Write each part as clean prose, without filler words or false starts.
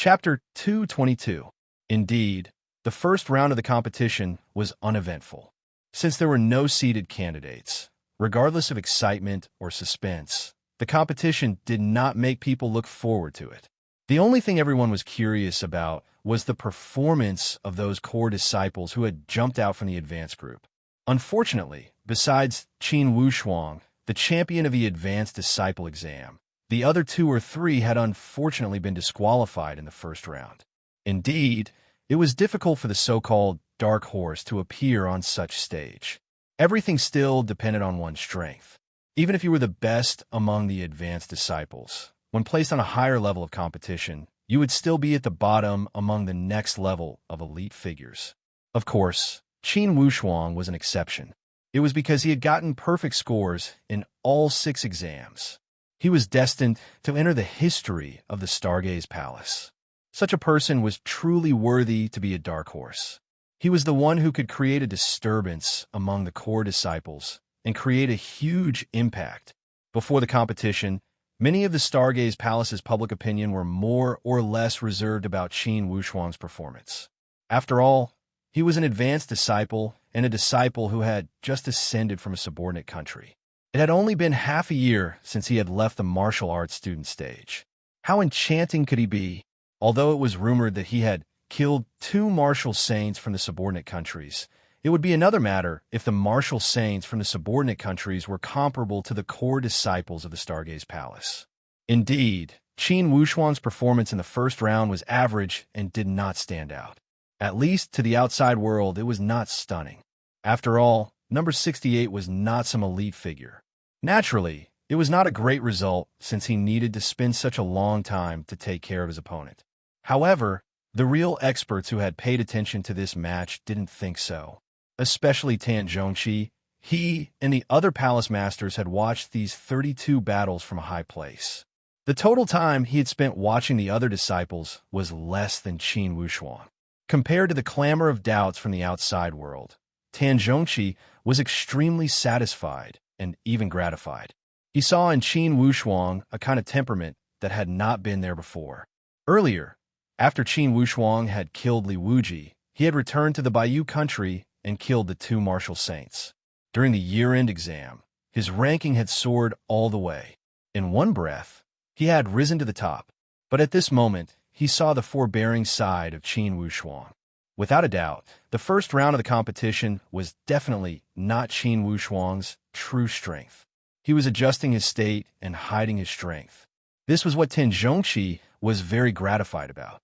Chapter 222. Indeed, the first round of the competition was uneventful. Since there were no seeded candidates, regardless of excitement or suspense, the competition did not make people look forward to it. The only thing everyone was curious about was the performance of those core disciples who had jumped out from the advanced group. Unfortunately, besides Qin Wushuang, the champion of the advanced disciple exam, the other 2 or 3 had unfortunately been disqualified in the first round. Indeed, it was difficult for the so-called dark horse to appear on such stage. Everything still depended on one's strength. Even if you were the best among the advanced disciples, when placed on a higher level of competition, you would still be at the bottom among the next level of elite figures. Of course, Qin Wushuang was an exception. It was because he had gotten perfect scores in all 6 exams. He was destined to enter the history of the Stargaze Palace. Such a person was truly worthy to be a dark horse. He was the one who could create a disturbance among the core disciples and create a huge impact. Before the competition, many of the Stargaze Palace's public opinion were more or less reserved about Qin Wushuang's performance. After all, he was an advanced disciple and a disciple who had just ascended from a subordinate country. It had only been half a year since he had left the martial arts student stage. How enchanting could he be? Although it was rumored that he had killed 2 martial saints from the subordinate countries, it would be another matter if the martial saints from the subordinate countries were comparable to the core disciples of the Stargaze Palace. Indeed, Qin Wushuang's performance in the first round was average and did not stand out. At least to the outside world, it was not stunning. After all, number 68 was not some elite figure. Naturally, it was not a great result since he needed to spend such a long time to take care of his opponent. However, the real experts who had paid attention to this match didn't think so. Especially Tan Zhongqi. He and the other palace masters had watched these 32 battles from a high place. The total time he had spent watching the other disciples was less than Qin Wushuang. Compared to the clamor of doubts from the outside world, Tan Zhongqi was extremely satisfied and even gratified. He saw in Qin Wushuang a kind of temperament that had not been there before. Earlier, after Qin Wushuang had killed Li Wuji, he had returned to the Baiyu country and killed the 2 martial saints. During the year-end exam, his ranking had soared all the way. In one breath, he had risen to the top. But at this moment, he saw the forbearing side of Qin Wushuang. Without a doubt, the first round of the competition was definitely not Qin Wushuang's true strength. He was adjusting his state and hiding his strength. This was what Tan Zhongqi was very gratified about.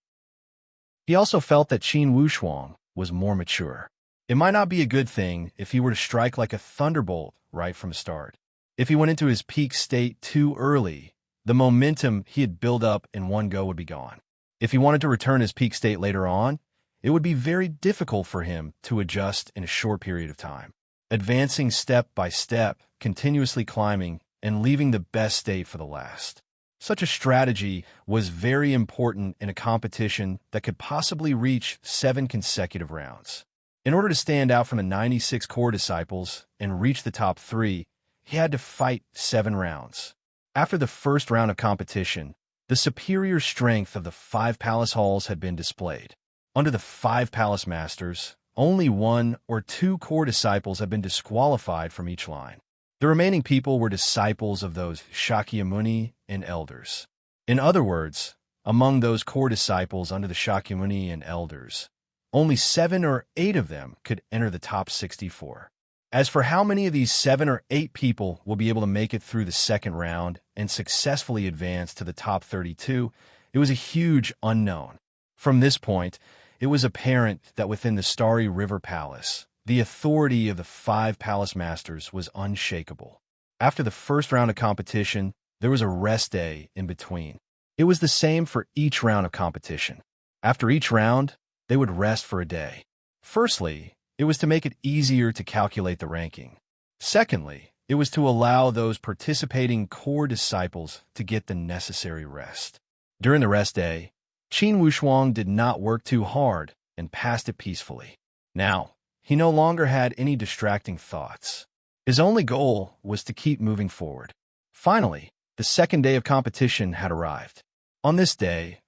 He also felt that Qin Wushuang was more mature. It might not be a good thing if he were to strike like a thunderbolt right from the start. If he went into his peak state too early, the momentum he had built up in one go would be gone. If he wanted to return his peak state later on, it would be very difficult for him to adjust in a short period of time. Advancing step by step, continuously climbing, and leaving the best state for the last. Such a strategy was very important in a competition that could possibly reach 7 consecutive rounds. In order to stand out from the 96 core disciples and reach the top 3, he had to fight 7 rounds. After the first round of competition, the superior strength of the 5 palace halls had been displayed. Under the 5 palace masters, only 1 or 2 core disciples had been disqualified from each line. The remaining people were disciples of those Shakyamuni and elders. In other words, among those core disciples under the Shakyamuni and elders, only 7 or 8 of them could enter the top 64. As for how many of these 7 or 8 people will be able to make it through the second round and successfully advance to the top 32, it was a huge unknown. From this point, it was apparent that within the Starry River Palace, the authority of the 5 palace masters was unshakable. After the first round of competition, there was a rest day in between. It was the same for each round of competition. After each round, they would rest for a day. Firstly, it was to make it easier to calculate the ranking. Secondly, it was to allow those participating core disciples to get the necessary rest. During the rest day, Qin Wushuang did not work too hard and passed it peacefully. Now, he no longer had any distracting thoughts. His only goal was to keep moving forward. Finally, the second day of competition had arrived. On this day,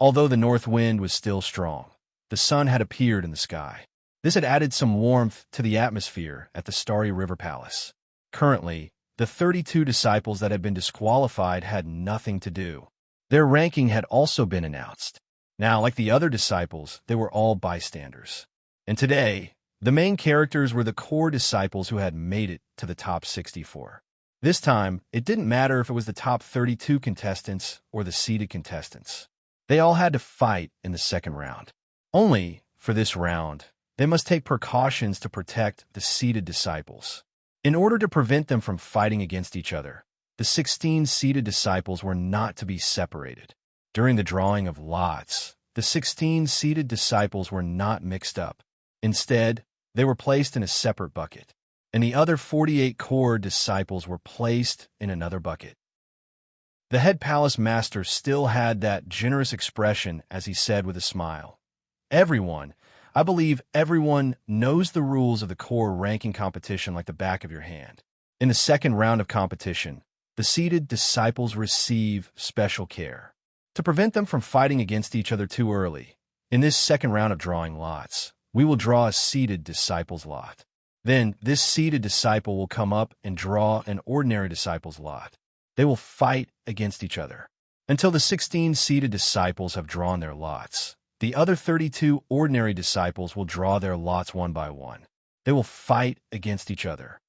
Although the north wind was still strong, the sun had appeared in the sky. This had added some warmth to the atmosphere at the Starry River Palace. Currently, the 32 disciples that had been disqualified had nothing to do. Their ranking had also been announced. Now, like the other disciples, they were all bystanders. And today, the main characters were the core disciples who had made it to the top 64. This time, it didn't matter if it was the top 32 contestants or the seeded contestants. They all had to fight in the second round. Only, for this round, they must take precautions to protect the seeded disciples. In order to prevent them from fighting against each other, the 16 seeded disciples were not to be separated. During the drawing of lots, the 16 seeded disciples were not mixed up. Instead, they were placed in a separate bucket, and the other 48 core disciples were placed in another bucket. The head palace master still had that generous expression as he said with a smile, "Everyone, I believe everyone knows the rules of the core ranking competition like the back of your hand. In the second round of competition, the seeded disciples receive special care to prevent them from fighting against each other too early. In this second round of drawing lots, we will draw a seeded disciple's lot. Then this seeded disciple will come up and draw an ordinary disciple's lot. They will fight against each other until the 16 seeded disciples have drawn their lots. The other 32 ordinary disciples will draw their lots one by one. They will fight against each other."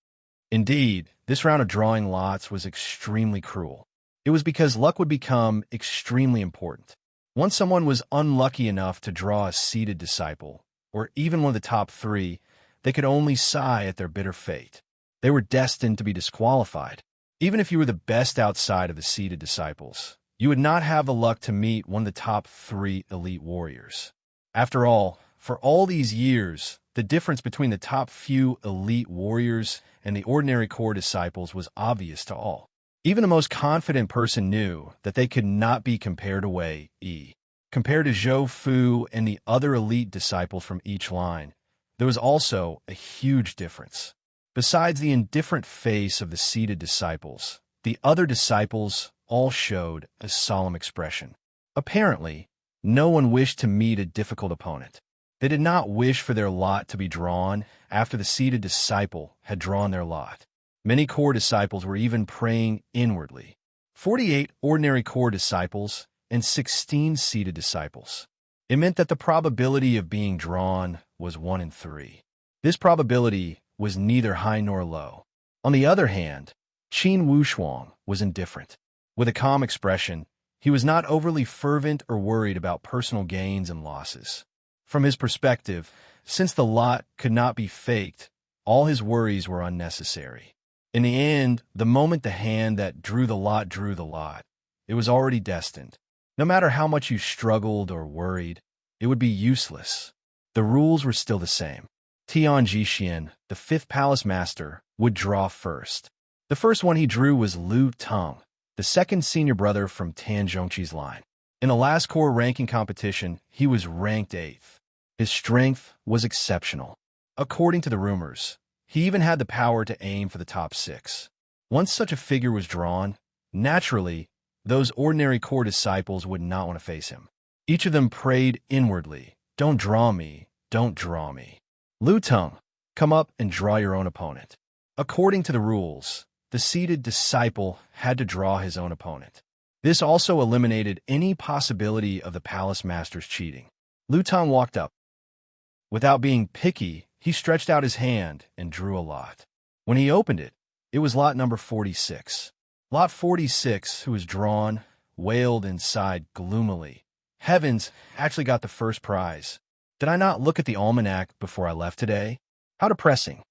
Indeed, this round of drawing lots was extremely cruel. It was because luck would become extremely important. Once someone was unlucky enough to draw a seeded disciple, or even one of the top 3, they could only sigh at their bitter fate. They were destined to be disqualified. Even if you were the best outside of the seeded disciples, you would not have the luck to meet one of the top 3 elite warriors. After all, for all these years, the difference between the top few elite warriors and the ordinary core disciples was obvious to all. Even the most confident person knew that they could not be compared to Wei Yi. Compared to Zhou Fu and the other elite disciples from each line, there was also a huge difference. Besides the indifferent face of the seeded disciples, the other disciples all showed a solemn expression. Apparently, no one wished to meet a difficult opponent. They did not wish for their lot to be drawn after the seeded disciple had drawn their lot. Many core disciples were even praying inwardly. 48 ordinary core disciples and 16 seeded disciples. It meant that the probability of being drawn was 1 in 3. This probability was neither high nor low. On the other hand, Qin Wushuang was indifferent. With a calm expression, he was not overly fervent or worried about personal gains and losses. From his perspective, since the lot could not be faked, all his worries were unnecessary. In the end, the moment the hand that drew the lot, it was already destined. No matter how much you struggled or worried, it would be useless. The rules were still the same. Tian Jixian, the 5th palace master, would draw first. The first one he drew was Lu Teng, the second senior brother from Tan Zhongqi's line. In the last core ranking competition, he was ranked 8th. His strength was exceptional. According to the rumors, he even had the power to aim for the top 6. Once such a figure was drawn, naturally, those ordinary core disciples would not want to face him. Each of them prayed inwardly, "Don't draw me, don't draw me." Lu Teng, come up and draw your own opponent. According to the rules, the seeded disciple had to draw his own opponent. This also eliminated any possibility of the palace master's cheating. Lu Teng walked up. Without being picky, he stretched out his hand and drew a lot. When he opened it, it was lot number 46. Lot 46, who was drawn, wailed and sighed gloomily. Heavens, actually got the first prize. Did I not look at the almanac before I left today? How depressing.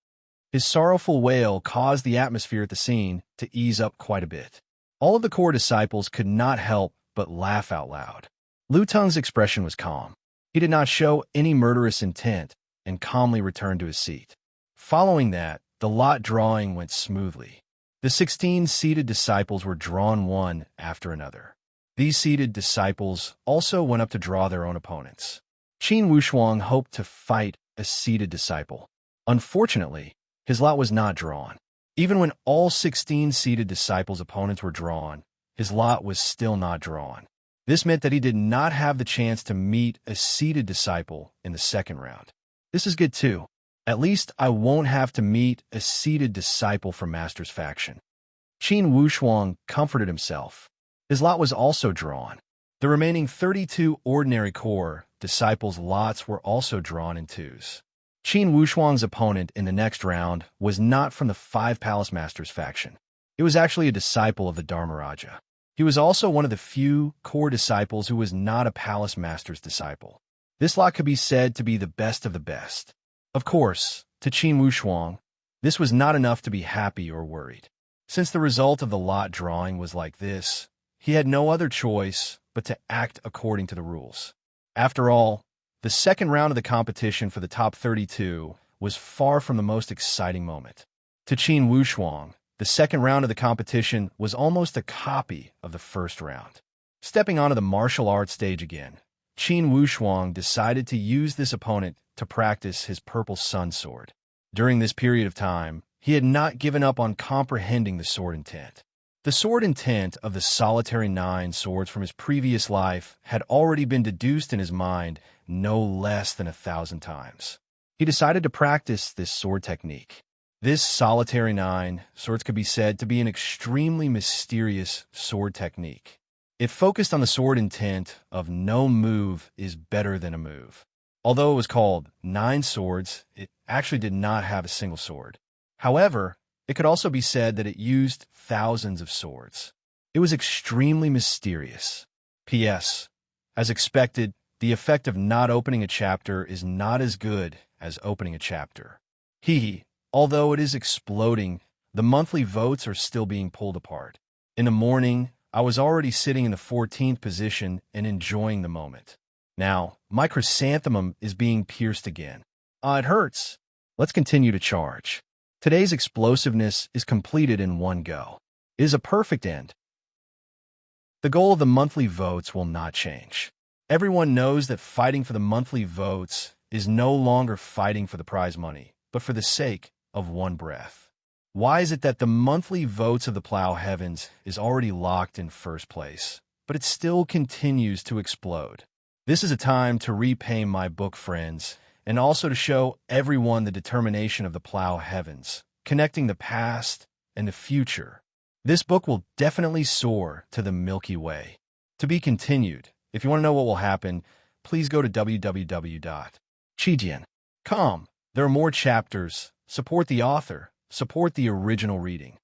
His sorrowful wail caused the atmosphere at the scene to ease up quite a bit. All of the core disciples could not help but laugh out loud. Lu Teng's expression was calm. He did not show any murderous intent and calmly returned to his seat. Following that, the lot drawing went smoothly. The 16 seeded disciples were drawn one after another. These seeded disciples also went up to draw their own opponents. Qin Wushuang hoped to fight a seeded disciple. Unfortunately, his lot was not drawn. Even when all 16 seeded disciples' opponents were drawn, his lot was still not drawn. This meant that he did not have the chance to meet a seated disciple in the second round. This is good too. At least I won't have to meet a seated disciple from Master's faction. Qin Wushuang comforted himself. His lot was also drawn. The remaining 32 ordinary core disciples' lots were also drawn in twos. Qin Wushuang's opponent in the next round was not from the 5 Palace Masters faction. It was actually a disciple of the Dharmaraja. He was also one of the few core disciples who was not a Palace Master's disciple. This lot could be said to be the best of the best. Of course, to Qin Wushuang, this was not enough to be happy or worried. Since the result of the lot drawing was like this, he had no other choice but to act according to the rules. After all, the second round of the competition for the top 32 was far from the most exciting moment. To Qin Wushuang, the second round of the competition was almost a copy of the first round. Stepping onto the martial arts stage again, Qin Wushuang decided to use this opponent to practice his purple sun sword. During this period of time, he had not given up on comprehending the sword intent. The sword intent of the solitary 9 swords from his previous life had already been deduced in his mind no less than 1,000 times. He decided to practice this sword technique. This solitary 9 swords could be said to be an extremely mysterious sword technique. It focused on the sword intent of no move is better than a move. Although it was called 9 swords, it actually did not have a single sword. However, it could also be said that it used thousands of swords. It was extremely mysterious. P.S. As expected, the effect of not opening a chapter is not as good as opening a chapter. Although it is exploding, the monthly votes are still being pulled apart. In the morning, I was already sitting in the 14th position and enjoying the moment. Now, my chrysanthemum is being pierced again. It hurts. Let's continue to charge. Today's explosiveness is completed in one go. It is a perfect end. The goal of the monthly votes will not change. Everyone knows that fighting for the monthly votes is no longer fighting for the prize money, but for the sake of one breath. Why is it that the monthly votes of the Plow Heavens is already locked in first place, but it still continues to explode? This is a time to repay my book friends, and also to show everyone the determination of the Plow Heavens, connecting the past and the future. This book will definitely soar to the Milky Way. To be continued. If you want to know what will happen, please go to www.chijian.com. There are more chapters. Support the author. Support the original reading.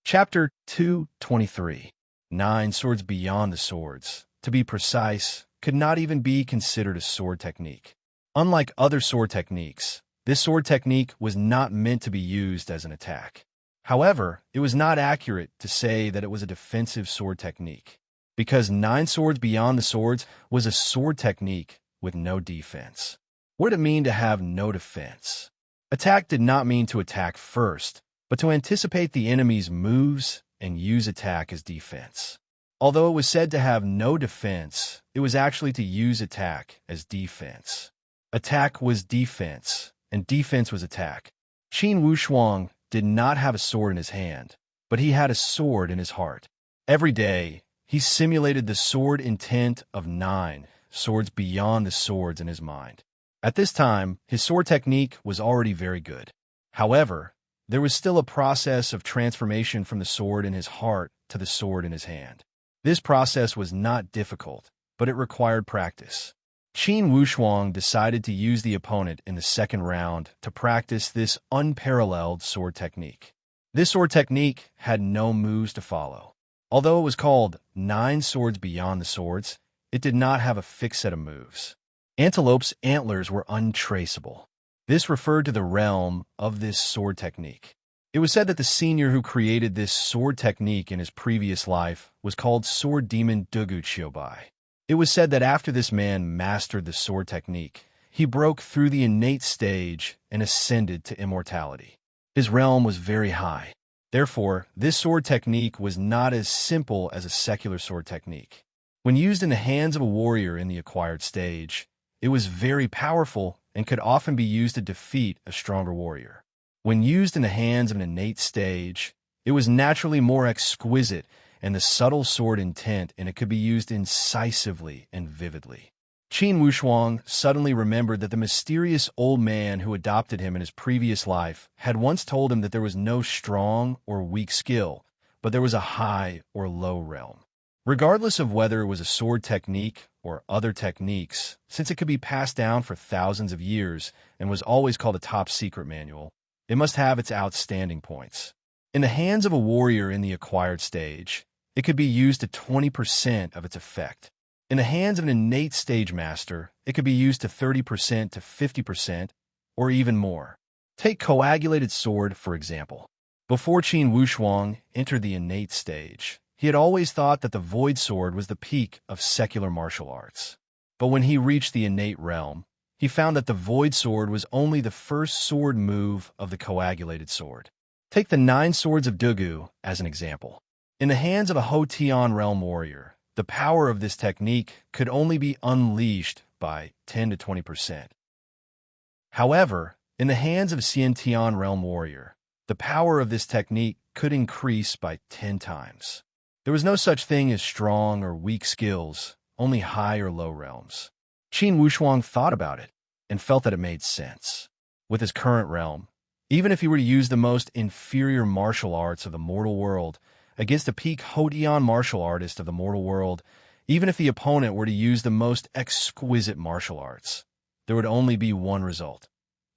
Chapter 223. 9 Swords Beyond the Swords. To be precise, could not even be considered a sword technique. Unlike other sword techniques, this sword technique was not meant to be used as an attack. However, it was not accurate to say that it was a defensive sword technique, because 9 Swords Beyond the Swords was a sword technique with no defense. What did it mean to have no defense? Attack did not mean to attack first, but to anticipate the enemy's moves and use attack as defense. Although it was said to have no defense, it was actually to use attack as defense. Attack was defense, and defense was attack. Qin Wushuang did not have a sword in his hand, but he had a sword in his heart. Every day, he simulated the sword intent of 9 swords beyond the swords in his mind. At this time, his sword technique was already very good. However, there was still a process of transformation from the sword in his heart to the sword in his hand. This process was not difficult, but it required practice. Qin Wushuang decided to use the opponent in the second round to practice this unparalleled sword technique. This sword technique had no moves to follow. Although it was called 9 Swords Beyond the Swords, it did not have a fixed set of moves. Antelope's antlers were untraceable. This referred to the realm of this sword technique. It was said that the senior who created this sword technique in his previous life was called Sword Demon Dugu Chiobai. It was said that after this man mastered the sword technique, he broke through the innate stage and ascended to immortality. His realm was very high. Therefore, this sword technique was not as simple as a secular sword technique. When used in the hands of a warrior in the acquired stage, it was very powerful and could often be used to defeat a stronger warrior. When used in the hands of an innate stage, it was naturally more exquisite and the subtle sword intent, and it could be used incisively and vividly. Qin Wushuang suddenly remembered that the mysterious old man who adopted him in his previous life had once told him that there was no strong or weak skill, but there was a high or low realm. Regardless of whether it was a sword technique or other techniques, since it could be passed down for thousands of years and was always called a top secret manual, it must have its outstanding points. In the hands of a warrior in the acquired stage, it could be used to 20% of its effect. In the hands of an innate stage master, it could be used to 30% to 50%, or even more. Take coagulated sword, for example. Before Qin Wushuang entered the innate stage, he had always thought that the void sword was the peak of secular martial arts. But when he reached the innate realm, he found that the void sword was only the first sword move of the coagulated sword. Take the 9 swords of Dugu as an example. In the hands of a Hotian realm warrior, the power of this technique could only be unleashed by 10 to 20%. However, in the hands of a Xiantian realm warrior, the power of this technique could increase by 10 times. There was no such thing as strong or weak skills, only high or low realms. Qin Wushuang thought about it and felt that it made sense. With his current realm, even if he were to use the most inferior martial arts of the mortal world against a peak Hotian martial artist of the mortal world, even if the opponent were to use the most exquisite martial arts, there would only be one result: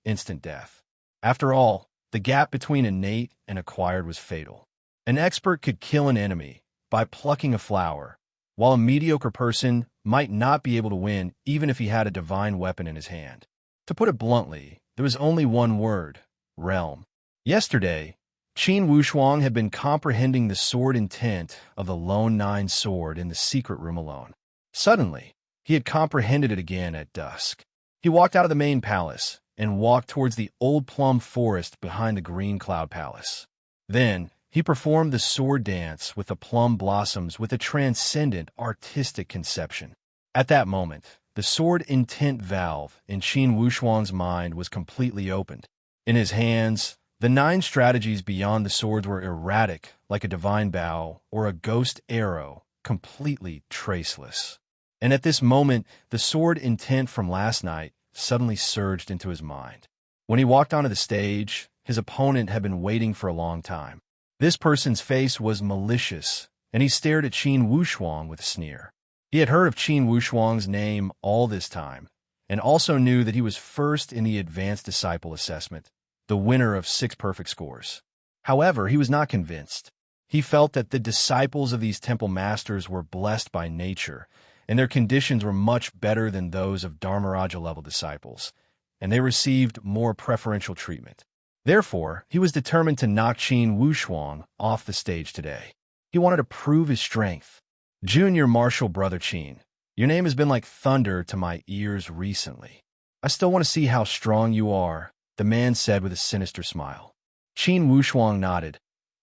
instant death. After all, the gap between innate and acquired was fatal. An expert could kill an enemy by plucking a flower, while a mediocre person might not be able to win even if he had a divine weapon in his hand. To put it bluntly, there was only one word: realm. Yesterday, Qin Wushuang had been comprehending the sword intent of the lone 9 sword in the secret room alone. Suddenly, he had comprehended it again at dusk. He walked out of the main palace and walked towards the old plum forest behind the green cloud palace. Then, he performed the sword dance with the plum blossoms with a transcendent artistic conception. At that moment, the sword intent valve in Qin Wushuang's mind was completely opened. In his hands, the 9 strategies beyond the swords were erratic, like a divine bow or a ghost arrow, completely traceless. And at this moment, the sword intent from last night suddenly surged into his mind. When he walked onto the stage, his opponent had been waiting for a long time. This person's face was malicious, and he stared at Qin Wushuang with a sneer. He had heard of Qin Wushuang's name all this time, and also knew that he was first in the advanced disciple assessment, the winner of 6 perfect scores. However, he was not convinced. He felt that the disciples of these temple masters were blessed by nature, and their conditions were much better than those of Dharmaraja-level disciples, and they received more preferential treatment. Therefore, he was determined to knock Qin Wushuang off the stage today. He wanted to prove his strength. Junior Martial Brother Qin, your name has been like thunder to my ears recently. I still want to see how strong you are, the man said with a sinister smile. Qin Wushuang nodded.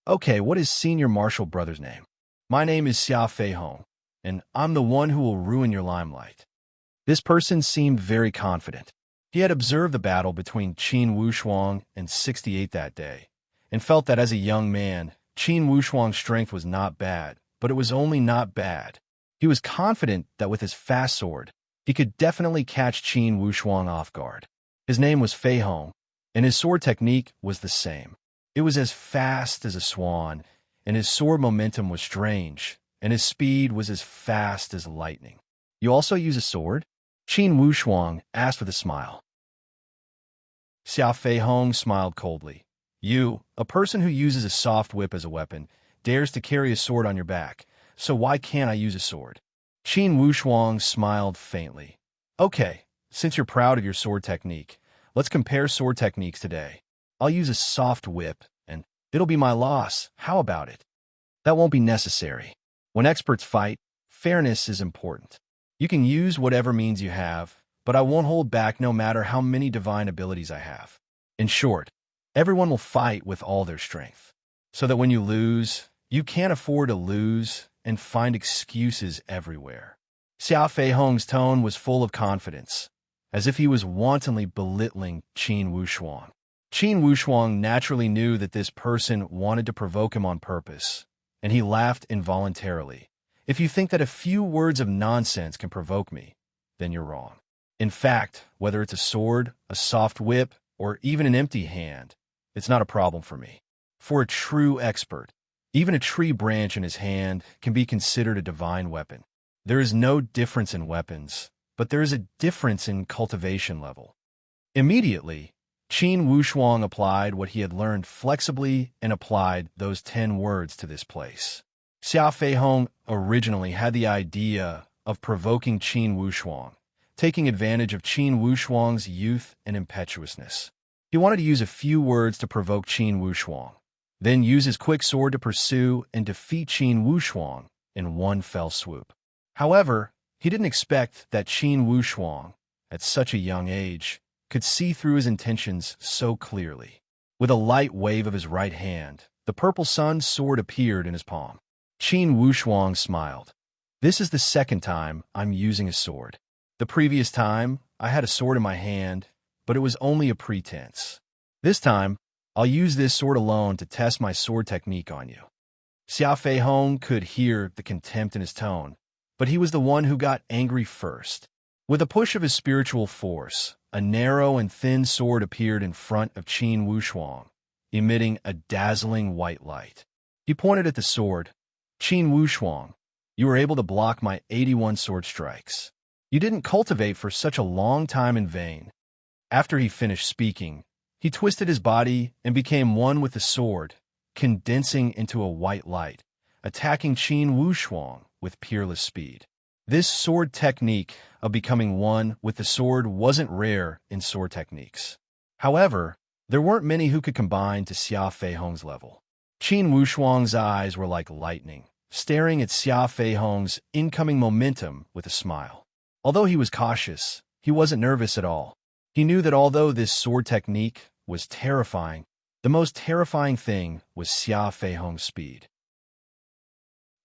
Okay, what is Senior Martial Brother's name? My name is Xia Feihong, and I'm the one who will ruin your limelight. This person seemed very confident. He had observed the battle between Qin Wushuang and 68 that day, and felt that as a young man, Qin Wushuang's strength was not bad, but it was only not bad. He was confident that with his fast sword, he could definitely catch Qin Wushuang off guard. His name was Feihong, and his sword technique was the same. It was as fast as a swan, and his sword momentum was strange, and his speed was as fast as lightning. You also use a sword? Qin Wushuang asked with a smile. Xia Feihong smiled coldly. You, a person who uses a soft whip as a weapon, dares to carry a sword on your back, so why can't I use a sword? Qin Wushuang smiled faintly. Okay, since you're proud of your sword technique, let's compare sword techniques today. I'll use a soft whip, and it'll be my loss. How about it? That won't be necessary. When experts fight, fairness is important. You can use whatever means you have, but I won't hold back no matter how many divine abilities I have. In short, everyone will fight with all their strength, so that when you lose, you can't afford to lose and find excuses everywhere. Xia Feihong's tone was full of confidence, as if he was wantonly belittling Qin Wushuang. Qin Wushuang naturally knew that this person wanted to provoke him on purpose, and he laughed involuntarily. If you think that a few words of nonsense can provoke me, then you're wrong. In fact, whether it's a sword, a soft whip, or even an empty hand, it's not a problem for me. For a true expert, even a tree branch in his hand can be considered a divine weapon. There is no difference in weapons, but there is a difference in cultivation level. Immediately, Qin Wushuang applied what he had learned flexibly and applied those 10 words to this place. Xia Feihong originally had the idea of provoking Qin Wushuang, taking advantage of Qin Wushuang's youth and impetuousness. He wanted to use a few words to provoke Qin Wushuang, then use his quick sword to pursue and defeat Qin Wushuang in one fell swoop. However, he didn't expect that Qin Wushuang, at such a young age, could see through his intentions so clearly. With a light wave of his right hand, the purple sun sword appeared in his palm. Qin Wushuang smiled. This is the second time I'm using a sword. The previous time, I had a sword in my hand, but it was only a pretense. This time, I'll use this sword alone to test my sword technique on you. Xia Feihong could hear the contempt in his tone, but he was the one who got angry first. With a push of his spiritual force, a narrow and thin sword appeared in front of Qin Wushuang, emitting a dazzling white light. He pointed at the sword. Qin Wushuang, you were able to block my 81 sword strikes. You didn't cultivate for such a long time in vain. After he finished speaking, he twisted his body and became one with the sword, condensing into a white light, attacking Qin Wushuang with peerless speed. This sword technique of becoming one with the sword wasn't rare in sword techniques. However, there weren't many who could combine to Xia Feihong's level. Qin Wushuang's eyes were like lightning, staring at Xia Feihong's incoming momentum with a smile. Although he was cautious, he wasn't nervous at all. He knew that although this sword technique was terrifying, the most terrifying thing was Xia Feihong's speed.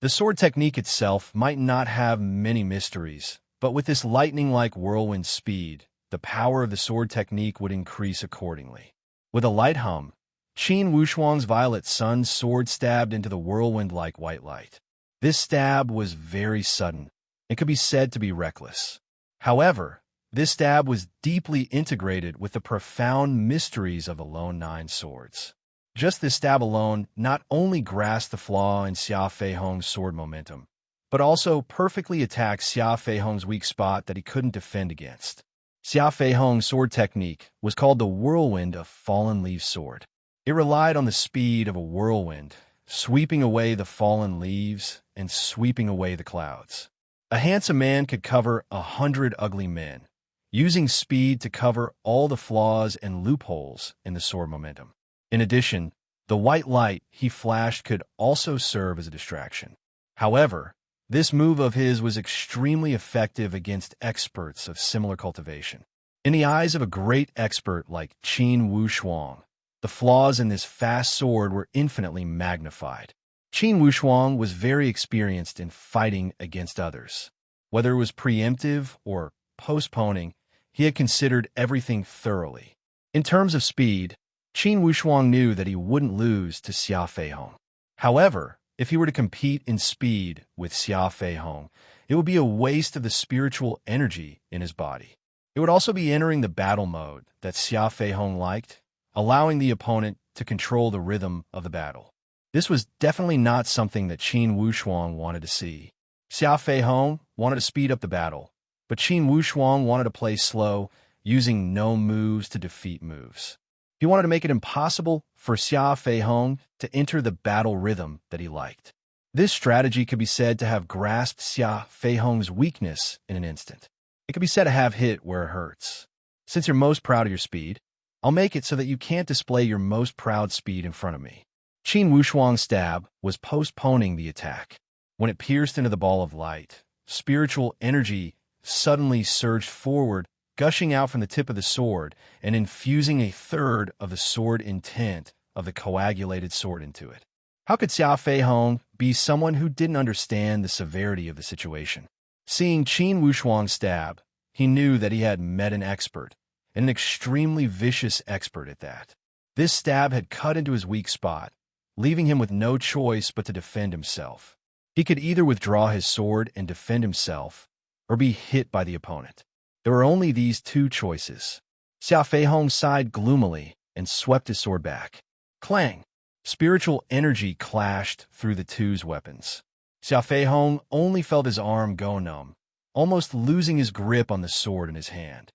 The sword technique itself might not have many mysteries, but with this lightning-like whirlwind speed, the power of the sword technique would increase accordingly. With a light hum, Qin Wushuang's violet sun sword stabbed into the whirlwind-like white light. This stab was very sudden and could be said to be reckless. However, this stab was deeply integrated with the profound mysteries of the Lone Nine Swords. Just this stab alone not only grasped the flaw in Xia Feihong's sword momentum, but also perfectly attacked Xia Feihong's weak spot that he couldn't defend against. Xia Feihong's sword technique was called the Whirlwind of Fallen Leaf Sword. It relied on the speed of a whirlwind, sweeping away the fallen leaves and sweeping away the clouds. A handsome man could cover 100 ugly men, using speed to cover all the flaws and loopholes in the sword momentum. In addition, the white light he flashed could also serve as a distraction. However, this move of his was extremely effective against experts of similar cultivation. In the eyes of a great expert like Qin Wushuang, the flaws in this fast sword were infinitely magnified. Qin Wushuang was very experienced in fighting against others. Whether it was preemptive or postponing, he had considered everything thoroughly. In terms of speed, Qin Wushuang knew that he wouldn't lose to Xia Feihong. However, if he were to compete in speed with Xia Feihong, it would be a waste of the spiritual energy in his body. It would also be entering the battle mode that Xia Feihong liked, allowing the opponent to control the rhythm of the battle. This was definitely not something that Qin Wushuang wanted to see. Xia Feihong wanted to speed up the battle, but Qin Wushuang wanted to play slow, using no moves to defeat moves. He wanted to make it impossible for Xia Feihong to enter the battle rhythm that he liked. This strategy could be said to have grasped Xia Feihong's weakness in an instant. It could be said to have hit where it hurts. Since you're most proud of your speed, I'll make it so that you can't display your most proud speed in front of me. Qin Wushuang's stab was postponing the attack. When it pierced into the ball of light, spiritual energy suddenly surged forward, gushing out from the tip of the sword and infusing a third of the sword intent of the coagulated sword into it. How could Xia Feihong be someone who didn't understand the severity of the situation? Seeing Qin Wushuang's stab, he knew that he had met an expert, and an extremely vicious expert at that. This stab had cut into his weak spot, leaving him with no choice but to defend himself. He could either withdraw his sword and defend himself, or be hit by the opponent. There were only these two choices. Xia Feihong sighed gloomily and swept his sword back. Clang! Spiritual energy clashed through the two's weapons. Xia Feihong only felt his arm go numb, almost losing his grip on the sword in his hand.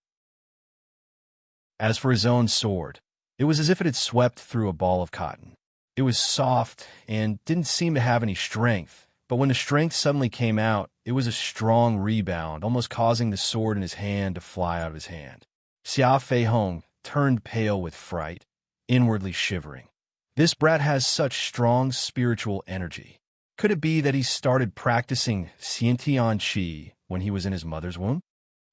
As for his own sword, it was as if it had swept through a ball of cotton. It was soft and didn't seem to have any strength, but when the strength suddenly came out, it was a strong rebound, almost causing the sword in his hand to fly out of his hand. Xia Feihong turned pale with fright, inwardly shivering. This brat has such strong spiritual energy. Could it be that he started practicing Xiantian Qi when he was in his mother's womb?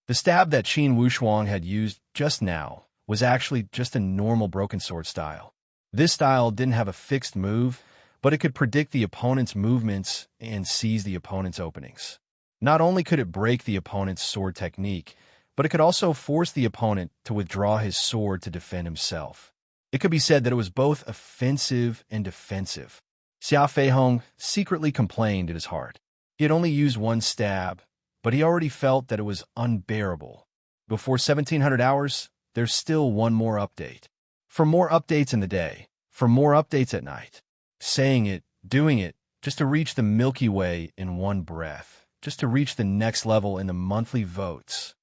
The stab that Qin Wushuang had used just now was actually just a normal broken sword style. This style didn't have a fixed move, but it could predict the opponent's movements and seize the opponent's openings. Not only could it break the opponent's sword technique, but it could also force the opponent to withdraw his sword to defend himself. It could be said that it was both offensive and defensive. Xia Feihong secretly complained in his heart. He had only used one stab, but he already felt that it was unbearable. Before 1700 hours, there's still one more update. For more updates in the day, for more updates at night. Saying it, doing it, just to reach the Milky Way in one breath, just to reach the next level in the monthly votes.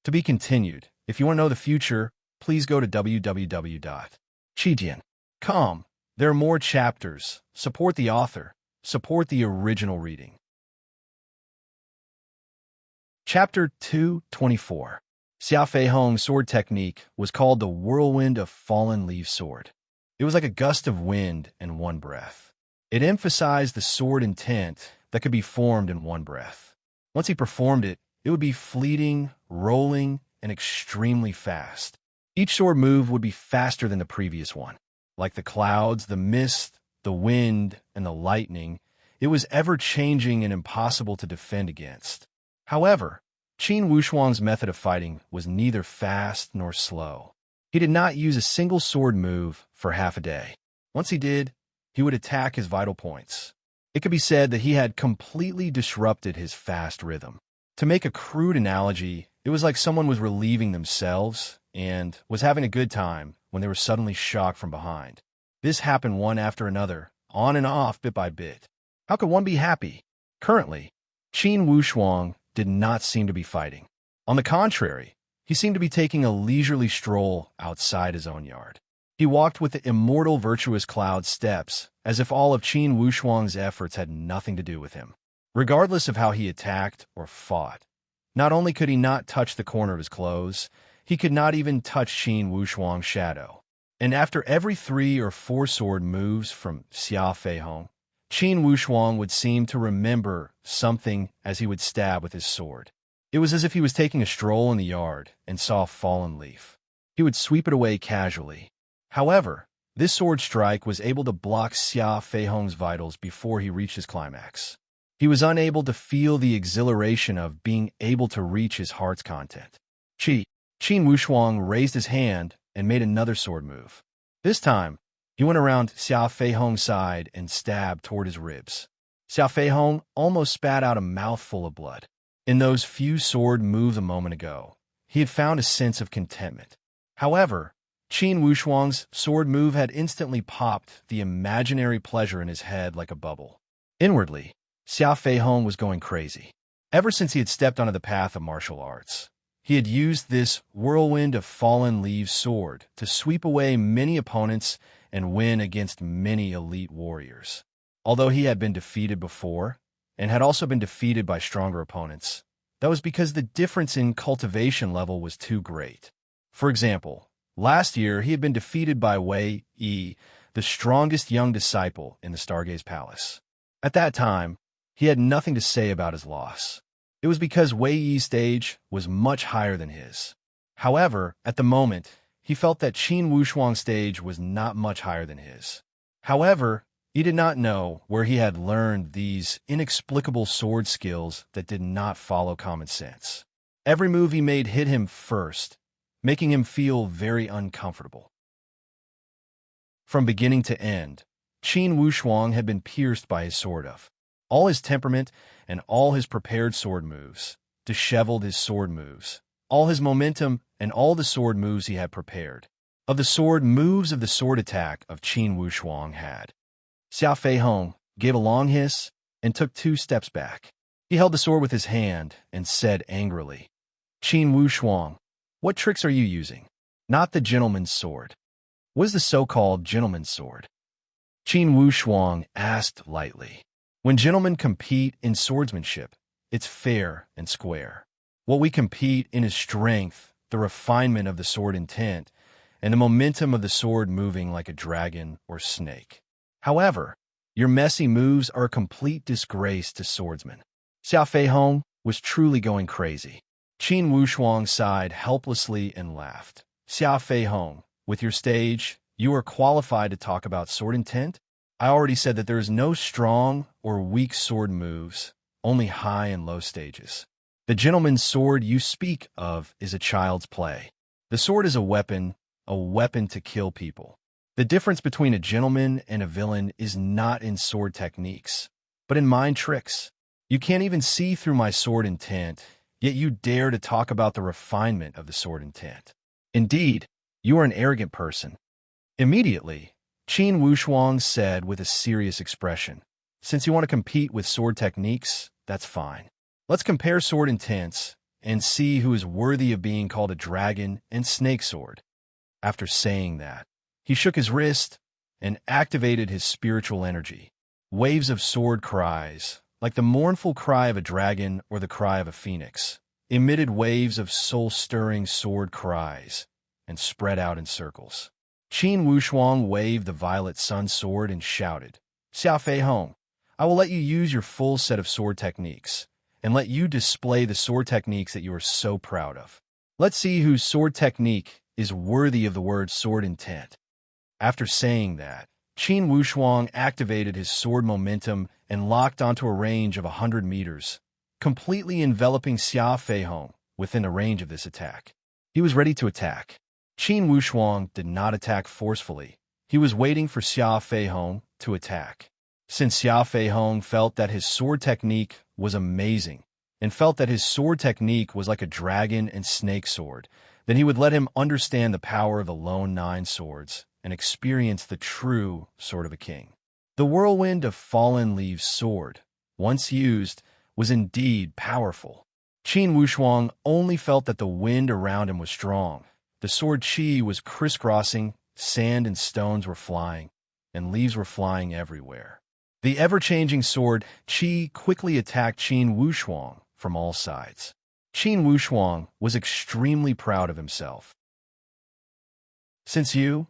To be continued. If you want to know the future, please go to www.chijian.com. There are more chapters. Support the author. Support the original reading. Chapter 224. Xia Feihong's sword technique was called the Whirlwind of Fallen Leaves Sword. It was like a gust of wind in one breath. It emphasized the sword intent that could be formed in one breath. Once he performed it, it would be fleeting, rolling, and extremely fast. Each sword move would be faster than the previous one. Like the clouds, the mist, the wind, and the lightning, it was ever-changing and impossible to defend against. However, Qin Wushuang's method of fighting was neither fast nor slow. He did not use a single sword move for half a day. Once he did, he would attack his vital points. It could be said that he had completely disrupted his fast rhythm. To make a crude analogy, it was like someone was relieving themselves and was having a good time when they were suddenly shocked from behind. This happened one after another, on and off, bit by bit. How could one be happy? Currently, Qin Wushuang did not seem to be fighting. On the contrary, he seemed to be taking a leisurely stroll outside his own yard. He walked with the immortal virtuous cloud steps, as if all of Qin Wushuang's efforts had nothing to do with him. Regardless of how he attacked or fought, not only could he not touch the corner of his clothes, he could not even touch Qin Wushuang's shadow. And after every 3 or 4 sword moves from Xia Feihong, Qin Wushuang would seem to remember something as he would stab with his sword. It was as if he was taking a stroll in the yard and saw a fallen leaf. He would sweep it away casually. However, this sword strike was able to block Xia Feihong's vitals before he reached his climax. He was unable to feel the exhilaration of being able to reach his heart's content. Qin Wushuang raised his hand and made another sword move. This time, he went around Xia Feihong's side and stabbed toward his ribs. Xia Feihong almost spat out a mouthful of blood. In those few sword moves a moment ago, he had found a sense of contentment. However, Qin Wushuang's sword move had instantly popped the imaginary pleasure in his head like a bubble. Inwardly, Xia Feihong was going crazy. Ever since he had stepped onto the path of martial arts, he had used this whirlwind of fallen leaves sword to sweep away many opponents and win against many elite warriors. Although he had been defeated before, and had also been defeated by stronger opponents, that was because the difference in cultivation level was too great. For example, last year he had been defeated by Wei Yi, the strongest young disciple in the Stargaze Palace. At that time, he had nothing to say about his loss. It was because Wei Yi's stage was much higher than his. However, at the moment, he felt that Qin Wushuang's stage was not much higher than his. However, he did not know where he had learned these inexplicable sword skills that did not follow common sense. Every move he made hit him first, making him feel very uncomfortable. From beginning to end, Qin Wushuang had been pierced by his sword of all his temperament and all his prepared sword moves, disheveled his sword moves, all his momentum and all the sword moves he had prepared. Of the sword moves of the sword attack of Qin Wushuang had. Xiao Fei Hong gave a long hiss and took 2 steps back. He held the sword with his hand and said angrily, Qin Wushuang, what tricks are you using? Not the gentleman's sword. What is the so-called gentleman's sword? Qin Wushuang asked lightly. When gentlemen compete in swordsmanship, it's fair and square. What we compete in is strength, the refinement of the sword intent, and the momentum of the sword moving like a dragon or snake. However, your messy moves are a complete disgrace to swordsmen. Xiao Fei Hong was truly going crazy. Qin Wushuang sighed helplessly and laughed. Xiao Fei Hong, with your stage, you are qualified to talk about sword intent? I already said that there is no strong or weak sword moves, only high and low stages. The gentleman's sword you speak of is a child's play. The sword is a weapon to kill people. The difference between a gentleman and a villain is not in sword techniques, but in mind tricks. You can't even see through my sword intent, yet you dare to talk about the refinement of the sword intent. Indeed, you are an arrogant person. Immediately, Qin Wushuang said with a serious expression, since you want to compete with sword techniques, that's fine. Let's compare sword intents and see who is worthy of being called a dragon and snake sword. After saying that, he shook his wrist and activated his spiritual energy. Waves of sword cries, like the mournful cry of a dragon or the cry of a phoenix, emitted waves of soul-stirring sword cries and spread out in circles. Qin Wushuang waved the violet sun sword and shouted, Xiao Fei Hong, I will let you use your full set of sword techniques, and let you display the sword techniques that you are so proud of. Let's see whose sword technique is worthy of the word sword intent. After saying that, Qin Wushuang activated his sword momentum and locked onto a range of 100 meters, completely enveloping Xiao Fei Hong within the range of this attack. He was ready to attack. Qin Wushuang did not attack forcefully. He was waiting for Xiao Fei Hong to attack. Since Xiao Fei Hong felt that his sword technique was amazing and felt that his sword technique was like a dragon and snake sword, then he would let him understand the power of the lone 9 swords and experience the true sword of a king. The whirlwind of fallen leaves sword, once used, was indeed powerful. Qin Wushuang only felt that the wind around him was strong. The sword qi was crisscrossing, sand and stones were flying, and leaves were flying everywhere. The ever-changing sword qi quickly attacked Qin Wushuang from all sides. Qin Wushuang was extremely proud of himself. Since you,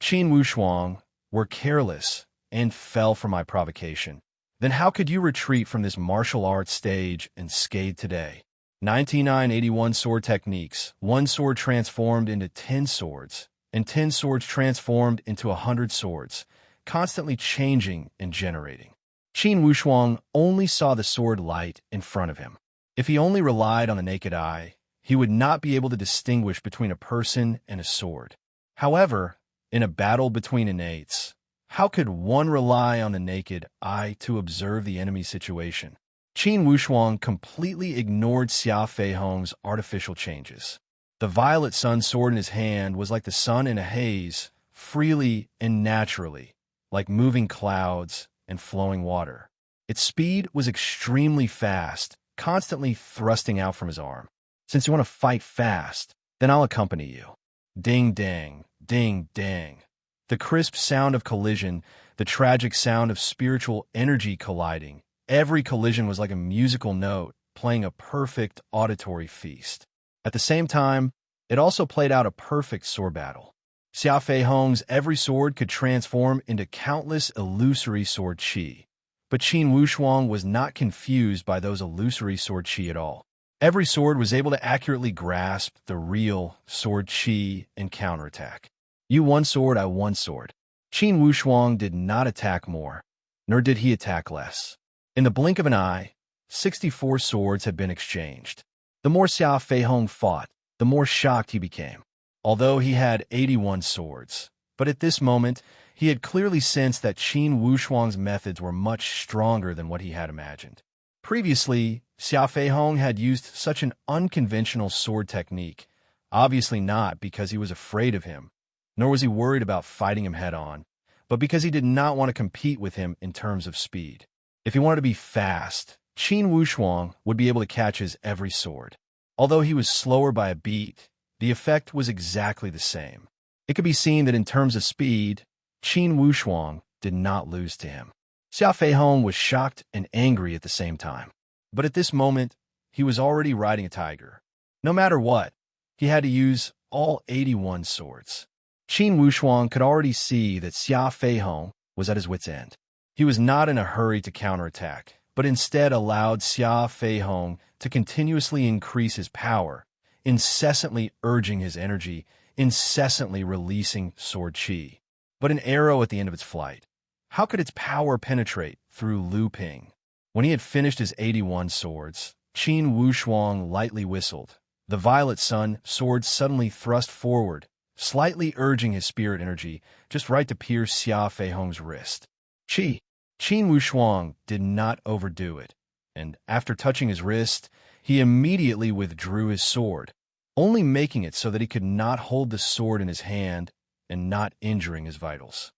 Qin Wushuang, were careless and fell for my provocation, then how could you retreat from this martial arts stage unscathed today? 9981 sword techniques, 1 sword transformed into 10 swords, and 10 swords transformed into 100 swords, constantly changing and generating. Qin Wushuang only saw the sword light in front of him. If he only relied on the naked eye, he would not be able to distinguish between a person and a sword. However, in a battle between innates, how could one rely on the naked eye to observe the enemy situation? Qin Wushuang completely ignored Xiao Fei Hong's artificial changes. The violet sun sword in his hand was like the sun in a haze, freely and naturally, like moving clouds and flowing water. Its speed was extremely fast, constantly thrusting out from his arm. Since you want to fight fast, then I'll accompany you. Ding dang, ding dang. The crisp sound of collision, the tragic sound of spiritual energy colliding. Every collision was like a musical note, playing a perfect auditory feast. At the same time, it also played out a perfect sword battle. Xiao Fei Hong's every sword could transform into countless illusory sword qi. But Qin Wushuang was not confused by those illusory sword qi at all. Every sword was able to accurately grasp the real sword qi and counterattack. You one sword, I one sword. Qin Wushuang did not attack more, nor did he attack less. In the blink of an eye, 64 swords had been exchanged. The more Xiao Fei Hong fought, the more shocked he became. Although he had 81 swords, but at this moment, He had clearly sensed that Qin Wushuang's methods were much stronger than what he had imagined. Previously, Xia Feihong had used such an unconventional sword technique, obviously not because he was afraid of him, nor was he worried about fighting him head-on, but because he did not want to compete with him in terms of speed. If he wanted to be fast, Qin Wushuang would be able to catch his every sword. Although he was slower by a beat, the effect was exactly the same. It could be seen that in terms of speed, Qin Wushuang did not lose to him. Xia Feihong was shocked and angry at the same time. But at this moment, he was already riding a tiger. No matter what, he had to use all 81 swords. Qin Wushuang could already see that Xia Feihong was at his wit's end. He was not in a hurry to counterattack, but instead allowed Xia Feihong to continuously increase his power, incessantly urging his energy, incessantly releasing sword qi. But an arrow at the end of its flight. How could its power penetrate through Lu Ping? When he had finished his 81 swords, Qin Wushuang lightly whistled. The Violet Sun sword suddenly thrust forward, slightly urging his spirit energy just right to pierce Xia Feihong's wrist. Qin Wushuang did not overdo it, and after touching his wrist, he immediately withdrew his sword, only making it so that he could not hold the sword in his hand and not injuring his vitals.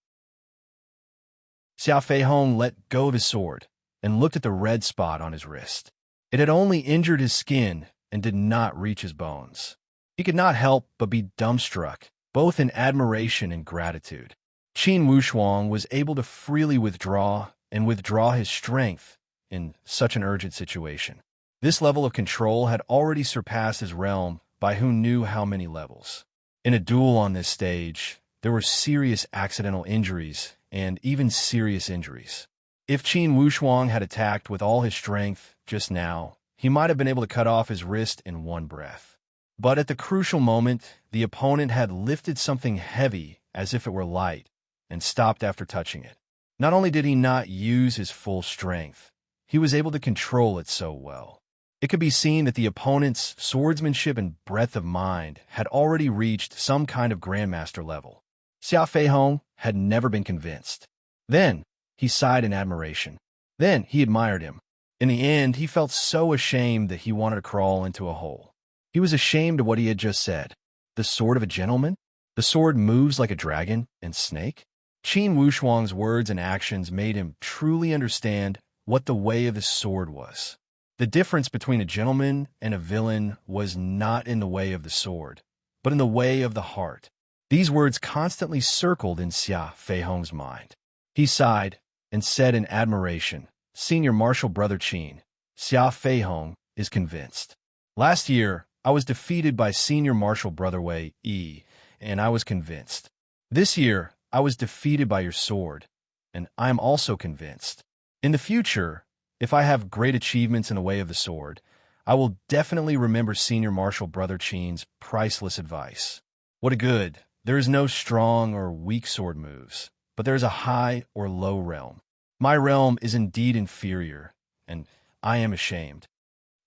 Xia Feihong let go of his sword and looked at the red spot on his wrist. It had only injured his skin and did not reach his bones. He could not help but be dumbstruck, both in admiration and gratitude. Qin Wushuang was able to freely withdraw his strength in such an urgent situation. This level of control had already surpassed his realm by who knew how many levels. In a duel on this stage, there were serious accidental injuries and even serious injuries. If Qin Wushuang had attacked with all his strength just now, he might have been able to cut off his wrist in one breath. But at the crucial moment, the opponent had lifted something heavy as if it were light and stopped after touching it. Not only did he not use his full strength, he was able to control it so well. It could be seen that the opponent's swordsmanship and breadth of mind had already reached some kind of grandmaster level. Xia Feihong had never been convinced. Then, he sighed in admiration. Then, he admired him. In the end, he felt so ashamed that he wanted to crawl into a hole. He was ashamed of what he had just said. The sword of a gentleman? The sword moves like a dragon and snake? Qin Wushuang's words and actions made him truly understand what the way of the sword was. The difference between a gentleman and a villain was not in the way of the sword, but in the way of the heart. These words constantly circled in Xia Feihong's mind. He sighed and said in admiration, "Senior Martial Brother Qin, Xia Feihong is convinced. Last year, I was defeated by Senior Martial Brother Wei Yi, and I was convinced. This year, I was defeated by your sword, and I am also convinced. In the future, if I have great achievements in the way of the sword, I will definitely remember Senior Martial Brother Qin's priceless advice. What a good! There is no strong or weak sword moves, but there is a high or low realm. My realm is indeed inferior, and I am ashamed."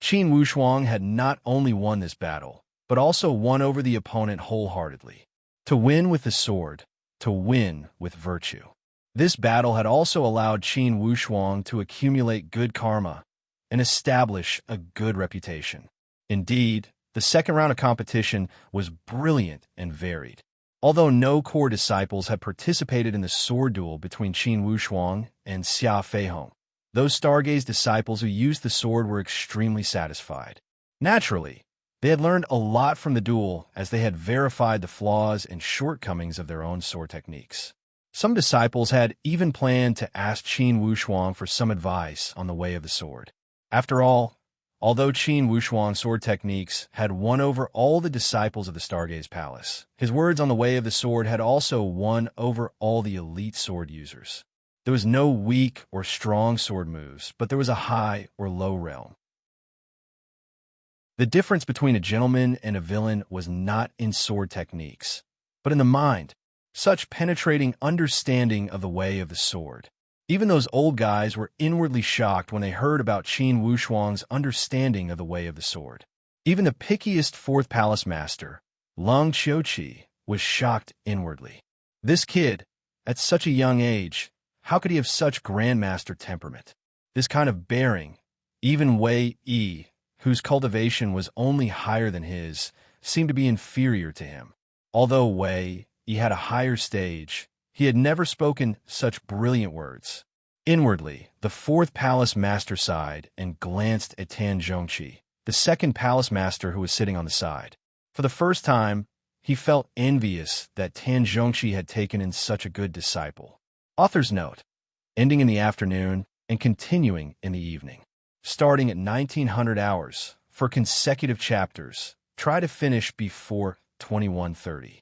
Qin Wushuang had not only won this battle, but also won over the opponent wholeheartedly. To win with the sword, to win with virtue. This battle had also allowed Qin Wushuang to accumulate good karma and establish a good reputation. Indeed, the second round of competition was brilliant and varied. Although no core disciples had participated in the sword duel between Qin Wushuang and Xia Feihong, those Stargaze disciples who used the sword were extremely satisfied. Naturally, they had learned a lot from the duel as they had verified the flaws and shortcomings of their own sword techniques. Some disciples had even planned to ask Qin Wushuang for some advice on the way of the sword. After all, although Qin Wushuang's sword techniques had won over all the disciples of the Stargaze Palace, his words on the way of the sword had also won over all the elite sword users. There was no weak or strong sword moves, but there was a high or low realm. The difference between a gentleman and a villain was not in sword techniques, but in the mind, such penetrating understanding of the way of the sword. Even those old guys were inwardly shocked when they heard about Qin Wushuang's understanding of the way of the sword. Even the pickiest fourth palace master, Lung Qiuqi, was shocked inwardly. This kid, At such a young age, how could he have such grandmaster temperament? This kind of bearing, even Wei Yi, whose cultivation was only higher than his, seemed to be inferior to him. Although Wei Yi had a higher stage, he had never spoken such brilliant words. Inwardly, the fourth palace master sighed and glanced at Tan Zhongqi, the second palace master who was sitting on the side. For the first time, he felt envious that Tan Zhongqi had taken in such a good disciple. Author's note: ending in the afternoon and continuing in the evening. Starting at 1900 hours for consecutive chapters. Try to finish before 21:30.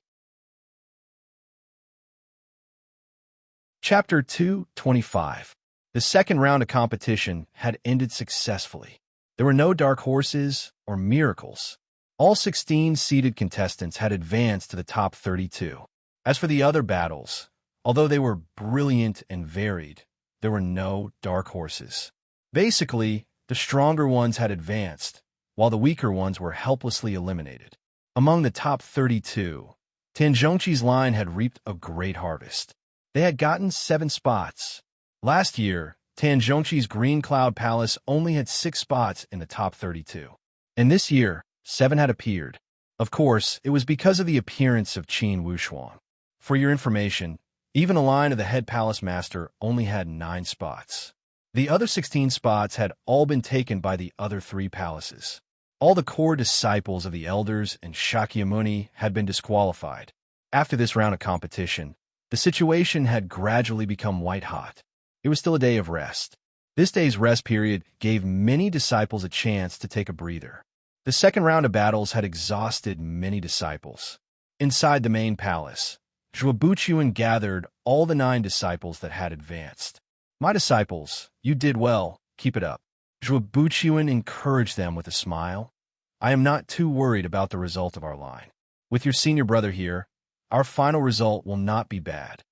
Chapter 225. The second round of competition had ended successfully. There were no dark horses or miracles. All 16 seeded contestants had advanced to the top 32. As for the other battles, although they were brilliant and varied, there were no dark horses. Basically, the stronger ones had advanced, while the weaker ones were helplessly eliminated. Among the top 32, Tan Zhongqi's line had reaped a great harvest. They had gotten 7 spots. Last year, Tan Zhongqi's Green Cloud Palace only had 6 spots in the top 32. And this year, 7 had appeared. Of course, it was because of the appearance of Qin Wushuang. For your information, even a line of the head palace master only had 9 spots. The other 16 spots had all been taken by the other 3 palaces. All the core disciples of the elders and Shakyamuni had been disqualified. After this round of competition, the situation had gradually become white-hot. It was still a day of rest. This day's rest period gave many disciples a chance to take a breather. The second round of battles had exhausted many disciples. Inside the main palace, Zhuo Buchuan gathered all the 9 disciples that had advanced. "My disciples, you did well. Keep it up." Zhuo Buchuan encouraged them with a smile. "I am not too worried about the result of our line. With your senior brother here, our final result will not be bad."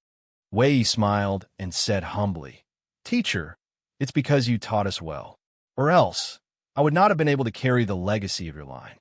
Wei smiled and said humbly, "Teacher, it's because you taught us well. Or else, I would not have been able to carry the legacy of your line."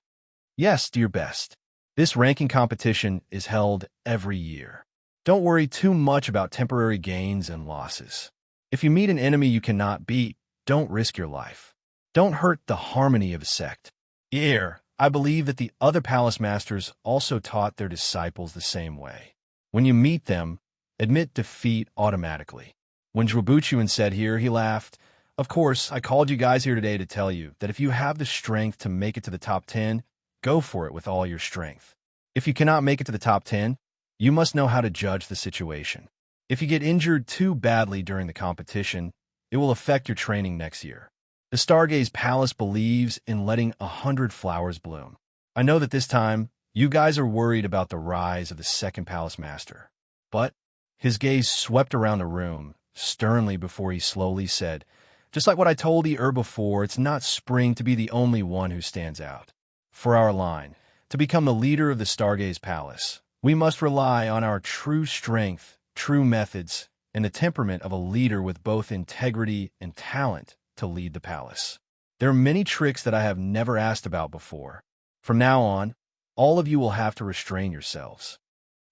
"Yes, do your best. This ranking competition is held every year. Don't worry too much about temporary gains and losses. If you meet an enemy you cannot beat, don't risk your life. Don't hurt the harmony of a sect." Here, I believe that the other palace masters also taught their disciples the same way. When you meet them, admit defeat automatically. When Zhuo Buchuan said here, he laughed. "Of course, I called you guys here today to tell you that if you have the strength to make it to the top 10, go for it with all your strength. If you cannot make it to the top 10, you must know how to judge the situation. If you get injured too badly during the competition, it will affect your training next year. The Stargaze Palace believes in letting 100 flowers bloom. I know that this time, you guys are worried about the rise of the second palace master." But his gaze swept around the room sternly before he slowly said, "Just like what I told you before, it's not spring to be the only one who stands out. For our line, to become the leader of the Stargaze Palace, we must rely on our true strength, true methods, and the temperament of a leader with both integrity and talent to lead the palace. There are many tricks that I have never asked about before. From now on, all of you will have to restrain yourselves."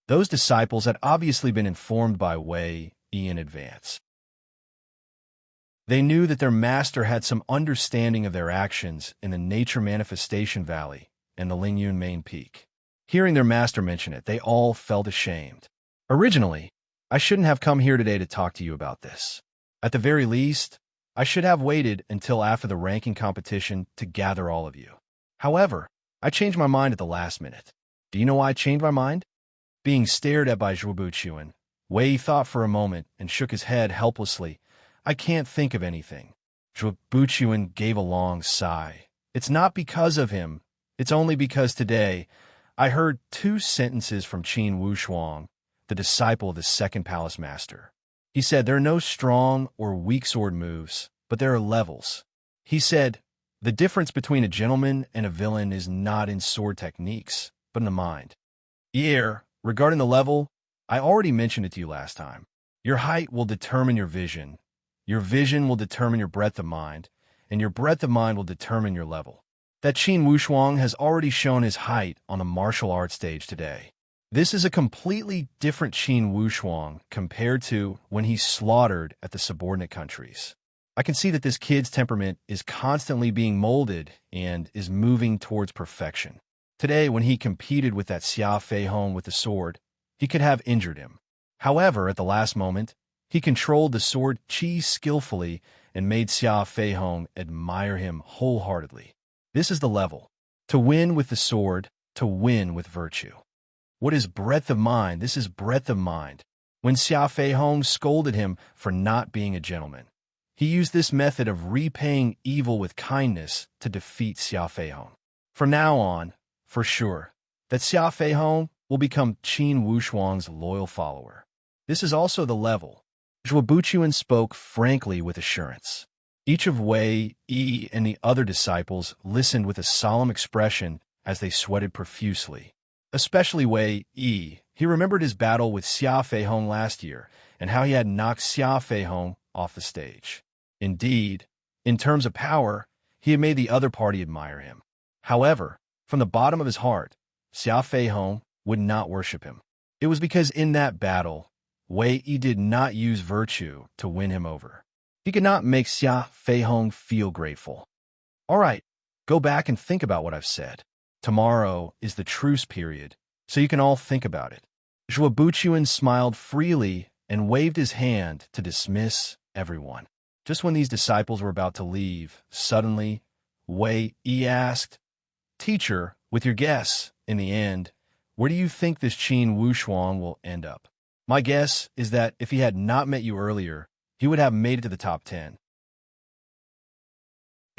Those disciples had obviously been informed by Wei Yi in advance. They knew that their master had some understanding of their actions in the Nature Manifestation Valley and the Lingyun Main Peak. Hearing their master mention it, they all felt ashamed. Originally, I shouldn't have come here today to talk to you about this. At the very least, I should have waited until after the ranking competition to gather all of you. However, I changed my mind at the last minute. Do you know why I changed my mind? Being stared at by Zhuo Buchuan, Wei thought for a moment and shook his head helplessly. "I can't think of anything." Zhuo Buchuan gave a long sigh. "It's not because of him. It's only because today I heard 2 sentences from Qin Wushuang, the disciple of the second palace master. He said there are no strong or weak sword moves, but there are levels. He said, the difference between a gentleman and a villain is not in sword techniques, but in the mind. Here, regarding the level, I already mentioned it to you last time. Your height will determine your vision will determine your breadth of mind, and your breadth of mind will determine your level. That Qin Wushuang has already shown his height on the martial arts stage today. This is a completely different Qin Wushuang compared to when he slaughtered at the subordinate countries. I can see that this kid's temperament is constantly being molded and is moving towards perfection. Today, when he competed with that Xia Fei Hong with the sword, he could have injured him. However, at the last moment, he controlled the sword qi skillfully and made Xia Fei Hong admire him wholeheartedly. This is the level. To win with the sword, to win with virtue. What is breadth of mind? This is breadth of mind. When Xia Fei Hong scolded him for not being a gentleman, he used this method of repaying evil with kindness to defeat Xia Fei Hong. From now on, for sure, that Xia Fei Hong will become Qin Wushuang's loyal follower. This is also the level. Zhuo Buchuan spoke frankly with assurance. Each of Wei, Yi, and the other disciples listened with a solemn expression as they sweated profusely. Especially Wei Yi. He remembered his battle with Xia Fei Hong last year and how he had knocked Xia Fei Hong off the stage. Indeed, in terms of power, he had made the other party admire him. However, from the bottom of his heart, Xia Fei Hong would not worship him. It was because in that battle, Wei Yi did not use virtue to win him over. He could not make Xia Fei Hong feel grateful. All right, go back and think about what I've said. Tomorrow is the truce period, so you can all think about it. Zhuo Buchuan smiled freely and waved his hand to dismiss everyone. Just when these disciples were about to leave, suddenly, Wei Yi asked, "Teacher, with your guess, in the end, where do you think this Qin Wushuang will end up?" My guess is that if he had not met you earlier, he would have made it to the top 10.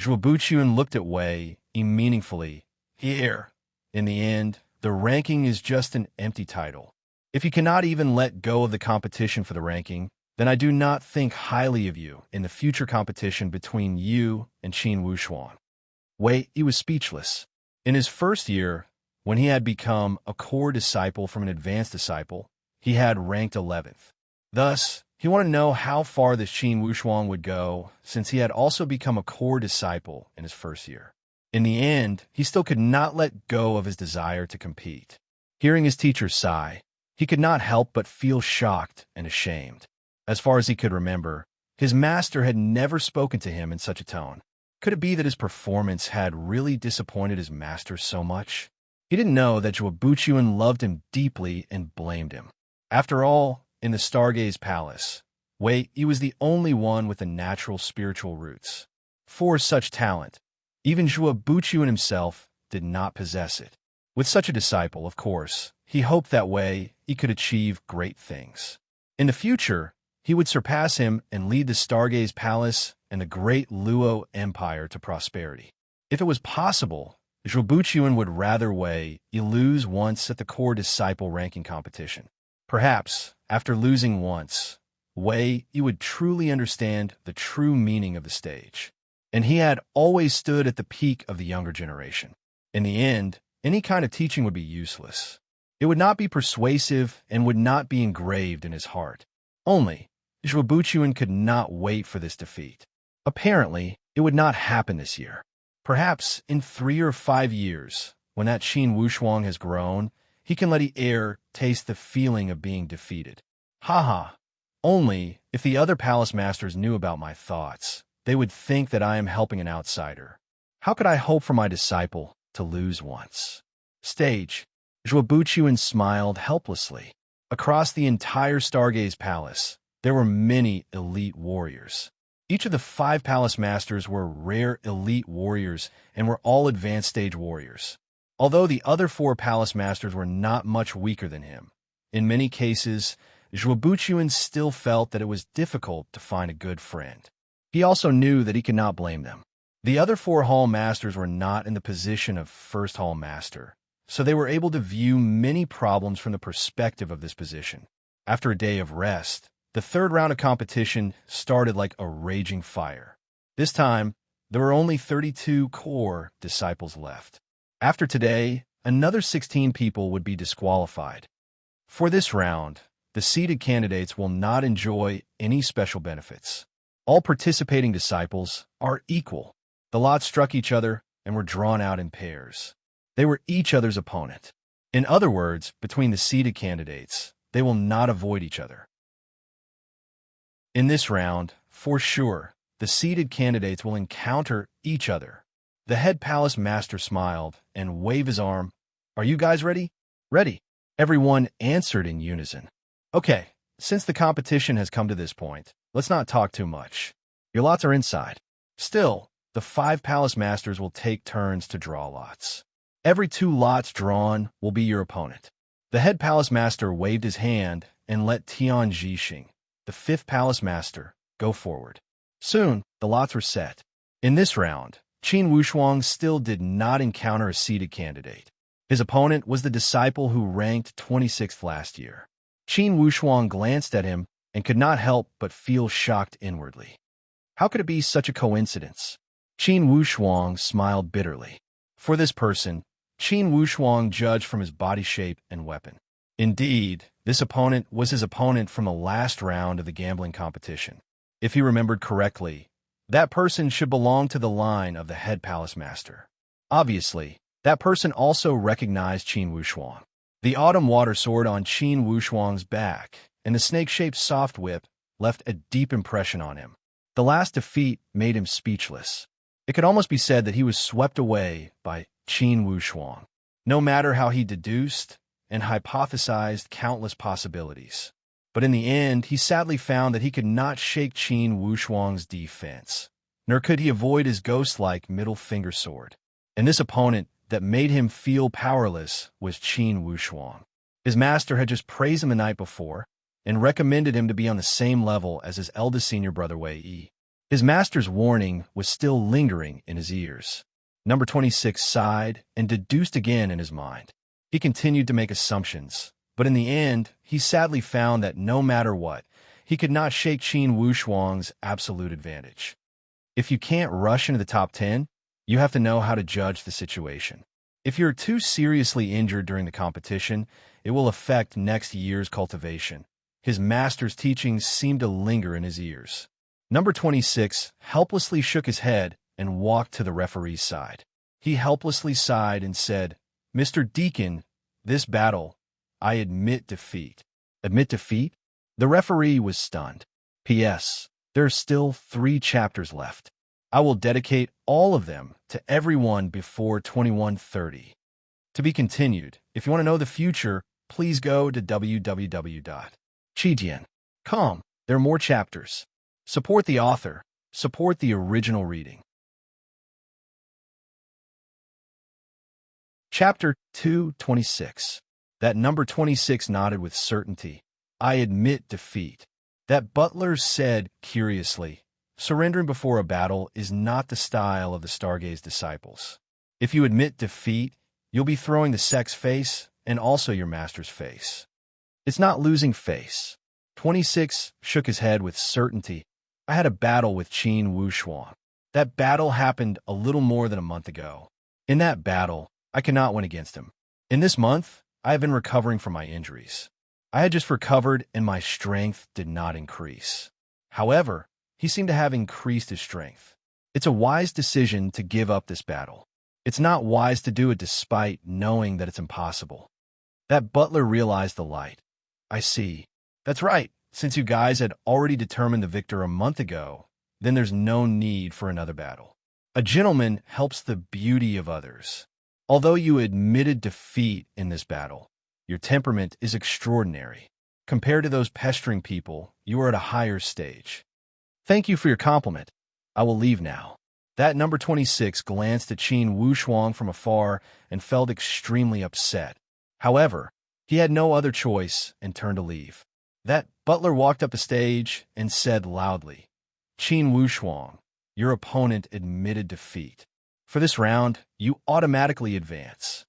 Zhuo Buchuan looked at Wei Yi meaningfully. Here, in the end, the ranking is just an empty title. If you cannot even let go of the competition for the ranking, then I do not think highly of you in the future competition between you and Qin Wushuang. Wei Yi was speechless. In his first year, when he had become a core disciple from an advanced disciple, he had ranked 11th. Thus, he wanted to know how far this Qin Wushuang would go, since he had also become a core disciple in his first year. In the end, he still could not let go of his desire to compete. Hearing his teacher sigh, he could not help but feel shocked and ashamed. As far as he could remember, his master had never spoken to him in such a tone. Could it be that his performance had really disappointed his master so much? He didn't know that Zhuo Buchuan loved him deeply and blamed him. After all, in the Stargaze Palace, Wei Yi was the only one with the natural spiritual roots. For such talent, even Zhuo Buchuan himself did not possess it. With such a disciple, of course, he hoped that Wei Yi could achieve great things. In the future, he would surpass him and lead the Stargaze Palace and the great Luo Empire to prosperity. If it was possible, Zhuo Buchuan would rather Wei Yi lose once at the core disciple ranking competition. Perhaps, after losing once, Wei Yi would truly understand the true meaning of the stage. And he had always stood at the peak of the younger generation. In the end, any kind of teaching would be useless. It would not be persuasive and would not be engraved in his heart. Only, Zhuo Buchuan could not wait for this defeat. Apparently, it would not happen this year. Perhaps in 3 or 5 years, when that Qin Wushuang has grown, he can let the air taste the feeling of being defeated. Haha. Only, if the other palace masters knew about my thoughts, they would think that I am helping an outsider. How could I hope for my disciple to lose once? Stage. Zhuo Buchuan smiled helplessly. Across the entire Stargaze Palace, there were many elite warriors. Each of the 5 palace masters were rare elite warriors and were all advanced stage warriors. Although the other 4 palace masters were not much weaker than him, in many cases, Zhuo Buchuan still felt that it was difficult to find a good friend. He also knew that he could not blame them. The other 4 hall masters were not in the position of first hall master, so they were able to view many problems from the perspective of this position. After a day of rest, the 3rd round of competition started like a raging fire. This time, there were only 32 core disciples left. After today, another 16 people would be disqualified. For this round, the seeded candidates will not enjoy any special benefits. All participating disciples are equal. The lots struck each other and were drawn out in pairs. They were each other's opponent. In other words, between the seeded candidates, they will not avoid each other. In this round, for sure, the seeded candidates will encounter each other. The head palace master smiled and waved his arm. Are you guys ready? Ready. Everyone answered in unison. Okay, since the competition has come to this point, let's not talk too much. Your lots are inside. Still, the 5 palace masters will take turns to draw lots. Every 2 lots drawn will be your opponent. The head palace master waved his hand and let Tian Jixing, the 5th palace master, go forward. Soon, the lots were set. In this round, Qin Wushuang still did not encounter a seeded candidate. His opponent was the disciple who ranked 26th last year. Qin Wushuang glanced at him and could not help but feel shocked inwardly. How could it be such a coincidence? Qin Wushuang smiled bitterly. For this person, Qin Wushuang judged from his body shape and weapon. Indeed, this opponent was his opponent from the last round of the gambling competition. If he remembered correctly, that person should belong to the line of the head palace master. Obviously, that person also recognized Qin Wushuang. The autumn water sword on Qin Wushuang's back and the snake-shaped soft whip left a deep impression on him. The last defeat made him speechless. It could almost be said that he was swept away by Qin Wushuang. No matter how he deduced and hypothesized countless possibilities. But in the end, he sadly found that he could not shake Qin Wushuang's defense, nor could he avoid his ghost-like middle finger sword. And this opponent that made him feel powerless was Qin Wushuang. His master had just praised him the night before and recommended him to be on the same level as his eldest senior brother Wei Yi. His master's warning was still lingering in his ears. Number 26 sighed and deduced again in his mind. He continued to make assumptions, but in the end, he sadly found that no matter what, he could not shake Qin Wushuang's absolute advantage. If you can't rush into the top 10, you have to know how to judge the situation. If you're too seriously injured during the competition, it will affect next year's cultivation. His master's teachings seemed to linger in his ears. Number 26 helplessly shook his head and walked to the referee's side. He helplessly sighed and said, "Mr. Deacon, this battle, I admit defeat." Admit defeat? The referee was stunned. P.S. There are still 3 chapters left. I will dedicate all of them to everyone before 2130. To be continued. If you want to know the future, please go to www.chijian.com. There are more chapters. Support the author. Support the original reading. Chapter 226. That number 26 nodded with certainty. I admit defeat. That butler said curiously, surrendering before a battle is not the style of the Stargaze disciples. If you admit defeat, you'll be throwing the sect's face and also your master's face. It's not losing face. 26 shook his head with certainty. I had a battle with Qin Wushuang. That battle happened a little more than a month ago. In that battle, I cannot win against him. In this month, I have been recovering from my injuries. I had just recovered and my strength did not increase. However, he seemed to have increased his strength. It's a wise decision to give up this battle. It's not wise to do it despite knowing that it's impossible. That butler realized the light. I see. That's right. Since you guys had already determined the victor a month ago, then there's no need for another battle. A gentleman helps the beauty of others. Although you admitted defeat in this battle, your temperament is extraordinary. Compared to those pestering people, you are at a higher stage. Thank you for your compliment. I will leave now. That number 26 glanced at Qin Wushuang from afar and felt extremely upset. However, he had no other choice and turned to leave. That butler walked up the stage and said loudly, Qin Wushuang, your opponent admitted defeat. For this round, you automatically advance.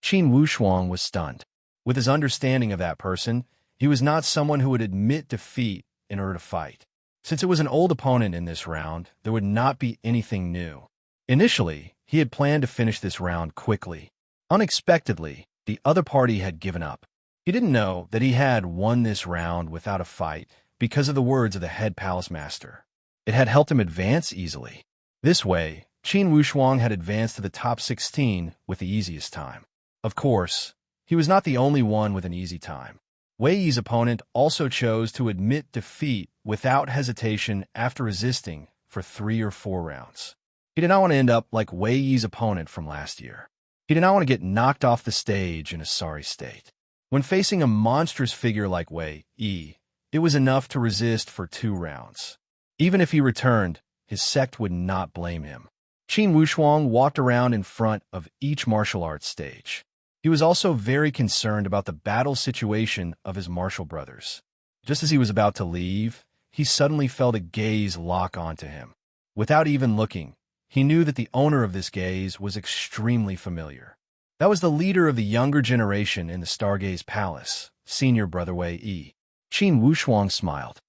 Qin Wushuang was stunned. With his understanding of that person, he was not someone who would admit defeat in order to fight. Since it was an old opponent in this round, there would not be anything new. Initially, he had planned to finish this round quickly. Unexpectedly, the other party had given up. He didn't know that he had won this round without a fight because of the words of the head palace master. It had helped him advance easily. This way, Qin Wushuang had advanced to the top 16 with the easiest time. Of course, he was not the only one with an easy time. Wei Yi's opponent also chose to admit defeat without hesitation after resisting for 3 or 4 rounds. He did not want to end up like Wei Yi's opponent from last year. He did not want to get knocked off the stage in a sorry state. When facing a monstrous figure like Wei Yi, it was enough to resist for 2 rounds. Even if he returned, his sect would not blame him. Qin Wushuang walked around in front of each martial arts stage. He was also very concerned about the battle situation of his martial brothers. Just as he was about to leave, he suddenly felt a gaze lock onto him. Without even looking, he knew that the owner of this gaze was extremely familiar. That was the leader of the younger generation in the Stargaze Palace, Senior Brother Wei Yi. Qin Wushuang smiled.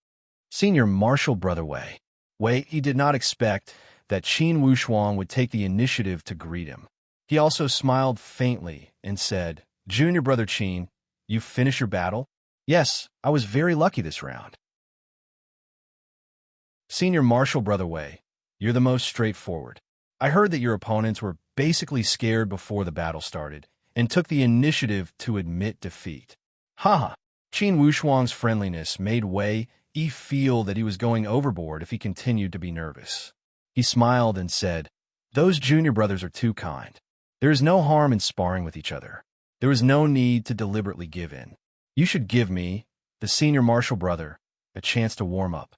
Senior Martial Brother Wei. Wei Yi did not expect that Qin Wushuang would take the initiative to greet him. He also smiled faintly and said, Junior Brother Qin, you finished your battle? Yes, I was very lucky this round. Senior Martial Brother Wei, you're the most straightforward. I heard that your opponents were basically scared before the battle started and took the initiative to admit defeat. Haha. Qin Wushuang's friendliness made Wei Yi feel that he was going overboard if he continued to be nervous. He smiled and said, those junior brothers are too kind. There is no harm in sparring with each other. There is no need to deliberately give in. You should give me, the senior martial brother, a chance to warm up.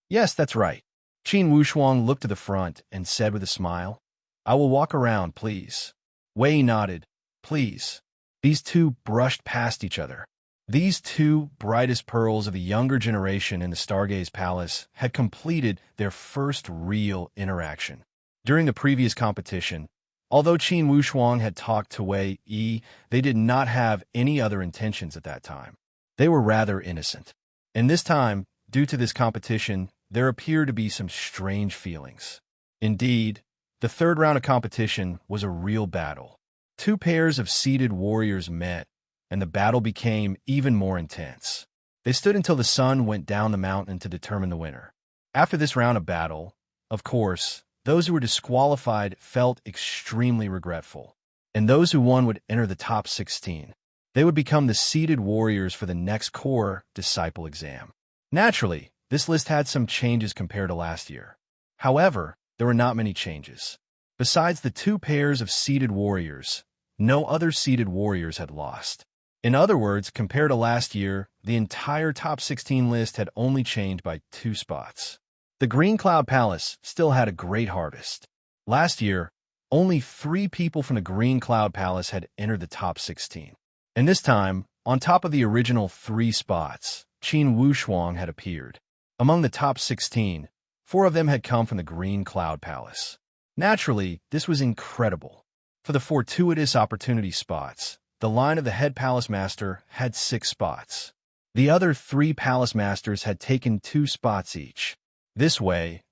Yes, that's right. Qin Wushuang looked to the front and said with a smile, I will walk around, please. Wei nodded, please. These two brushed past each other. These two brightest pearls of the younger generation in the Stargaze Palace had completed their first real interaction. During the previous competition, although Qin Wushuang had talked to Wei Yi, they did not have any other intentions at that time. They were rather innocent. And this time, due to this competition, there appeared to be some strange feelings. Indeed, the third round of competition was a real battle. 2 pairs of seated warriors met, and the battle became even more intense. They stood until the sun went down the mountain to determine the winner. After this round of battle, of course, those who were disqualified felt extremely regretful, and those who won would enter the top 16. They would become the seeded warriors for the next core disciple exam. Naturally, this list had some changes compared to last year. However, there were not many changes. Besides the 2 pairs of seeded warriors, no other seeded warriors had lost. In other words, compared to last year, the entire top 16 list had only changed by 2 spots. The Green Cloud Palace still had a great harvest. Last year, only 3 people from the Green Cloud Palace had entered the top 16. And this time, on top of the original 3 spots, Qin Wushuang had appeared. Among the top 16, 4 of them had come from the Green Cloud Palace. Naturally, this was incredible. For the fortuitous opportunity spots, the line of the head palace master had 6 spots. The other 3 palace masters had taken 2 spots each. This way,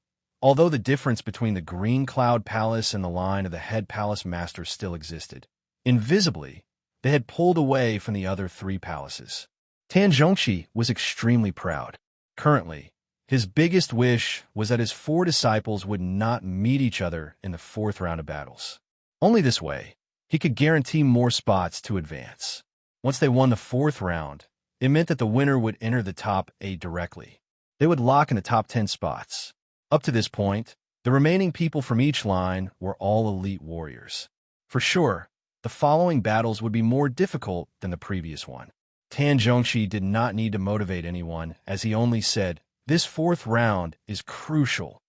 although the difference between the Green Cloud Palace and the line of the head palace master still existed, invisibly, they had pulled away from the other 3 palaces. Tan Zhongxi was extremely proud. Currently, his biggest wish was that his 4 disciples would not meet each other in the 4th round of battles. Only this way, he could guarantee more spots to advance. Once they won the 4th round, it meant that the winner would enter the top 8 directly. They would lock in the top 10 spots. Up to this point, the remaining people from each line were all elite warriors. For sure, the following battles would be more difficult than the previous one. Tan Zhongxi did not need to motivate anyone, as he only said, this 4th round is crucial.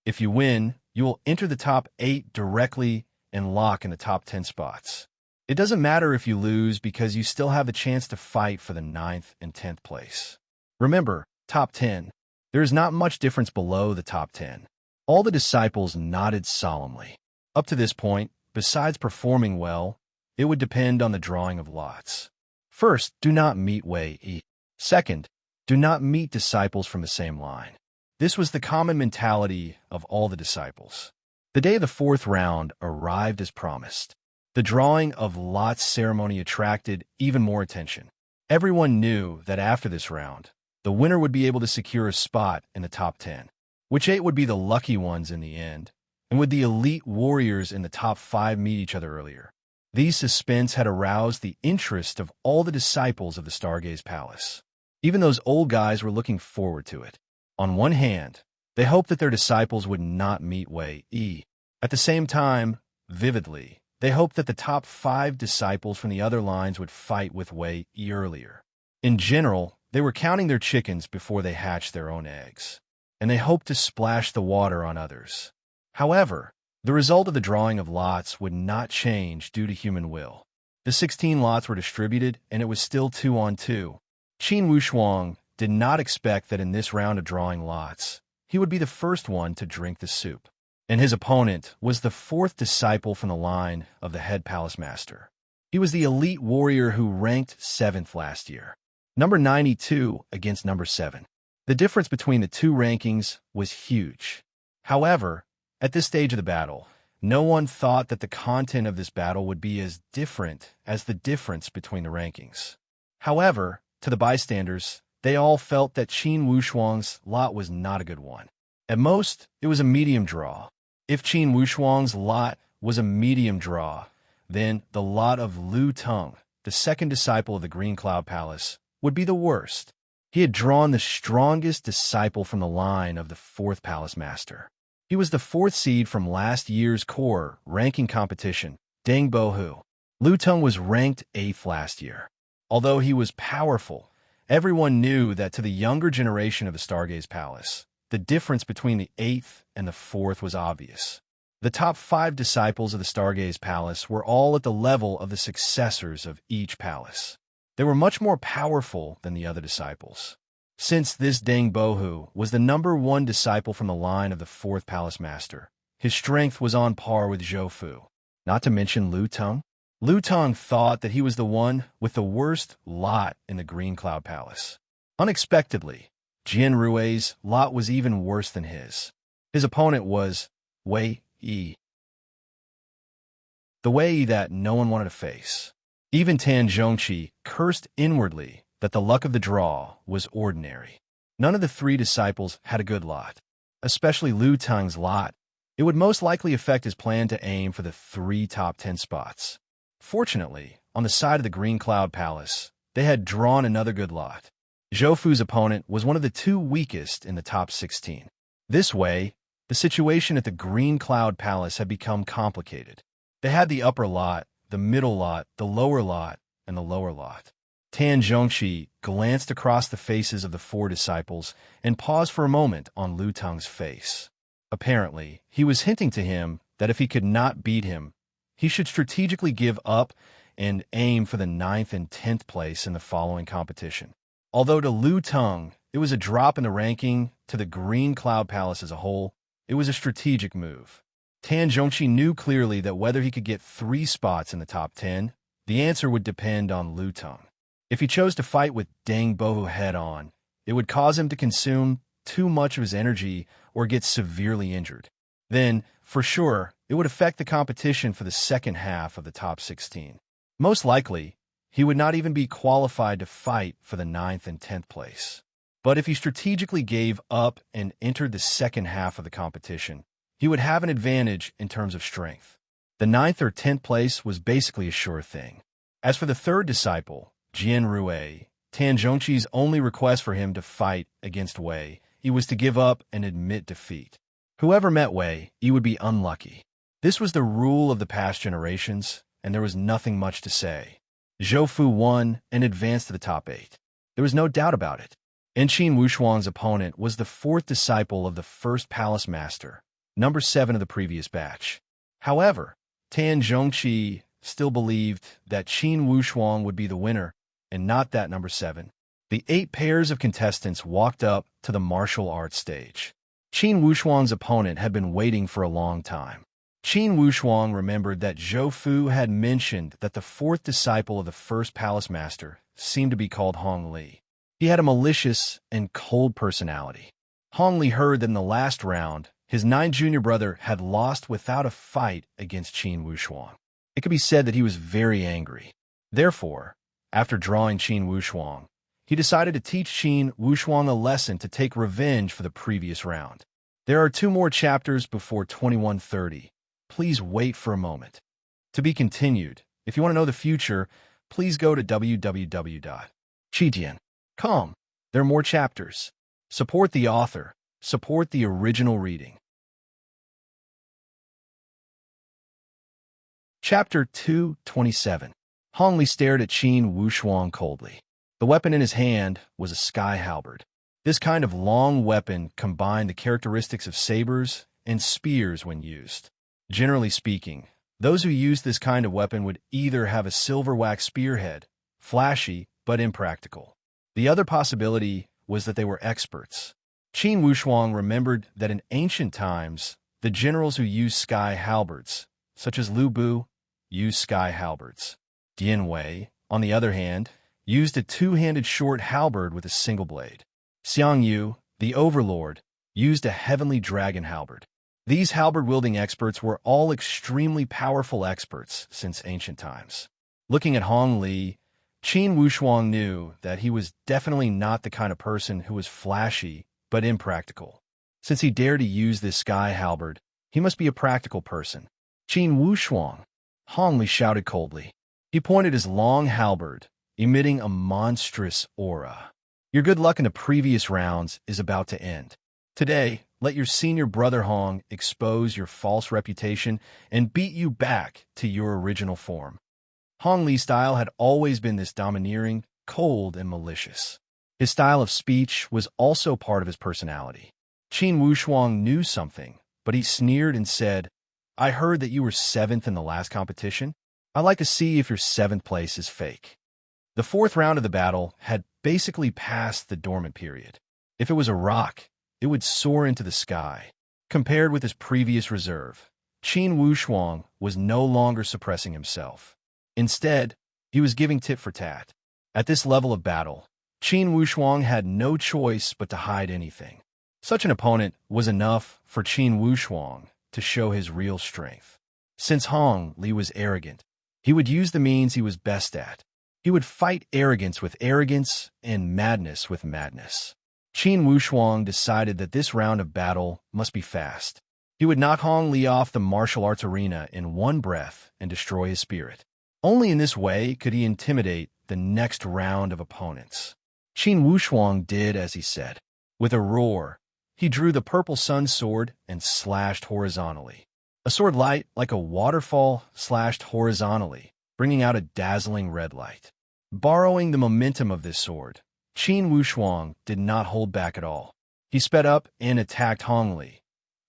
If you win, you will enter the top 8 directly and lock in the top 10 spots. It doesn't matter if you lose because you still have the chance to fight for the 9th and 10th place. Remember, top 10. There is not much difference below the top 10. All the disciples nodded solemnly. Up to this point, besides performing well, it would depend on the drawing of lots. First, do not meet Wei Yi. Second, do not meet disciples from the same line. This was the common mentality of all the disciples. The day of the 4th round arrived as promised. The drawing of lots ceremony attracted even more attention. Everyone knew that after this round, the winner would be able to secure a spot in the top 10, which 8 would be the lucky ones in the end, and would the elite warriors in the top 5 meet each other earlier. These suspense had aroused the interest of all the disciples of the Stargaze Palace. Even those old guys were looking forward to it. On one hand, they hoped that their disciples would not meet Wei Yi. At the same time, vividly, they hoped that the top 5 disciples from the other lines would fight with Wei Yi earlier. In general, they were counting their chickens before they hatched their own eggs, and they hoped to splash the water on others. However, the result of the drawing of lots would not change due to human will. The 16 lots were distributed, and it was still 2-on-2. Qin Wushuang did not expect that in this round of drawing lots, he would be the first one to drink the soup. And his opponent was the 4th disciple from the line of the head palace master. He was the elite warrior who ranked 7th last year. Number 92 against number 7. The difference between the two rankings was huge. However, at this stage of the battle, no one thought that the content of this battle would be as different as the difference between the rankings. However, to the bystanders, they all felt that Qin Wushuang's lot was not a good one. At most, it was a medium draw. If Qin Wushuang's lot was a medium draw, then the lot of Lu Teng, the 2nd disciple of the Green Cloud Palace, would be the worst. He had drawn the strongest disciple from the line of the 4th palace master. He was the 4th seed from last year's core ranking competition, Deng Bohu. Lu Teng was ranked 8th last year. Although he was powerful, everyone knew that to the younger generation of the Stargaze Palace, the difference between the 8th and the 4th was obvious. The top 5 disciples of the Stargaze Palace were all at the level of the successors of each palace. They were much more powerful than the other disciples. Since this Deng Bohu was the number 1 disciple from the line of the 4th palace master, his strength was on par with Zhou Fu, not to mention Lu Teng. Lu Teng thought that he was the one with the worst lot in the Green Cloud Palace. Unexpectedly, Jian Rui's lot was even worse than his. His opponent was Wei Yi, the Wei Yi that no one wanted to face. Even Tan Zhongqi cursed inwardly that the luck of the draw was ordinary. None of the 3 disciples had a good lot, especially Lu Teng's lot. It would most likely affect his plan to aim for the 3 top 10 spots. Fortunately, on the side of the Green Cloud Palace, they had drawn another good lot. Zhou Fu's opponent was one of the 2 weakest in the top 16. This way, the situation at the Green Cloud Palace had become complicated. They had the upper lot, the middle lot, the lower lot, and the lower lot. Tan Zhongqi glanced across the faces of the 4 disciples and paused for a moment on Lu Teng's face. Apparently, he was hinting to him that if he could not beat him, he should strategically give up and aim for the 9th and 10th place in the following competition. Although to Lu Teng, it was a drop in the ranking, to the Green Cloud Palace as a whole, it was a strategic move. Tan Zhongqi knew clearly that whether he could get 3 spots in the top 10, the answer would depend on Lu Teng. If he chose to fight with Deng Bohu head-on, it would cause him to consume too much of his energy or get severely injured. Then, for sure, it would affect the competition for the second half of the top 16. Most likely, he would not even be qualified to fight for the 9th and 10th place. But if he strategically gave up and entered the second half of the competition, he would have an advantage in terms of strength. The 9th or 10th place was basically a sure thing. As for the 3rd disciple, Jian Rui, Tan Zhongqi's only request for him to fight against Wei Yi was to give up and admit defeat. Whoever met Wei Yi would be unlucky. This was the rule of the past generations, and there was nothing much to say. Zhou Fu won and advanced to the top 8. There was no doubt about it. And Qin Wushuang's opponent was the 4th disciple of the 1st palace master, number 7 of the previous batch. However, Tan Zhongqi still believed that Qin Wushuang would be the winner, and not that number 7. The 8 pairs of contestants walked up to the martial arts stage. Qin Wushuang's opponent had been waiting for a long time. Qin Wushuang remembered that Zhou Fu had mentioned that the 4th disciple of the 1st palace master seemed to be called Hong Li. He had a malicious and cold personality. Hong Li heard that in the last round, his 9 junior brother had lost without a fight against Qin Wushuang. It could be said that he was very angry. Therefore, after drawing Qin Wushuang, he decided to teach Qin Wushuang a lesson to take revenge for the previous round. There are 2 more chapters before 2130. Please wait for a moment. To be continued, If you want to know the future, please go to www.chijian.com. There are more chapters. Support the author. Support the original reading. Chapter 227. Hong Li stared at Qin Wushuang coldly. The weapon in his hand was a sky halberd. This kind of long weapon combined the characteristics of sabers and spears when used. Generally speaking, those who used this kind of weapon would either have a silver wax spearhead, flashy but impractical. The other possibility was that they were experts. Qin Wushuang remembered that in ancient times, the generals who used sky halberds, such as Lu Bu, used sky halberds. Dian Wei, on the other hand, used a two-handed short halberd with a single blade. Xiang Yu, the overlord, used a heavenly dragon halberd. These halberd-wielding experts were all extremely powerful experts since ancient times. Looking at Hong Li, Qin Wushuang knew that he was definitely not the kind of person who was flashy but impractical. Since he dared to use this sky halberd, he must be a practical person. Qin Wushuang, Hong Li shouted coldly. He pointed his long halberd, emitting a monstrous aura. Your good luck in the previous rounds is about to end. Today, let your senior brother Hong expose your false reputation and beat you back to your original form. Hong Li's style had always been this domineering, cold, and malicious. His style of speech was also part of his personality. Qin Wushuang knew something, but he sneered and said, I heard that you were 7th in the last competition. I'd like to see if your 7th place is fake. The 4th round of the battle had basically passed the dormant period. If it was a rock, it would soar into the sky. Compared with his previous reserve, Qin Wushuang was no longer suppressing himself. Instead, he was giving tit for tat. At this level of battle, Qin Wushuang had no choice but to hide anything. Such an opponent was enough for Qin Wushuang to show his real strength. Since Hong Li was arrogant, he would use the means he was best at. He would fight arrogance with arrogance and madness with madness. Qin Wushuang decided that this round of battle must be fast. He would knock Hong Li off the martial arts arena in one breath and destroy his spirit. Only in this way could he intimidate the next round of opponents. Qin Wushuang did as he said. With a roar, he drew the purple sun sword and slashed horizontally. A sword light like a waterfall slashed horizontally, bringing out a dazzling red light. Borrowing the momentum of this sword, Qin Wushuang did not hold back at all. He sped up and attacked Hong Li.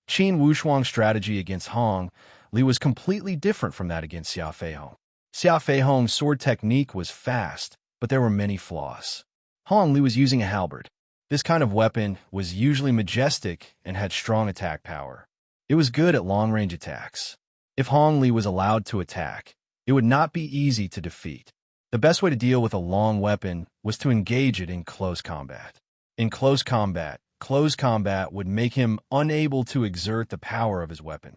Qin Wushuang's strategy against Hong Li was completely different from that against Xia Feihong. Xia Feihong's sword technique was fast, but there were many flaws. Hong Li was using a halberd. This kind of weapon was usually majestic and had strong attack power. It was good at long-range attacks. If Hong Li was allowed to attack, it would not be easy to defeat. The best way to deal with a long weapon was to engage it in close combat. In close combat would make him unable to exert the power of his weapon.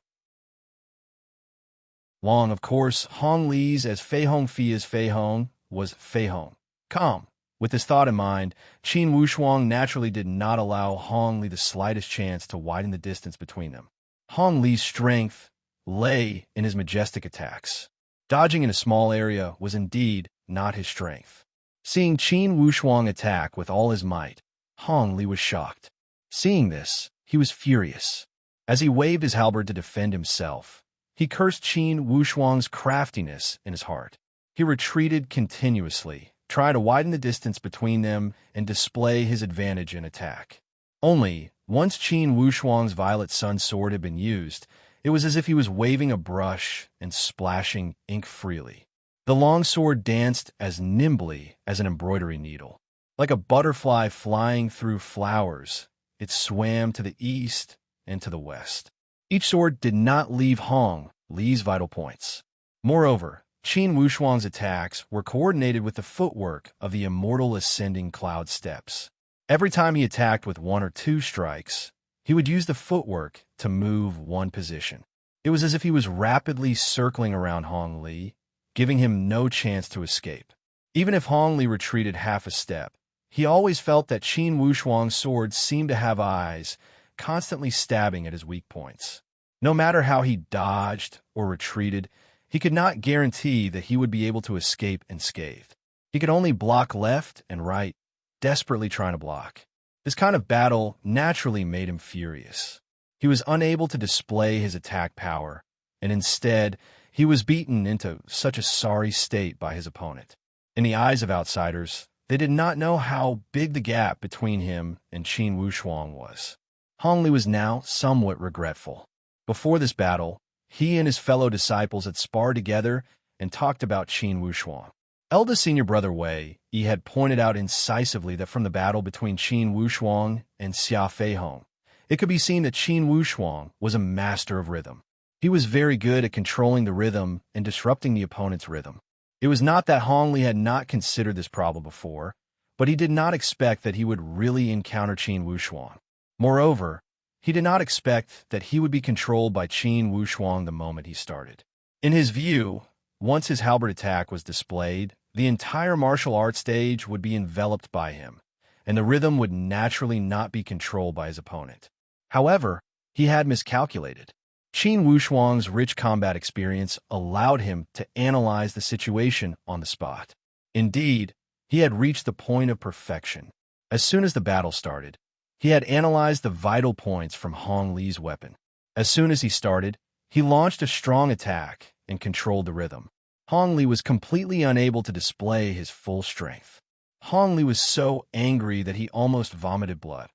Long, of course, Hong Li's as Feihong Fi as Feihong was Feihong. Calm. With this thought in mind, Qin Wushuang naturally did not allow Hong Li the slightest chance to widen the distance between them. Hong Li's strength lay in his majestic attacks. Dodging in a small area was indeed not his strength. Seeing Qin Wushuang attack with all his might, Hong Li was shocked. Seeing this, he was furious. As he waved his halberd to defend himself, he cursed Qin Wushuang's craftiness in his heart. He retreated continuously, trying to widen the distance between them and display his advantage in attack. Only, once Qin Wushuang's violet sun sword had been used, it was as if he was waving a brush and splashing ink freely. The long sword danced as nimbly as an embroidery needle. Like a butterfly flying through flowers, it swam to the east and to the west. Each sword did not leave Hong Li's vital points. Moreover, Qin Wushuang's attacks were coordinated with the footwork of the immortal ascending cloud steps. Every time he attacked with 1 or 2 strikes, he would use the footwork to move one position. It was as if he was rapidly circling around Hong Li, giving him no chance to escape. Even if Hong Li retreated half a step, he always felt that Qin Wushuang's sword seemed to have eyes, constantly stabbing at his weak points. No matter how he dodged or retreated, He could not guarantee that he would be able to escape unscathed. He could only block left and right, desperately trying to block. This kind of battle naturally made him furious. He was unable to display his attack power, and instead, he was beaten into such a sorry state by his opponent. In the eyes of outsiders, they did not know how big the gap between him and Qin Wushuang was. Hong Li was now somewhat regretful. Before this battle, he and his fellow disciples had sparred together and talked about Qin Wushuang. Eldest senior brother Wei Yi had pointed out incisively that from the battle between Qin Wushuang and Xia Feihong, it could be seen that Qin Wushuang was a master of rhythm. He was very good at controlling the rhythm and disrupting the opponent's rhythm. It was not that Hong Li had not considered this problem before, but he did not expect that he would really encounter Qin Wushuang. Moreover, he did not expect that he would be controlled by Qin Wushuang the moment he started. In his view, once his halberd attack was displayed, the entire martial arts stage would be enveloped by him, and the rhythm would naturally not be controlled by his opponent. However, he had miscalculated. Qin Wushuang's rich combat experience allowed him to analyze the situation on the spot. Indeed, he had reached the point of perfection. As soon as the battle started, he had analyzed the vital points from Hong Li's weapon. As soon as he started, he launched a strong attack and controlled the rhythm. Hong Li was completely unable to display his full strength. Hong Li was so angry that he almost vomited blood.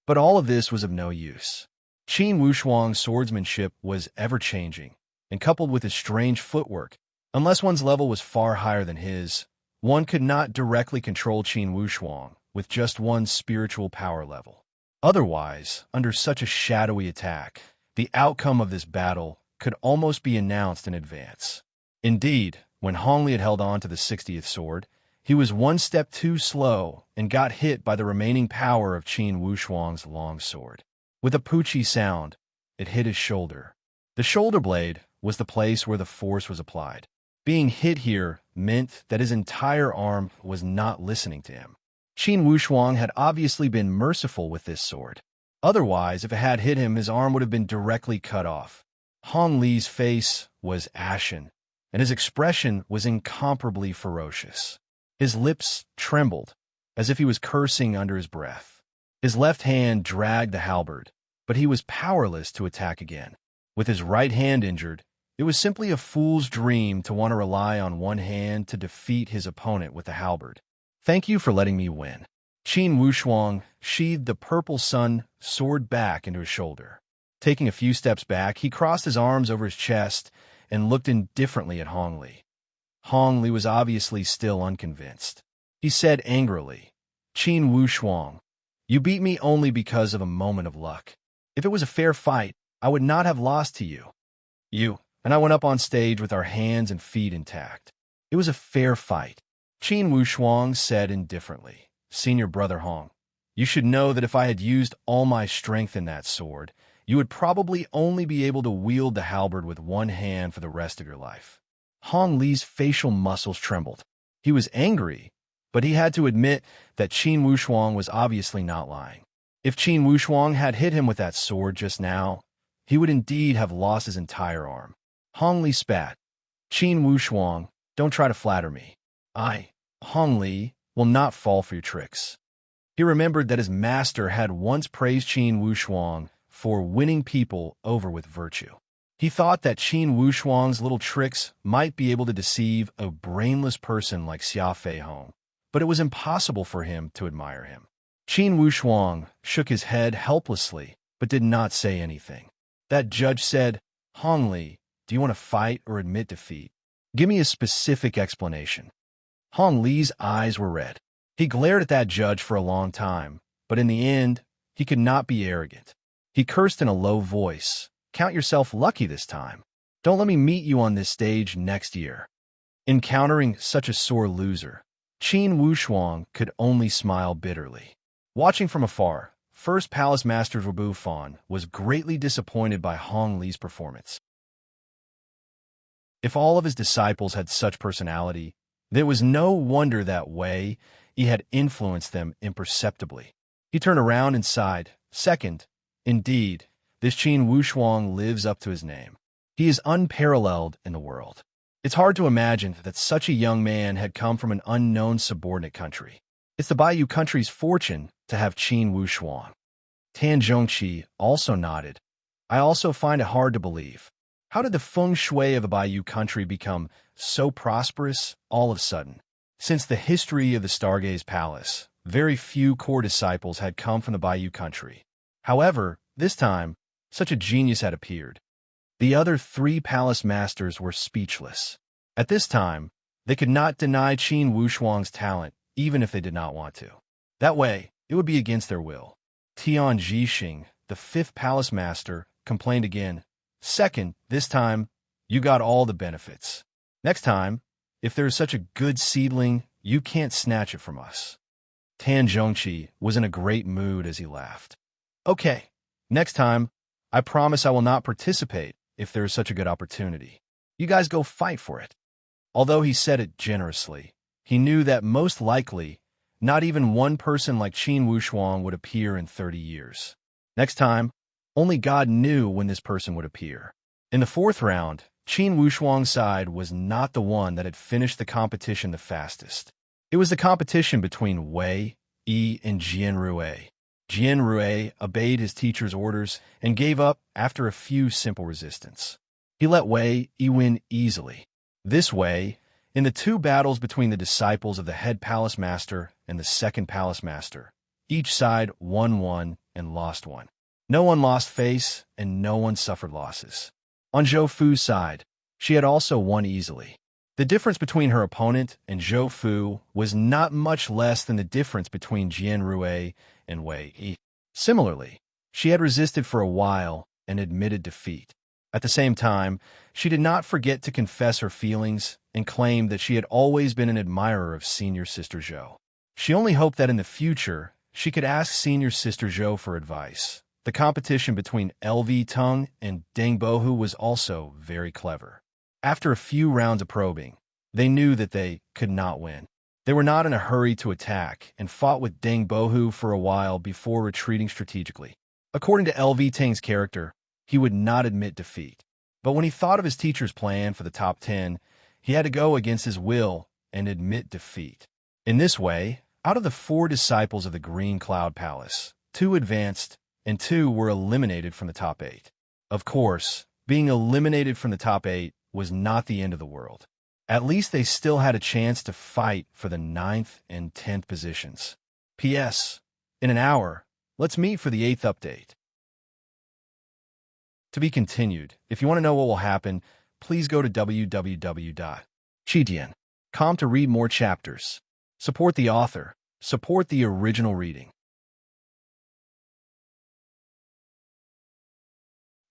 But all of this was of no use. Qin Wushuang's swordsmanship was ever-changing, and coupled with his strange footwork, unless one's level was far higher than his, one could not directly control Qin Wushuang with just one's spiritual power level. Otherwise, under such a shadowy attack, the outcome of this battle could almost be announced in advance. Indeed, when Hong Li had held on to the 60th sword, he was one step too slow and got hit by the remaining power of Qin Wushuang's long sword. With a poochie sound, it hit his shoulder. The shoulder blade was the place where the force was applied. Being hit here meant that his entire arm was not listening to him. Qin Wushuang had obviously been merciful with this sword. Otherwise, if it had hit him, his arm would have been directly cut off. Hong Li's face was ashen, and his expression was incomparably ferocious. His lips trembled, as if he was cursing under his breath. His left hand dragged the halberd, but he was powerless to attack again. With his right hand injured, it was simply a fool's dream to want to rely on one hand to defeat his opponent with the halberd. Thank you for letting me win. Qin Wushuang sheathed the purple sun sword back into his shoulder. Taking a few steps back, he crossed his arms over his chest and looked indifferently at Hong Li. Hong Li was obviously still unconvinced. He said angrily, "Qin Wushuang, you beat me only because of a moment of luck. If it was a fair fight, I would not have lost to you. You and I went up on stage with our hands and feet intact. It was a fair fight." Qin Wushuang said indifferently, "Senior brother Hong, you should know that if I had used all my strength in that sword, you would probably only be able to wield the halberd with one hand for the rest of your life." Hong Li's facial muscles trembled. He was angry, but he had to admit that Qin Wushuang was obviously not lying. If Qin Wushuang had hit him with that sword just now, he would indeed have lost his entire arm. Hong Li spat. "Qin Wushuang, don't try to flatter me. Hong Li, will not fall for your tricks." He remembered that his master had once praised Qin Wushuang for winning people over with virtue. He thought that Qin Wushuang's little tricks might be able to deceive a brainless person like Xia Feihong, but it was impossible for him to admire him. Qin Wushuang shook his head helplessly, but did not say anything. That judge said, "Hong Li, do you want to fight or admit defeat? Give me a specific explanation." Hong Li's eyes were red. He glared at that judge for a long time, but in the end, he could not be arrogant. He cursed in a low voice, "Count yourself lucky this time. Don't let me meet you on this stage next year." Encountering such a sore loser, Qin Wushuang could only smile bitterly. Watching from afar, First Palace Master Wu Fan was greatly disappointed by Hong Li's performance. If all of his disciples had such personality, there was no wonder that Wei Yi had influenced them imperceptibly. He turned around and sighed. Second, indeed, this Qin Wushuang lives up to his name. He is unparalleled in the world. It's hard to imagine that such a young man had come from an unknown subordinate country. It's the Bayou country's fortune to have Qin Wushuang. Tan Zhongqi also nodded. I also find it hard to believe. How did the feng shui of the Bayou country become so prosperous all of a sudden? Since the history of the Stargaze Palace, very few core disciples had come from the Bayou country. However, this time, such a genius had appeared. The other 3 palace masters were speechless. At this time, they could not deny Qin Wushuang's talent, even if they did not want to. That way, it would be against their will. Tian Zhixing, the 5th palace master, complained again. Second, this time, you got all the benefits. Next time, if there is such a good seedling, you can't snatch it from us. Tan Zhongqi was in a great mood as he laughed. Okay, next time, I promise I will not participate if there is such a good opportunity. You guys go fight for it. Although he said it generously, he knew that most likely, not even one person like Qin Wushuang would appear in 30 years. Next time, only God knew when this person would appear. In the 4th round, Qin Wushuang's side was not the one that had finished the competition the fastest. It was the competition between Wei, Yi, and Jian Rui. Jian Rui obeyed his teacher's orders and gave up after a few simple resistance. He let Wei Yi win easily. This way, in the 2 battles between the disciples of the head palace master and the 2nd palace master, each side won 1 and lost 1. No one lost face and no one suffered losses. On Zhou Fu's side, she had also won easily. The difference between her opponent and Zhou Fu was not much less than the difference between Jian Rui and Wei Yi. Similarly, she had resisted for a while and admitted defeat. At the same time, she did not forget to confess her feelings and claim that she had always been an admirer of senior sister Zhou. She only hoped that in the future, she could ask senior sister Zhou for advice. The competition between LV Tung and Deng Bohu was also very clever. After a few rounds of probing, they knew that they could not win. They were not in a hurry to attack and fought with Deng Bohu for a while before retreating strategically. According to LV Tang's character, he would not admit defeat. But when he thought of his teacher's plan for the top 10, he had to go against his will and admit defeat. In this way, out of the 4 disciples of the Green Cloud Palace, 2 advanced and 2 were eliminated from the top 8. Of course, being eliminated from the top 8 was not the end of the world. At least they still had a chance to fight for the 9th and 10th positions. P.S. In an hour, let's meet for the 8th update. To be continued. If you want to know what will happen, please go to www.chidian.com to read more chapters. Support the author. Support the original reading.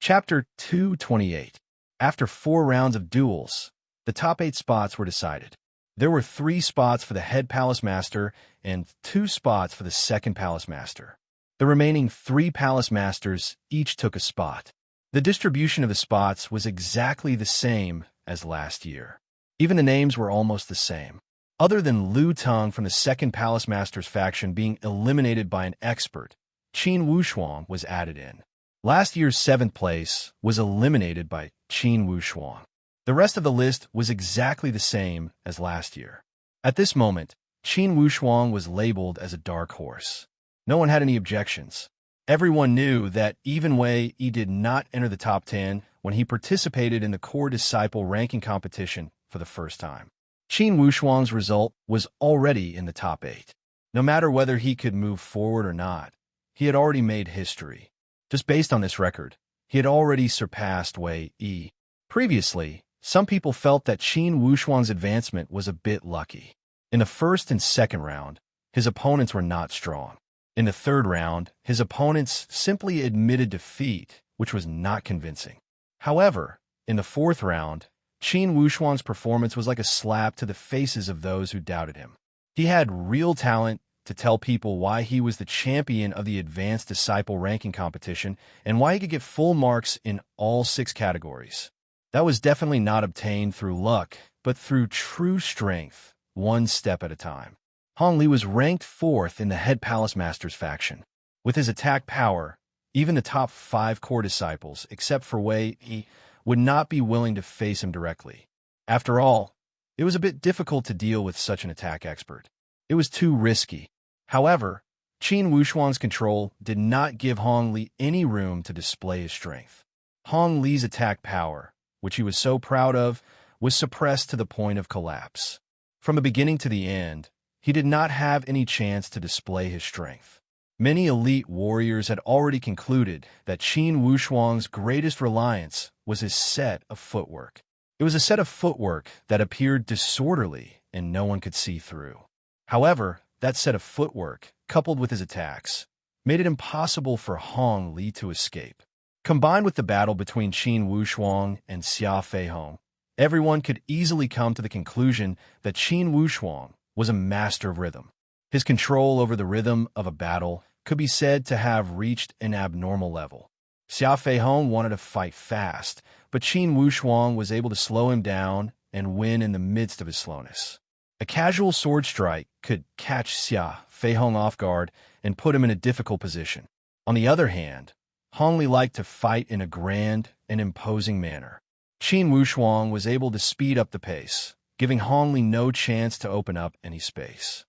Chapter 228. After 4 rounds of duels, the top 8 spots were decided. There were 3 spots for the head palace master and 2 spots for the 2nd palace master. The remaining 3 palace masters each took a spot. The distribution of the spots was exactly the same as last year. Even the names were almost the same. Other than Lu Teng from the 2nd palace master's faction being eliminated by an expert, Qin Wushuang was added in. Last year's 7th place was eliminated by Qin Wushuang. The rest of the list was exactly the same as last year. At this moment, Qin Wushuang was labeled as a dark horse. No one had any objections. Everyone knew that even Wei Yi did not enter the top 10 when he participated in the core disciple ranking competition for the first time. Qin Wushuang's result was already in the top 8. No matter whether he could move forward or not, he had already made history. Just based on this record, he had already surpassed Wei Yi. Previously, some people felt that Qin Wushuang's advancement was a bit lucky. In the 1st and 2nd round, his opponents were not strong. In the 3rd round, his opponents simply admitted defeat, which was not convincing. However, in the 4th round, Qin Wushuang's performance was like a slap to the faces of those who doubted him. He had real talent to tell people why he was the champion of the Advanced Disciple ranking competition and why he could get full marks in all 6 categories. That was definitely not obtained through luck, but through true strength, one step at a time. Hong Li was ranked 4th in the head palace master's faction. With his attack power, even the top 5 core disciples, except for Wei Yi, would not be willing to face him directly. After all, it was a bit difficult to deal with such an attack expert. It was too risky. However, Qin Wushuang's control did not give Hong Li any room to display his strength. Hong Li's attack power, which he was so proud of, was suppressed to the point of collapse. From the beginning to the end, he did not have any chance to display his strength. Many elite warriors had already concluded that Qin Wushuang's greatest reliance was his set of footwork. It was a set of footwork that appeared disorderly and no one could see through. However, that set of footwork, coupled with his attacks, made it impossible for Hong Li to escape. Combined with the battle between Qin Wushuang and Xia Feihong, everyone could easily come to the conclusion that Qin Wushuang was a master of rhythm. His control over the rhythm of a battle could be said to have reached an abnormal level. Xia Feihong wanted to fight fast, but Qin Wushuang was able to slow him down and win in the midst of his slowness. A casual sword strike could catch Xia Feihong off guard and put him in a difficult position. On the other hand, Hong Li liked to fight in a grand and imposing manner. Qin Wushuang was able to speed up the pace, giving Hong Li no chance to open up any space.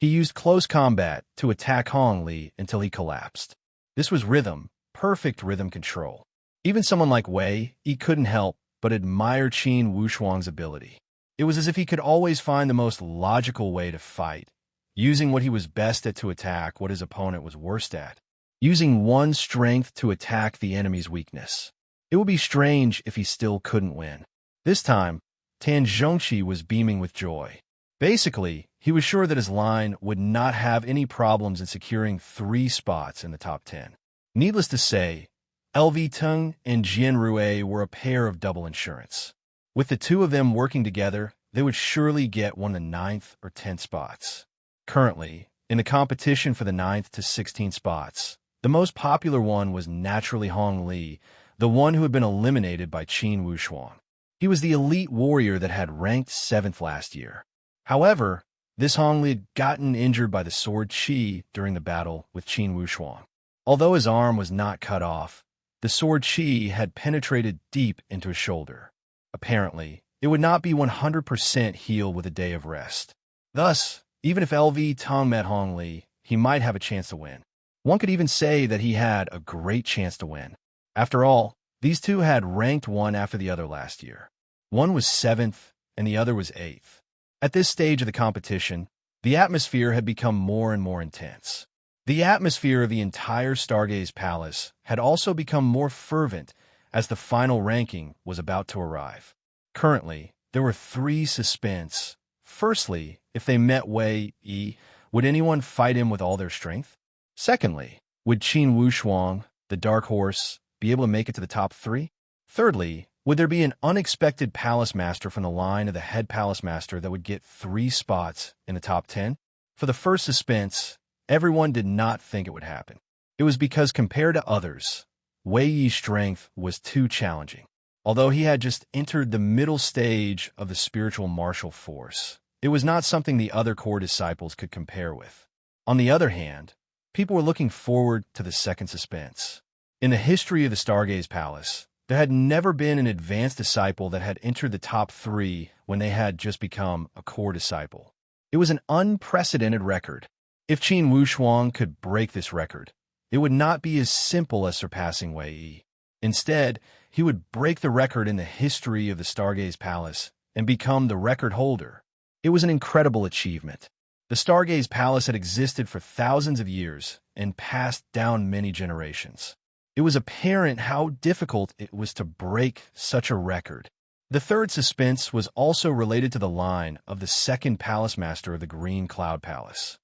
He used close combat to attack Hong Li until he collapsed. This was rhythm, perfect rhythm control. Even someone like Wei Yi couldn't help but admire Qin Wushuang's ability. It was as if he could always find the most logical way to fight, using what he was best at to attack what his opponent was worst at, using one's strength to attack the enemy's weakness. It would be strange if he still couldn't win. This time, Tan Zhongqi was beaming with joy. Basically, he was sure that his line would not have any problems in securing 3 spots in the top 10. Needless to say, LV Tung and Jian Rue were a pair of double insurance. With the two of them working together, they would surely get one of the 9th or 10th spots. Currently, in the competition for the 9th to 16th spots, the most popular one was naturally Hong Li, the one who had been eliminated by Qin Wushuang. He was the elite warrior that had ranked 7th last year. However, this Hong Li had gotten injured by the sword Qi during the battle with Qin Wushuang. Although his arm was not cut off, the sword Qi had penetrated deep into his shoulder. Apparently, it would not be 100% healed with a day of rest. Thus, even if LV Tung met Hong Li, he might have a chance to win. One could even say that he had a great chance to win. After all, these two had ranked one after the other last year. One was 7th, and the other was 8th. At this stage of the competition, the atmosphere had become more and more intense. The atmosphere of the entire Stargaze Palace had also become more fervent as the final ranking was about to arrive. Currently, there were 3 suspense. Firstly, if they met Wei Yi, would anyone fight him with all their strength? Secondly, would Qin Wushuang, the dark horse, be able to make it to the top 3? Thirdly, would there be an unexpected palace master from the line of the head palace master that would get 3 spots in the top 10? For the first suspense, everyone did not think it would happen. It was because compared to others, Wei Yi's strength was too challenging. Although he had just entered the middle stage of the spiritual martial force, it was not something the other core disciples could compare with. On the other hand, people were looking forward to the second suspense. In the history of the Stargaze Palace, there had never been an advanced disciple that had entered the top 3 when they had just become a core disciple. It was an unprecedented record. If Qin Wushuang could break this record, it would not be as simple as surpassing Wei Yi. Instead, he would break the record in the history of the Stargaze Palace and become the record holder. It was an incredible achievement. The Stargaze Palace had existed for thousands of years and passed down many generations. It was apparent how difficult it was to break such a record. The third suspense was also related to the line of the second palace master of the Green Cloud Palace.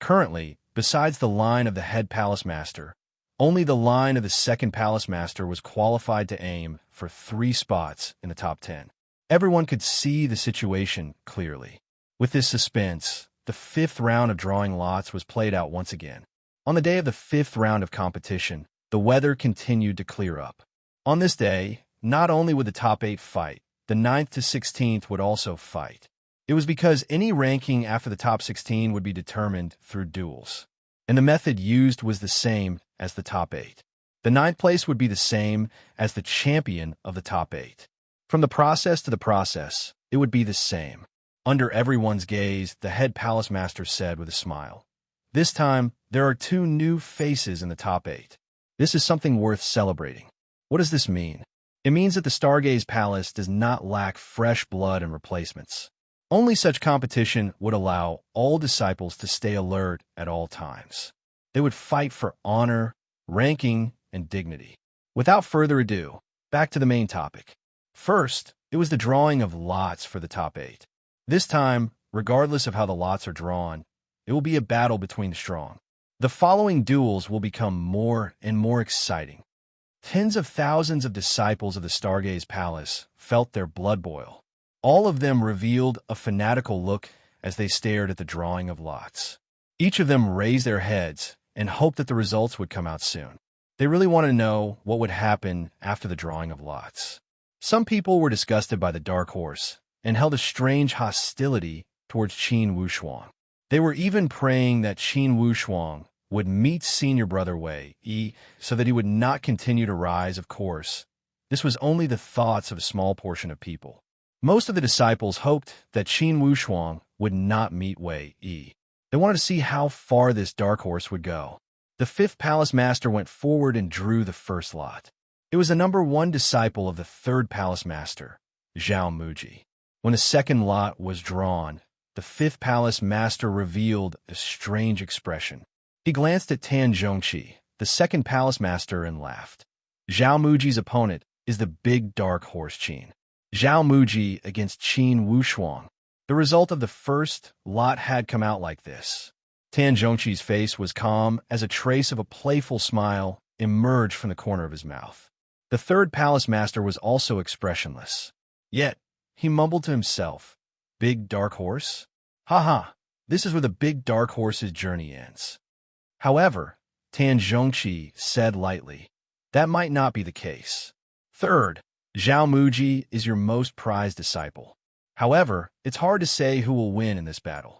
Currently, besides the line of the head palace master, only the line of the second palace master was qualified to aim for 3 spots in the top 10. Everyone could see the situation clearly. With this suspense, the 5th round of drawing lots was played out once again. On the day of the 5th round of competition, the weather continued to clear up. On this day, not only would the top 8 fight, the 9th to 16th would also fight. It was because any ranking after the top 16 would be determined through duels, and the method used was the same as the top 8. The ninth place would be the same as the champion of the top 8. From the process to the process, it would be the same. Under everyone's gaze, the head palace master said with a smile, "This time, there are 2 new faces in the top 8. This is something worth celebrating." What does this mean? It means that the Stargaze Palace does not lack fresh blood and replacements. Only such competition would allow all disciples to stay alert at all times. They would fight for honor, ranking, and dignity. Without further ado, back to the main topic. First, it was the drawing of lots for the top 8. This time, regardless of how the lots are drawn, it will be a battle between the strong. The following duels will become more and more exciting. Tens of thousands of disciples of the Stargaze Palace felt their blood boil. All of them revealed a fanatical look as they stared at the drawing of lots. Each of them raised their heads and hoped that the results would come out soon. They really wanted to know what would happen after the drawing of lots. Some people were disgusted by the dark horse and held a strange hostility towards Qin Wushuang. They were even praying that Qin Wushuang would meet senior brother Wei Yi so that he would not continue to rise. Of course, this was only the thoughts of a small portion of people. Most of the disciples hoped that Qin Wushuang would not meet Wei Yi. They wanted to see how far this dark horse would go. The 5th palace master went forward and drew the first lot. It was the number 1 disciple of the 3rd palace master, Zhao Muji. When the second lot was drawn, the 5th palace master revealed a strange expression. He glanced at Tan Zhongqi, the 2nd palace master, and laughed. Zhao Muji's opponent is the big dark horse Qin. Zhao Muji against Qin Wushuang. The result of the first lot had come out like this. Tan Zhongqi's face was calm as a trace of a playful smile emerged from the corner of his mouth. The 3rd palace master was also expressionless. Yet, he mumbled to himself, "Big dark horse? Ha, this is where the big dark horse's journey ends." However, Tan Zhongqi said lightly, "That might not be the case. Third, Zhao Muji is your most prized disciple. However, it's hard to say who will win in this battle."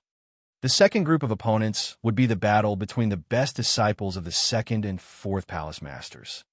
The second group of opponents would be the battle between the best disciples of the 2nd and 4th palace masters.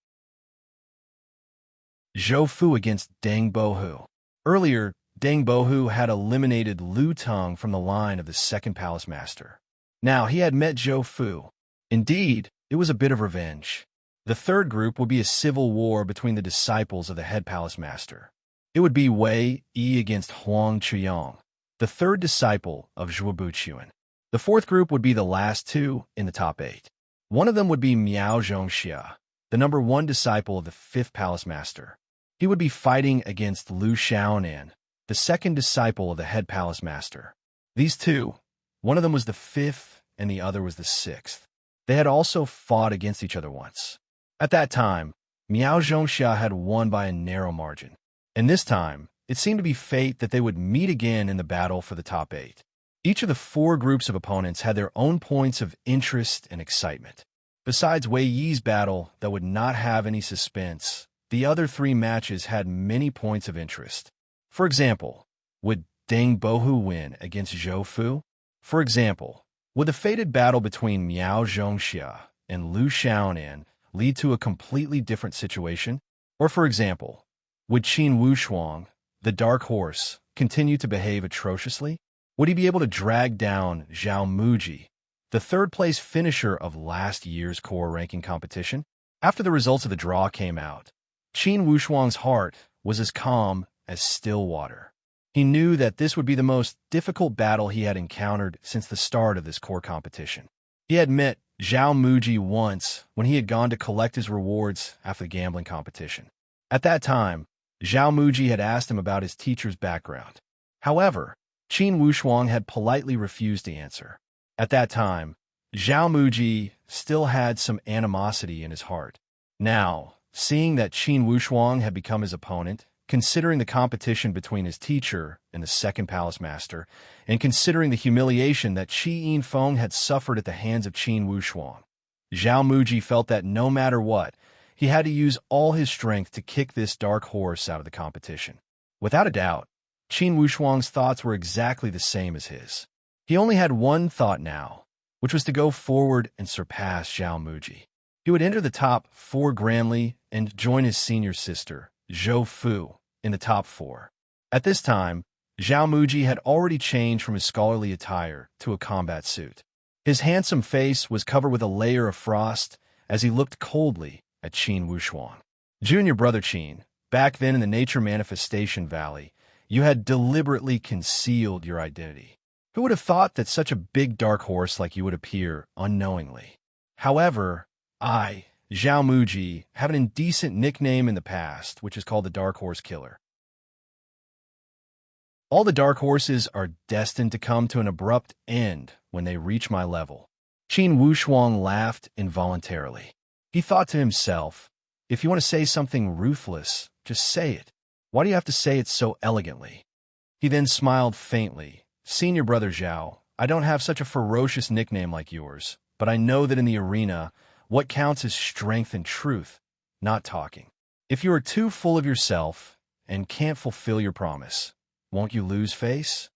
Zhou Fu against Deng Bohu. Earlier, Deng Bohu had eliminated Lu Teng from the line of the 2nd palace master. Now he had met Zhou Fu. Indeed, it was a bit of revenge. The third group would be a civil war between the disciples of the head palace master. It would be Wei Yi against Huang Qiyong, the 3rd disciple of Zhuo Buqian. The 4th group would be the last 2 in the top 8. One of them would be Miao Zhongxia, the number 1 disciple of the 5th palace master. He would be fighting against Lu Xiaonan, the 2nd disciple of the head palace master. These 2, one of them was the 5th and the other was the 6th. They had also fought against each other once. At that time, Miao Zhongxia had won by a narrow margin. And this time, it seemed to be fate that they would meet again in the battle for the top 8. Each of the 4 groups of opponents had their own points of interest and excitement. Besides Wei Yi's battle that would not have any suspense, the other 3 matches had many points of interest. For example, would Deng Bohu win against Zhou Fu? For example, would the fated battle between Miao Zhongxia and Lu Xiaonan lead to a completely different situation? Or for example, would Qin Wushuang, the dark horse, continue to behave atrociously? Would he be able to drag down Zhao Muji, the 3rd place finisher of last year's core ranking competition? After the results of the draw came out, Qin Wushuang's heart was as calm as still water. He knew that this would be the most difficult battle he had encountered since the start of this core competition. He had met Zhao Muji once when he had gone to collect his rewards after the gambling competition. At that time, Zhao Muji had asked him about his teacher's background. However, Qin Wushuang had politely refused to answer. At that time, Zhao Muji still had some animosity in his heart. Now, seeing that Qin Wushuang had become his opponent, considering the competition between his teacher and the 2nd palace master, and considering the humiliation that Qi Yinfeng had suffered at the hands of Qin Wushuang, Zhao Muji felt that no matter what, he had to use all his strength to kick this dark horse out of the competition. Without a doubt, Qin Wushuang's thoughts were exactly the same as his. He only had one thought now, which was to go forward and surpass Zhao Muji. He would enter the top 4 grandly and join his senior sister, Zhou Fu, in the top 4. At this time, Zhao Muji had already changed from his scholarly attire to a combat suit. His handsome face was covered with a layer of frost as he looked coldly at Qin Wushuang. Junior brother Qin, back then in the Nature Manifestation Valley, you had deliberately concealed your identity. Who would have thought that such a big dark horse like you would appear unknowingly? However, I, Zhao Muji, have an indecent nickname in the past, which is called the Dark Horse Killer. All the dark horses are destined to come to an abrupt end when they reach my level. Qin Wushuang laughed involuntarily. He thought to himself, if you want to say something ruthless, just say it. Why do you have to say it so elegantly? He then smiled faintly. Senior brother Zhao, I don't have such a ferocious nickname like yours, but I know that in the arena, what counts is strength and truth, not talking. If you are too full of yourself and can't fulfill your promise, won't you lose face?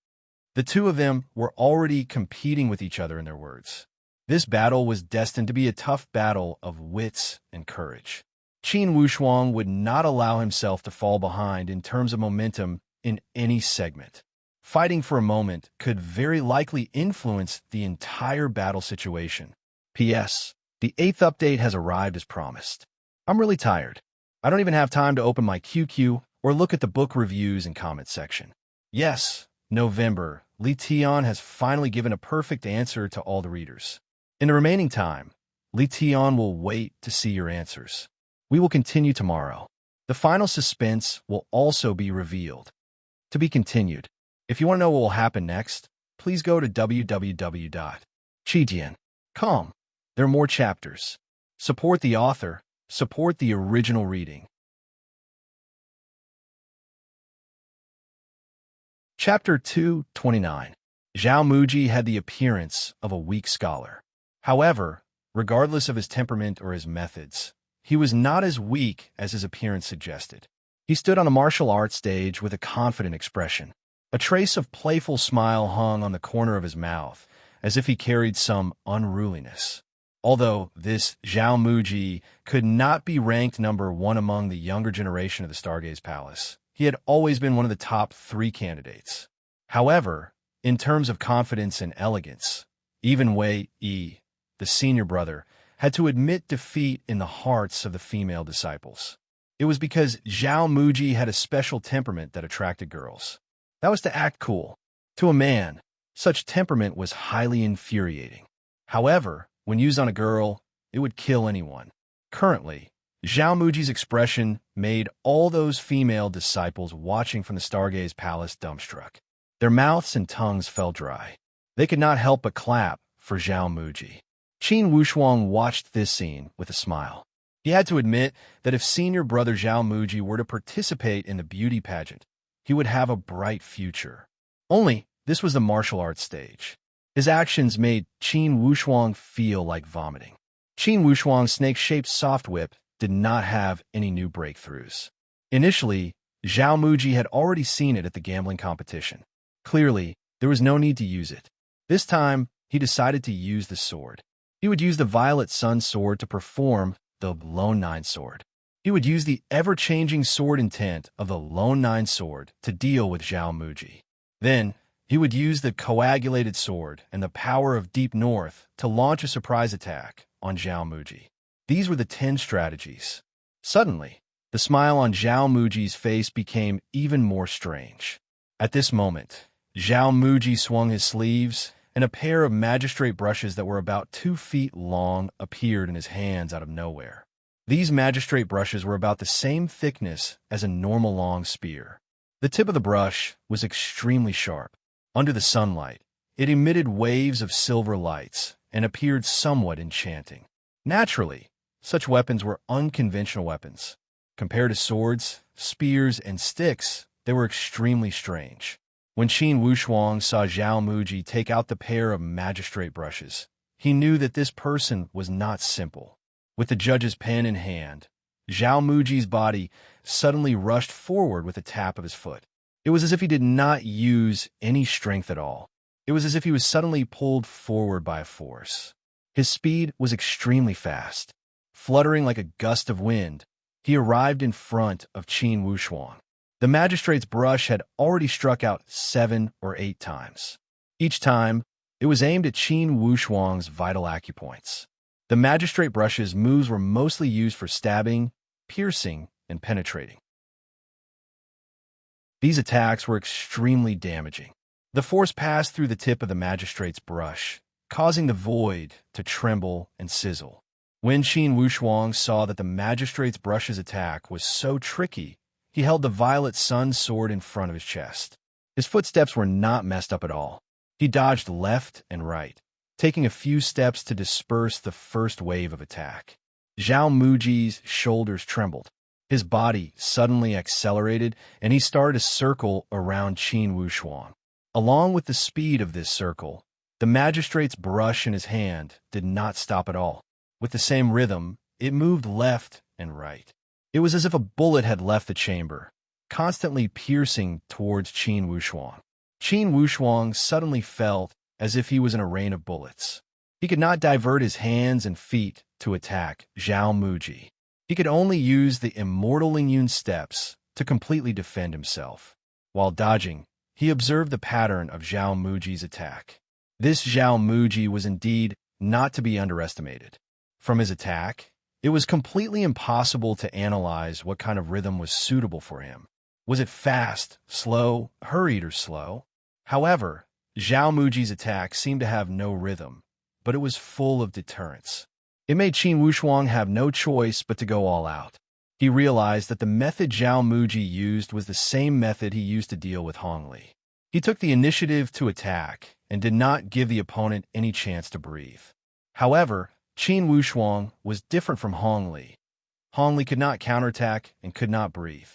The two of them were already competing with each other in their words. This battle was destined to be a tough battle of wits and courage. Qin Wushuang would not allow himself to fall behind in terms of momentum in any segment. Fighting for a moment could very likely influence the entire battle situation. P.S. The 8th update has arrived as promised. I'm really tired. I don't even have time to open my QQ or look at the book reviews and comment section. Yes, November, Li Tian has finally given a perfect answer to all the readers. In the remaining time, Li Tian will wait to see your answers. We will continue tomorrow. The final suspense will also be revealed. To be continued. If you want to know what will happen next, please go to www.chijian.com. There are more chapters. Support the author. Support the original reading. Chapter 229. Zhao Muji had the appearance of a weak scholar. However, regardless of his temperament or his methods, he was not as weak as his appearance suggested. He stood on a martial arts stage with a confident expression. A trace of playful smile hung on the corner of his mouth, as if he carried some unruliness. Although this Zhao Muji could not be ranked number 1 among the younger generation of the Stargaze Palace, he had always been one of the top 3 candidates. However, in terms of confidence and elegance, even Wei Yi, the senior brother, had to admit defeat in the hearts of the female disciples. It was because Zhao Muji had a special temperament that attracted girls. That was to act cool. To a man, such temperament was highly infuriating. However, when used on a girl, it would kill anyone. Currently, Zhao Muji's expression made all those female disciples watching from the Stargaze Palace dumbstruck. Their mouths and tongues fell dry. They could not help but clap for Zhao Muji. Qin Wushuang watched this scene with a smile. He had to admit that if senior brother Zhao Muji were to participate in the beauty pageant, he would have a bright future. Only, this was the martial arts stage. His actions made Qin Wushuang feel like vomiting. Qin Wushuang's snake-shaped soft whip did not have any new breakthroughs. Initially, Zhao Muji had already seen it at the gambling competition. Clearly, there was no need to use it. This time, he decided to use the sword. He would use the Violet Sun sword to perform the Lone Nine sword. He would use the ever-changing sword intent of the Lone Nine sword to deal with Zhao Muji. Then, he would use the coagulated sword and the power of Deep North to launch a surprise attack on Zhao Muji. These were the 10 strategies. Suddenly, the smile on Zhao Muji's face became even more strange. At this moment, Zhao Muji swung his sleeves, and a pair of magistrate brushes that were about 2 feet long appeared in his hands out of nowhere. These magistrate brushes were about the same thickness as a normal long spear. The tip of the brush was extremely sharp. Under the sunlight, it emitted waves of silver lights and appeared somewhat enchanting. Naturally, such weapons were unconventional weapons. Compared to swords, spears, and sticks, they were extremely strange. When Qin Wushuang saw Zhao Muji take out the pair of magistrate brushes, he knew that this person was not simple. With the judge's pen in hand, Zhao Muji's body suddenly rushed forward with a tap of his foot. It was as if he did not use any strength at all. It was as if he was suddenly pulled forward by a force. His speed was extremely fast. Fluttering like a gust of wind, he arrived in front of Qin Wushuang. The magistrate's brush had already struck out 7 or 8 times. Each time, it was aimed at Qin Wushuang's vital acupoints. The magistrate brush's moves were mostly used for stabbing, piercing, and penetrating. These attacks were extremely damaging. The force passed through the tip of the magistrate's brush, causing the void to tremble and sizzle. When Qin Wushuang saw that the magistrate's brush's attack was so tricky, he held the violet sun sword in front of his chest. His footsteps were not messed up at all. He dodged left and right, taking a few steps to disperse the first wave of attack. Zhao Muji's shoulders trembled. His body suddenly accelerated, and he started a circle around Qin Wushuang. Along with the speed of this circle, the magistrate's brush in his hand did not stop at all. With the same rhythm, it moved left and right. It was as if a bullet had left the chamber, constantly piercing towards Qin Wushuang. Qin Wushuang suddenly felt as if he was in a rain of bullets. He could not divert his hands and feet to attack Zhao Muji. He could only use the immortal Lingyun steps to completely defend himself. While dodging, he observed the pattern of Zhao Muji's attack. This Zhao Muji was indeed not to be underestimated. From his attack, it was completely impossible to analyze what kind of rhythm was suitable for him. Was it fast, slow, hurried, or slow? However, Zhao Muji's attack seemed to have no rhythm, but it was full of deterrence. It made Qin Wushuang have no choice but to go all out. He realized that the method Zhao Muji used was the same method he used to deal with Hong Li. He took the initiative to attack and did not give the opponent any chance to breathe. However, Qin Wushuang was different from Hong Li. Hong Li could not counterattack and could not breathe.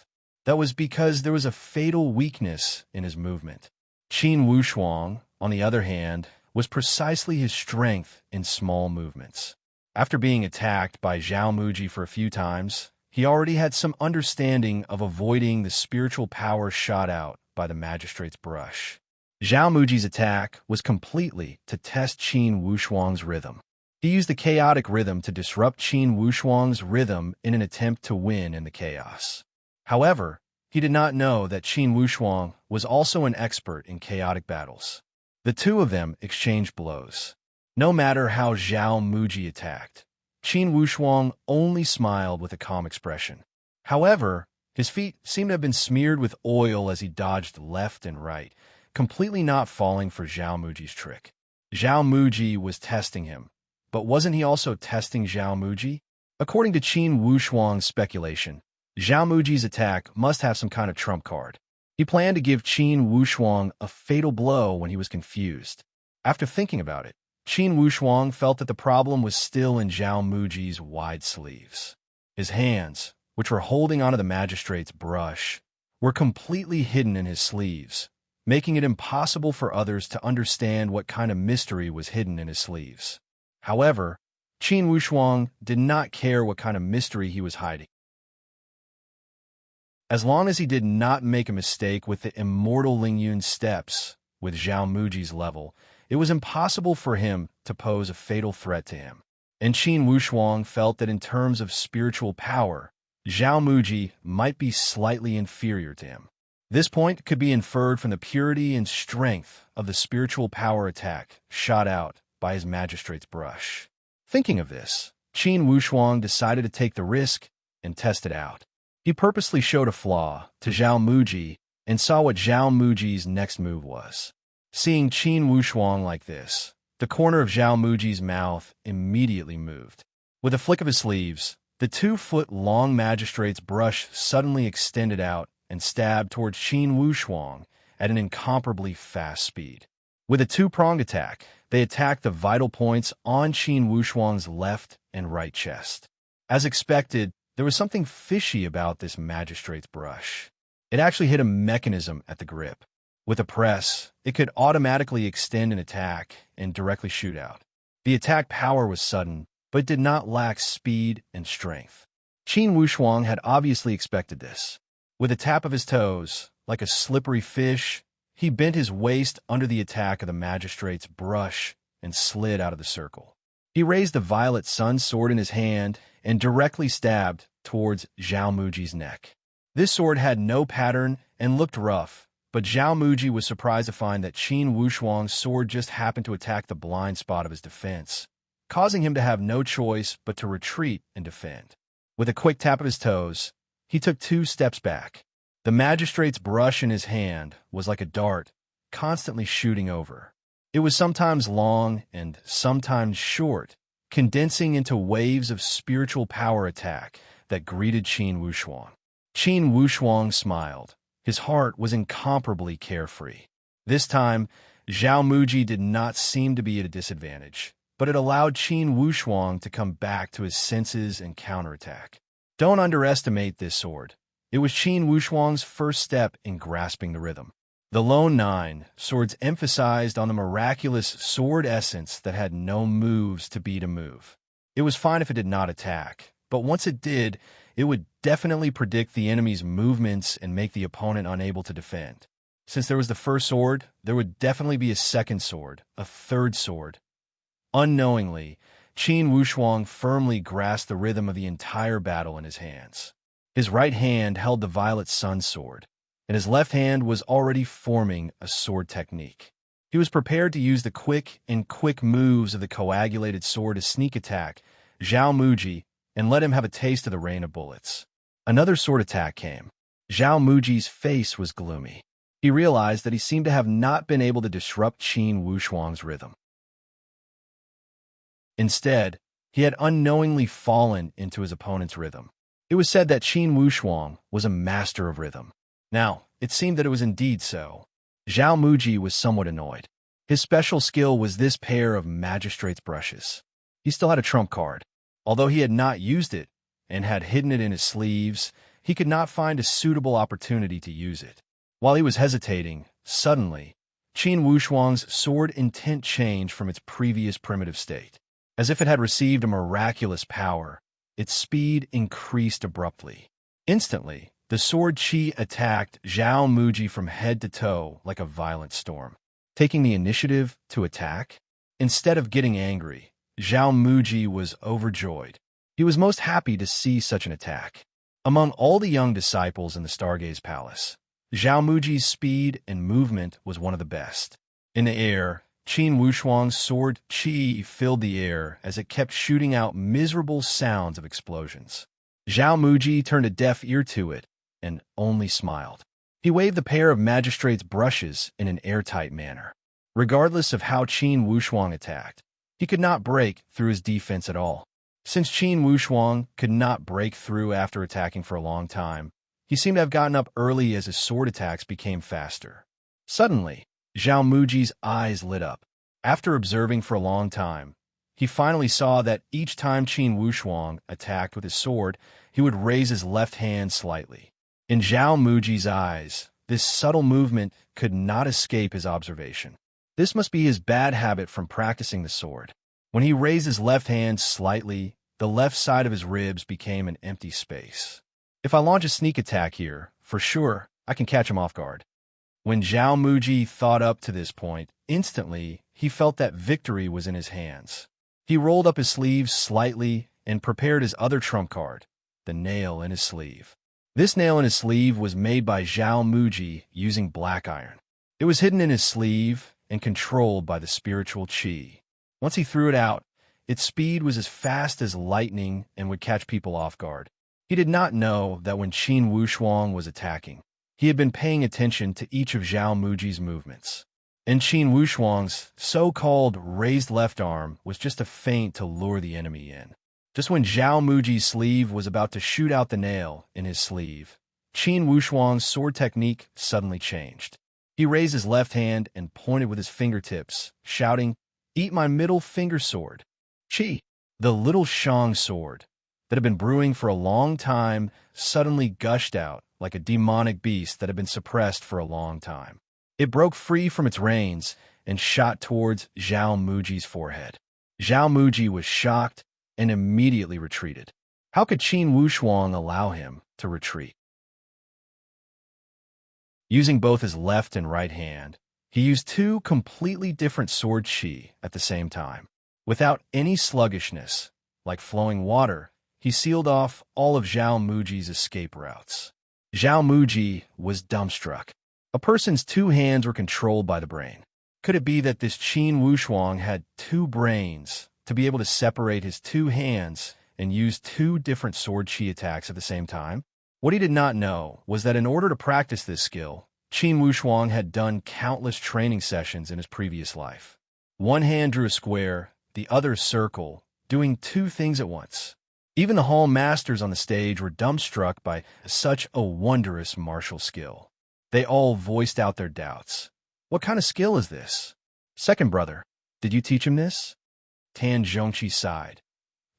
That was because there was a fatal weakness in his movement. Qin Wushuang, on the other hand, was precisely his strength in small movements. After being attacked by Zhao Muji for a few times, he already had some understanding of avoiding the spiritual power shot out by the magistrate's brush. Zhao Muji's attack was completely to test Qin Wushuang's rhythm. He used the chaotic rhythm to disrupt Qin Wushuang's rhythm in an attempt to win in the chaos. However, he did not know that Qin Wushuang was also an expert in chaotic battles. The two of them exchanged blows. No matter how Zhao Muji attacked, Qin Wushuang only smiled with a calm expression. However, his feet seemed to have been smeared with oil as he dodged left and right, completely not falling for Zhao Muji's trick. Zhao Muji was testing him, but wasn't he also testing Zhao Muji? According to Qin Wushuang's speculation, Zhao Muji's attack must have some kind of trump card. He planned to give Qin Wushuang a fatal blow when he was confused. After thinking about it, Qin Wushuang felt that the problem was still in Zhao Muji's wide sleeves. His hands, which were holding onto the magistrate's brush, were completely hidden in his sleeves, making it impossible for others to understand what kind of mystery was hidden in his sleeves. However, Qin Wushuang did not care what kind of mystery he was hiding. As long as he did not make a mistake with the immortal Lingyun steps with Zhao Muji's level, it was impossible for him to pose a fatal threat to him. And Qin Wushuang felt that in terms of spiritual power, Zhao Muji might be slightly inferior to him. This point could be inferred from the purity and strength of the spiritual power attack shot out by his magistrate's brush. Thinking of this, Qin Wushuang decided to take the risk and test it out. He purposely showed a flaw to Zhao Muji and saw what Zhao Muji's next move was. Seeing Qin Wushuang like this, the corner of Zhao Muji's mouth immediately moved. With a flick of his sleeves, the 2-foot-long magistrate's brush suddenly extended out and stabbed towards Qin Wushuang at an incomparably fast speed. With a two-pronged attack, they attacked the vital points on Qin Wushuang's left and right chest. As expected, there was something fishy about this magistrate's brush. It actually hit a mechanism at the grip. With a press, it could automatically extend an attack and directly shoot out. The attack power was sudden, but did not lack speed and strength. Qin Wushuang had obviously expected this. With a tap of his toes, like a slippery fish, he bent his waist under the attack of the magistrate's brush and slid out of the circle. He raised the violet sun sword in his hand and directly stabbed towards Zhao Muji's neck. This sword had no pattern and looked rough, but Zhao Muji was surprised to find that Qin Wushuang's sword just happened to attack the blind spot of his defense, causing him to have no choice but to retreat and defend. With a quick tap of his toes, he took 2 steps back. The magistrate's brush in his hand was like a dart, constantly shooting over. It was sometimes long and sometimes short, condensing into waves of spiritual power attack that greeted Qin Wushuang. Qin Wushuang smiled. His heart was incomparably carefree. This time, Zhao Muji did not seem to be at a disadvantage, but it allowed Qin Wushuang to come back to his senses and counterattack. Don't underestimate this sword. It was Qin Wushuang's first step in grasping the rhythm. The Lone 9 swords emphasized on the miraculous sword essence that had no moves to beat a move. It was fine if it did not attack, but once it did, it would definitely predict the enemy's movements and make the opponent unable to defend. Since there was the first sword, there would definitely be a second sword, a third sword. Unknowingly, Qin Wushuang firmly grasped the rhythm of the entire battle in his hands. His right hand held the violet sun sword, and his left hand was already forming a sword technique. He was prepared to use the quick moves of the coagulated sword to sneak attack Zhao Muji and let him have a taste of the rain of bullets. Another sword attack came. Zhao Muji's face was gloomy. He realized that he seemed to have not been able to disrupt Qin Wushuang's rhythm. Instead, he had unknowingly fallen into his opponent's rhythm. It was said that Qin Wushuang was a master of rhythm. Now, it seemed that it was indeed so. Zhao Muji was somewhat annoyed. His special skill was this pair of magistrate's brushes. He still had a trump card. Although he had not used it and had hidden it in his sleeves, he could not find a suitable opportunity to use it. While he was hesitating, suddenly, Qin Wushuang's sword intent changed from its previous primitive state. As if it had received a miraculous power, its speed increased abruptly. Instantly, the sword qi attacked Zhao Muji from head to toe like a violent storm. Taking the initiative to attack? Instead of getting angry, Zhao Muji was overjoyed. He was most happy to see such an attack. Among all the young disciples in the Stargaze Palace, Zhao Muji's speed and movement was one of the best. In the air, Qin Wushuang's sword qi filled the air as it kept shooting out miserable sounds of explosions. Zhao Muji turned a deaf ear to it and only smiled. He waved the pair of magistrate's brushes in an airtight manner. Regardless of how Qin Wushuang attacked, he could not break through his defense at all. Since Qin Wushuang could not break through after attacking for a long time, he seemed to have gotten up early as his sword attacks became faster. Suddenly, Zhao Muji's eyes lit up. After observing for a long time, he finally saw that each time Qin Wushuang attacked with his sword, he would raise his left hand slightly. In Zhao Muji's eyes, this subtle movement could not escape his observation. This must be his bad habit from practicing the sword. When he raised his left hand slightly, the left side of his ribs became an empty space. If I launch a sneak attack here, for sure, I can catch him off guard. When Zhao Muji thought up to this point, instantly, he felt that victory was in his hands. He rolled up his sleeves slightly and prepared his other trump card, the nail in his sleeve. This nail in his sleeve was made by Zhao Muji using black iron. It was hidden in his sleeve and controlled by the spiritual qi. Once he threw it out, its speed was as fast as lightning and would catch people off guard. He did not know that when Qin Wushuang was attacking, he had been paying attention to each of Zhao Muji's movements. And Qin Wushuang's so-called raised left arm was just a feint to lure the enemy in. Just when Zhao Muji's sleeve was about to shoot out the nail in his sleeve, Qin Wushuang's sword technique suddenly changed. He raised his left hand and pointed with his fingertips, shouting, "Eat my middle finger sword." Qi, the little Shang sword that had been brewing for a long time, suddenly gushed out like a demonic beast that had been suppressed for a long time. It broke free from its reins and shot towards Zhao Muji's forehead. Zhao Muji was shocked and immediately retreated. How could Qin Wushuang allow him to retreat? Using both his left and right hand, he used two completely different sword qi at the same time. Without any sluggishness, like flowing water, he sealed off all of Zhao Muji's escape routes. Zhao Muji was dumbstruck. A person's two hands were controlled by the brain. Could it be that this Qin Wushuang had two brains to be able to separate his two hands and use two different sword chi attacks at the same time? What he did not know was that in order to practice this skill, Qin Wushuang had done countless training sessions in his previous life. One hand drew a square, the other a circle, doing two things at once. Even the hall masters on the stage were dumbstruck by such a wondrous martial skill. They all voiced out their doubts. What kind of skill is this? Second brother, did you teach him this? Tan Zhongqi sighed.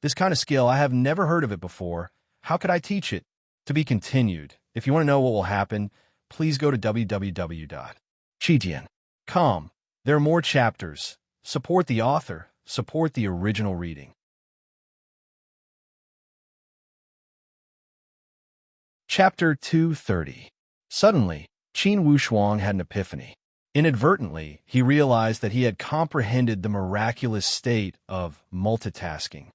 This kind of skill, I have never heard of it before. How could I teach it? To be continued. If you want to know what will happen, please go to www.chijian.com. There are more chapters. Support the author. Support the original reading. Chapter 230. Suddenly, Qin Wushuang had an epiphany. Inadvertently, he realized that he had comprehended the miraculous state of multitasking.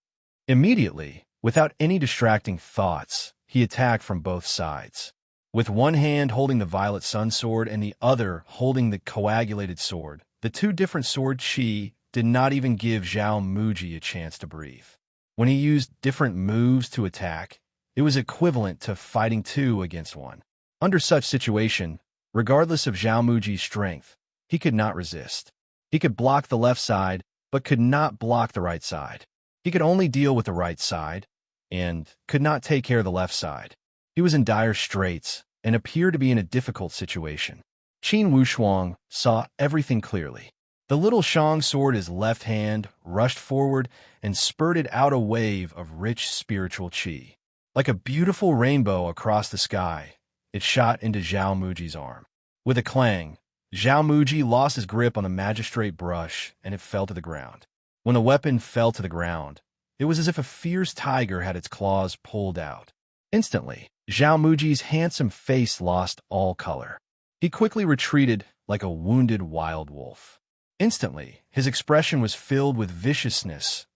Immediately, without any distracting thoughts, he attacked from both sides. With one hand holding the violet sun sword and the other holding the coagulated sword, the two different sword chi did not even give Zhao Muji a chance to breathe. When he used different moves to attack, it was equivalent to fighting two against one. Under such situation, regardless of Zhao Muji's strength, he could not resist. He could block the left side, but could not block the right side. He could only deal with the right side, and could not take care of the left side. He was in dire straits, and appeared to be in a difficult situation. Qin Wushuang saw everything clearly. The little Shang sword, his left hand, rushed forward and spurted out a wave of rich spiritual qi. Like a beautiful rainbow across the sky, it shot into Zhao Muji's arm. With a clang, Zhao Muji lost his grip on the magistrate brush and it fell to the ground. When the weapon fell to the ground, it was as if a fierce tiger had its claws pulled out. Instantly, Zhao Muji's handsome face lost all color. He quickly retreated like a wounded wild wolf. Instantly, his expression was filled with viciousness,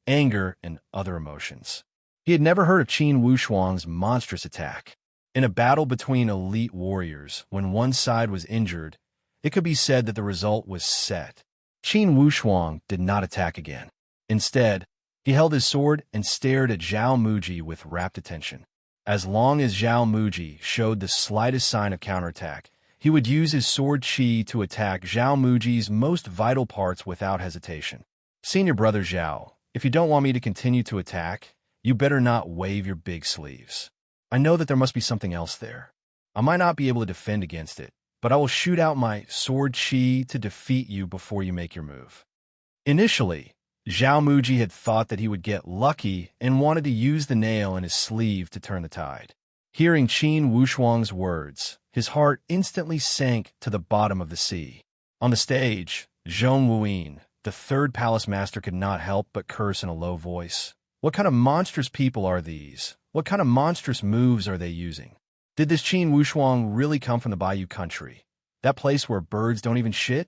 anger, and other emotions. He had never heard of Qin Wushuang's monstrous attack. In a battle between elite warriors, when one side was injured, it could be said that the result was set. Qin Wushuang did not attack again. Instead, he held his sword and stared at Zhao Muji with rapt attention. As long as Zhao Muji showed the slightest sign of counterattack, he would use his sword chi to attack Zhao Muji's most vital parts without hesitation. Senior brother Zhao, if you don't want me to continue to attack, you better not wave your big sleeves. I know that there must be something else there. I might not be able to defend against it, but I will shoot out my sword chi to defeat you before you make your move. Initially, Zhao Muji had thought that he would get lucky and wanted to use the nail in his sleeve to turn the tide. Hearing Qin Wushuang's words, his heart instantly sank to the bottom of the sea. On the stage, Zhong Wuyin, the third palace master, could not help but curse in a low voice. What kind of monstrous people are these? What kind of monstrous moves are they using? Did this Qin Wushuang really come from the Bayou country? That place where birds don't even shit?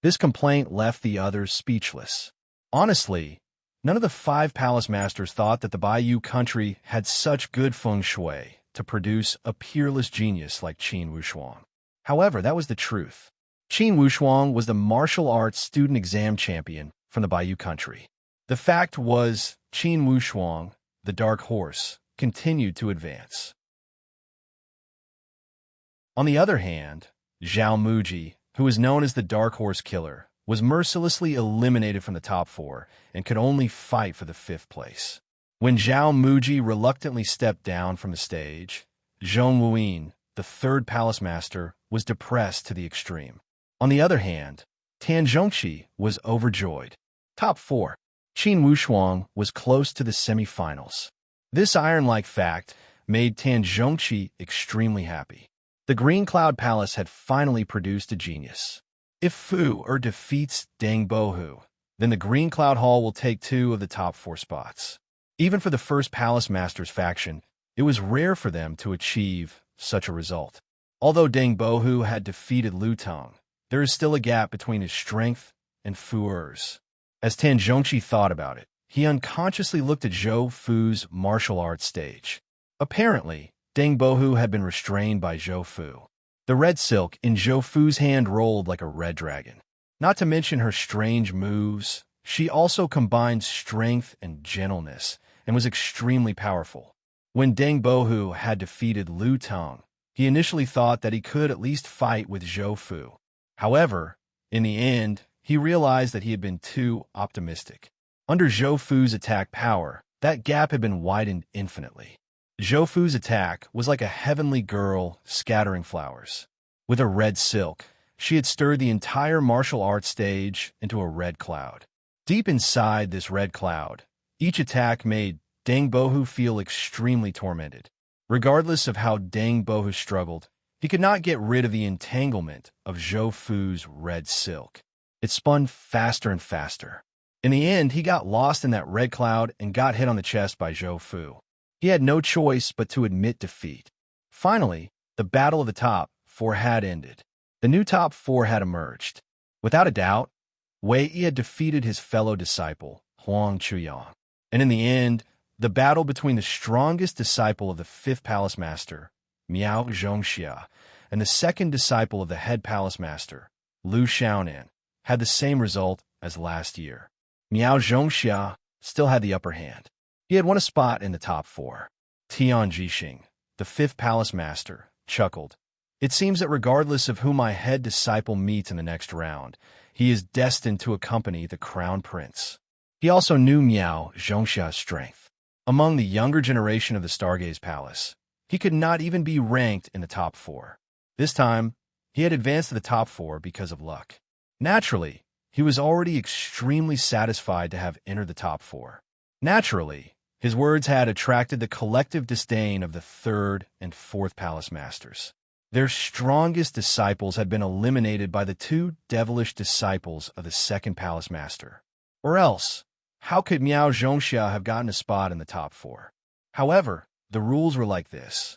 This complaint left the others speechless. Honestly, none of the 5 palace masters thought that the Bayou country had such good feng shui to produce a peerless genius like Qin Wushuang. However, that was the truth. Qin Wushuang was the martial arts student exam champion from the Bayou country. The fact was, Qin Wushuang, the dark horse, continued to advance. On the other hand, Zhao Muji, who was known as the Dark Horse Killer, was mercilessly eliminated from the top 4 and could only fight for the 5th place. When Zhao Muji reluctantly stepped down from the stage, Zhong Wuyin, the 3rd palace master, was depressed to the extreme. On the other hand, Tan Zhongqi was overjoyed. Top 4. Qin Wushuang was close to the semi-finals. This iron-like fact made Tan Zhongqi extremely happy. The Green Cloud Palace had finally produced a genius. If Fu defeats Deng Bohu, then the Green Cloud Hall will take 2 of the top 4 spots. Even for the first Palace Masters faction, it was rare for them to achieve such a result. Although Deng Bohu had defeated Lu Tong, there is still a gap between his strength and Fu Er's. As Tan Zhongqi thought about it, he unconsciously looked at Zhou Fu's martial arts stage. Apparently, Deng Bohu had been restrained by Zhou Fu. The red silk in Zhou Fu's hand rolled like a red dragon. Not to mention her strange moves, she also combined strength and gentleness and was extremely powerful. When Deng Bohu had defeated Lu Tong, he initially thought that he could at least fight with Zhou Fu. However, in the end, he realized that he had been too optimistic. Under Zhou Fu's attack power, that gap had been widened infinitely. Zhou Fu's attack was like a heavenly girl scattering flowers. With her red silk, she had stirred the entire martial arts stage into a red cloud. Deep inside this red cloud, each attack made Deng Bohu feel extremely tormented. Regardless of how Deng Bohu struggled, he could not get rid of the entanglement of Zhou Fu's red silk. It spun faster and faster. In the end, he got lost in that red cloud and got hit on the chest by Zhou Fu. He had no choice but to admit defeat. Finally, the battle of the top four had ended. The new top four had emerged. Without a doubt, Wei Yi had defeated his fellow disciple, Huang Chuyang. And in the end, the battle between the strongest disciple of the fifth palace master, Miao Zhongxia, and the second disciple of the head palace master, Lu Xiaonan, had the same result as last year. Miao Zhongxia still had the upper hand. He had won a spot in the top four. Tian Jixing, the fifth palace master, chuckled. It seems that regardless of who my head disciple meets in the next round, he is destined to accompany the crown prince. He also knew Miao Zhongxia's strength. Among the younger generation of the Stargaze Palace, he could not even be ranked in the top four. This time, he had advanced to the top four because of luck. Naturally, he was already extremely satisfied to have entered the top four. Naturally, his words had attracted the collective disdain of the third and fourth palace masters. Their strongest disciples had been eliminated by the two devilish disciples of the second palace master. Or else, how could Miao Zhongxia have gotten a spot in the top four? However, the rules were like this.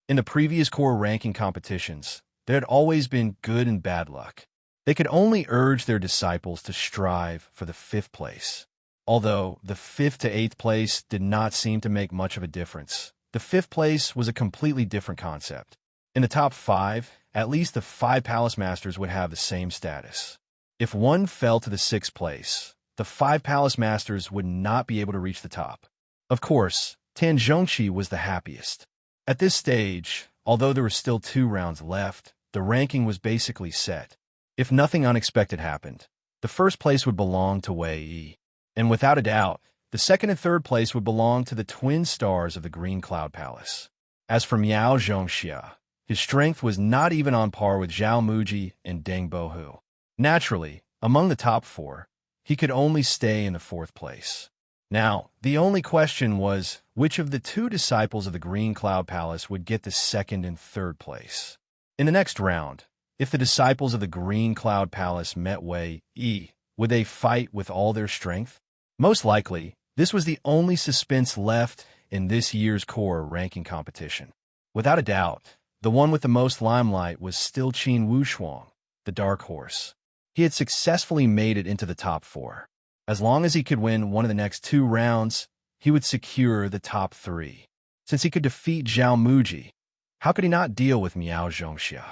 In the previous core ranking competitions, there had always been good and bad luck. They could only urge their disciples to strive for the fifth place. Although the fifth to eighth place did not seem to make much of a difference, the fifth place was a completely different concept. In the top five, at least the five palace masters would have the same status. If one fell to the sixth place, the five palace masters would not be able to reach the top. Of course, Tan Zhongqi was the happiest. At this stage, although there were still 2 rounds left, the ranking was basically set. If nothing unexpected happened, the first place would belong to Wei Yi. And without a doubt, the second and third place would belong to the twin stars of the Green Cloud Palace. As for Miao Zhongxia, his strength was not even on par with Zhao Muji and Deng Bohu. Naturally, among the top 4, he could only stay in the 4th place. Now, the only question was which of the 2 disciples of the Green Cloud Palace would get the 2nd and 3rd place. In the next round, if the disciples of the Green Cloud Palace met Wei Yi, would they fight with all their strength? Most likely, this was the only suspense left in this year's core ranking competition. Without a doubt, the one with the most limelight was still Qin Wushuang, the dark horse. He had successfully made it into the top 4. As long as he could win one of the next 2 rounds, he would secure the top 3. Since he could defeat Zhao Muji, how could he not deal with Miao Zhongxia?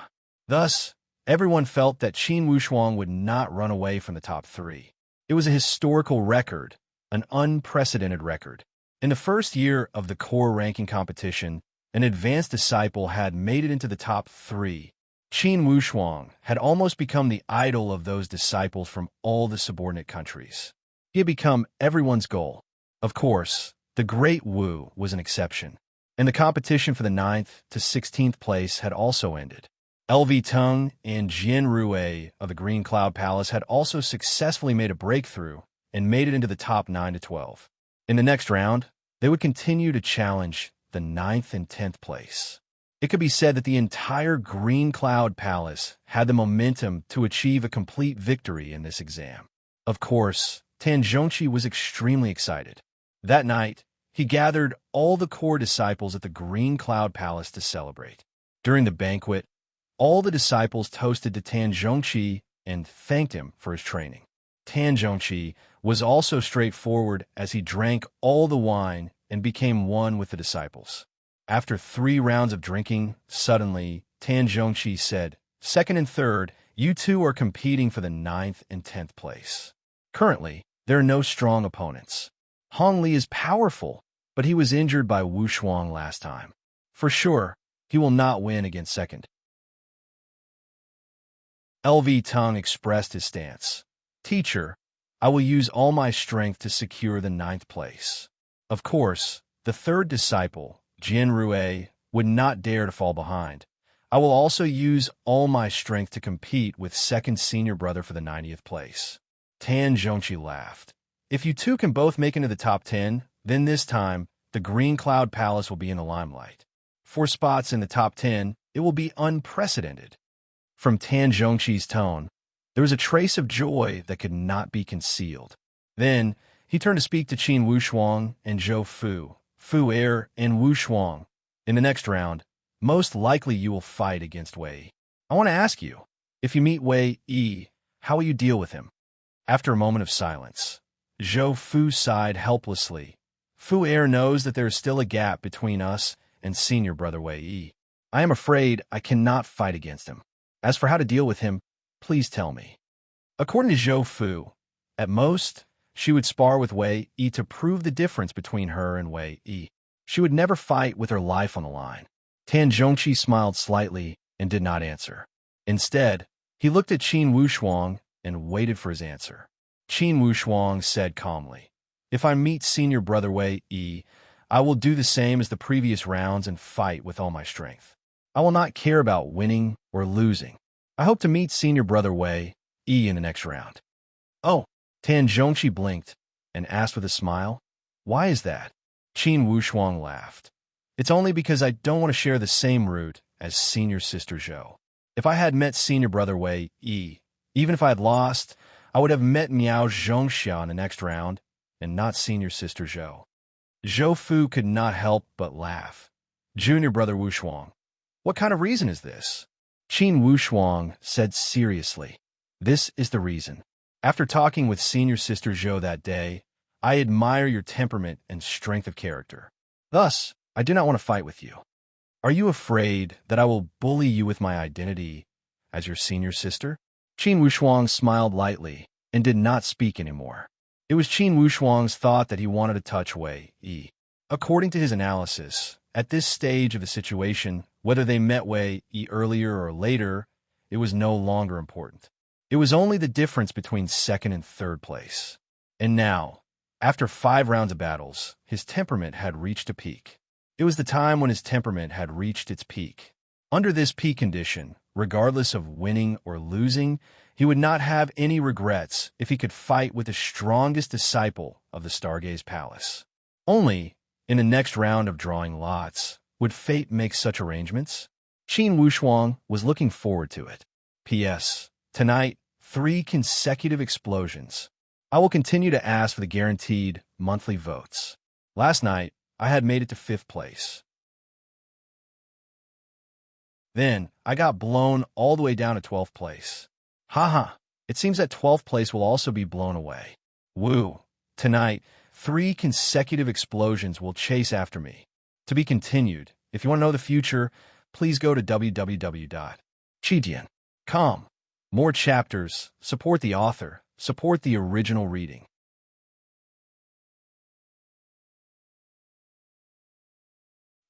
Thus, everyone felt that Qin Wushuang would not run away from the top 3. It was a historical record, an unprecedented record. In the first year of the core ranking competition, an advanced disciple had made it into the top 3. Qin Wushuang had almost become the idol of those disciples from all the subordinate countries. He had become everyone's goal. Of course, the Great Wu was an exception, and the competition for the 9th to 16th place had also ended. LV Tung and Jian Rui of the Green Cloud Palace had also successfully made a breakthrough and made it into the top 9 to 12. In the next round, they would continue to challenge the 9th and 10th place. It could be said that the entire Green Cloud Palace had the momentum to achieve a complete victory in this exam. Of course, Tan Zhongqi was extremely excited. That night, he gathered all the core disciples at the Green Cloud Palace to celebrate. During the banquet, all the disciples toasted to Tan Zhongqi and thanked him for his training. Tan Zhongqi was also straightforward as he drank all the wine and became one with the disciples. After 3 rounds of drinking, suddenly, Tan Zhongqi said, "Second and third, you two are competing for the 9th and 10th place. Currently, there are no strong opponents. Hong Li is powerful, but he was injured by Wu Shuang last time. For sure, he will not win against second." LV Tung expressed his stance. "Teacher, I will use all my strength to secure the 9th place." Of course, the third disciple, Jian Rue, would not dare to fall behind. "I will also use all my strength to compete with second senior brother for the 90th place." Tan Zhongqi laughed. "If you two can both make into the top 10, then this time, the Green Cloud Palace will be in the limelight. 4 spots in the top 10, it will be unprecedented." From Tan Zhongqi's tone, there was a trace of joy that could not be concealed. Then, he turned to speak to Qin Wushuang and Zhou Fu, Fu Er, and Wu Shuang. "In the next round, most likely you will fight against Wei. I want to ask you, if you meet Wei Yi, how will you deal with him?" After a moment of silence, Zhou Fu sighed helplessly. "Fu Er knows that there is still a gap between us and senior brother Wei Yi. I am afraid I cannot fight against him. As for how to deal with him, please tell me." According to Zhou Fu, at most, she would spar with Wei Yi to prove the difference between her and Wei Yi. She would never fight with her life on the line. Tan Zhongqi smiled slightly and did not answer. Instead, he looked at Qin Wushuang and waited for his answer. Qin Wushuang said calmly, "If I meet senior brother Wei Yi, I will do the same as the previous rounds and fight with all my strength. I will not care about winning or losing. I hope to meet senior brother Wei Yi in the next round." "Oh," Tan Zhongqi blinked and asked with a smile, "Why is that?" Qin Wushuang laughed. "It's only because I don't want to share the same route as senior sister Zhou. If I had met senior brother Wei Yi, even if I had lost, I would have met Miao Zhongxia in the next round, and not senior sister Zhou." Zhou Fu could not help but laugh. "Junior brother Wu Shuang, what kind of reason is this?" Qin Wushuang said seriously, "This is the reason. After talking with senior sister Zhou that day, I admire your temperament and strength of character. Thus, I do not want to fight with you. Are you afraid that I will bully you with my identity as your senior sister?" Qin Wushuang smiled lightly and did not speak anymore. It was Qin Wushuang's thought that he wanted to touch Wei Yi. According to his analysis, at this stage of the situation, whether they met Wei Yi earlier or later, it was no longer important. It was only the difference between second and third place. And now, after 5 rounds of battles, his temperament had reached a peak. It was the time when his temperament had reached its peak. Under this peak condition, regardless of winning or losing, he would not have any regrets if he could fight with the strongest disciple of the Stargaze Palace. Only, in the next round of drawing lots, would fate make such arrangements. Qin Wushuang was looking forward to it. P.S. Tonight, 3 consecutive explosions. I will continue to ask for the guaranteed monthly votes. Last night, I had made it to 5th place. Then, I got blown all the way down to 12th place. Haha, it seems that 12th place will also be blown away. Woo! Tonight, 3 consecutive explosions will chase after me. To be continued. If you want to know the future, please go to www.chidian.com. More chapters, support the author, support the original reading.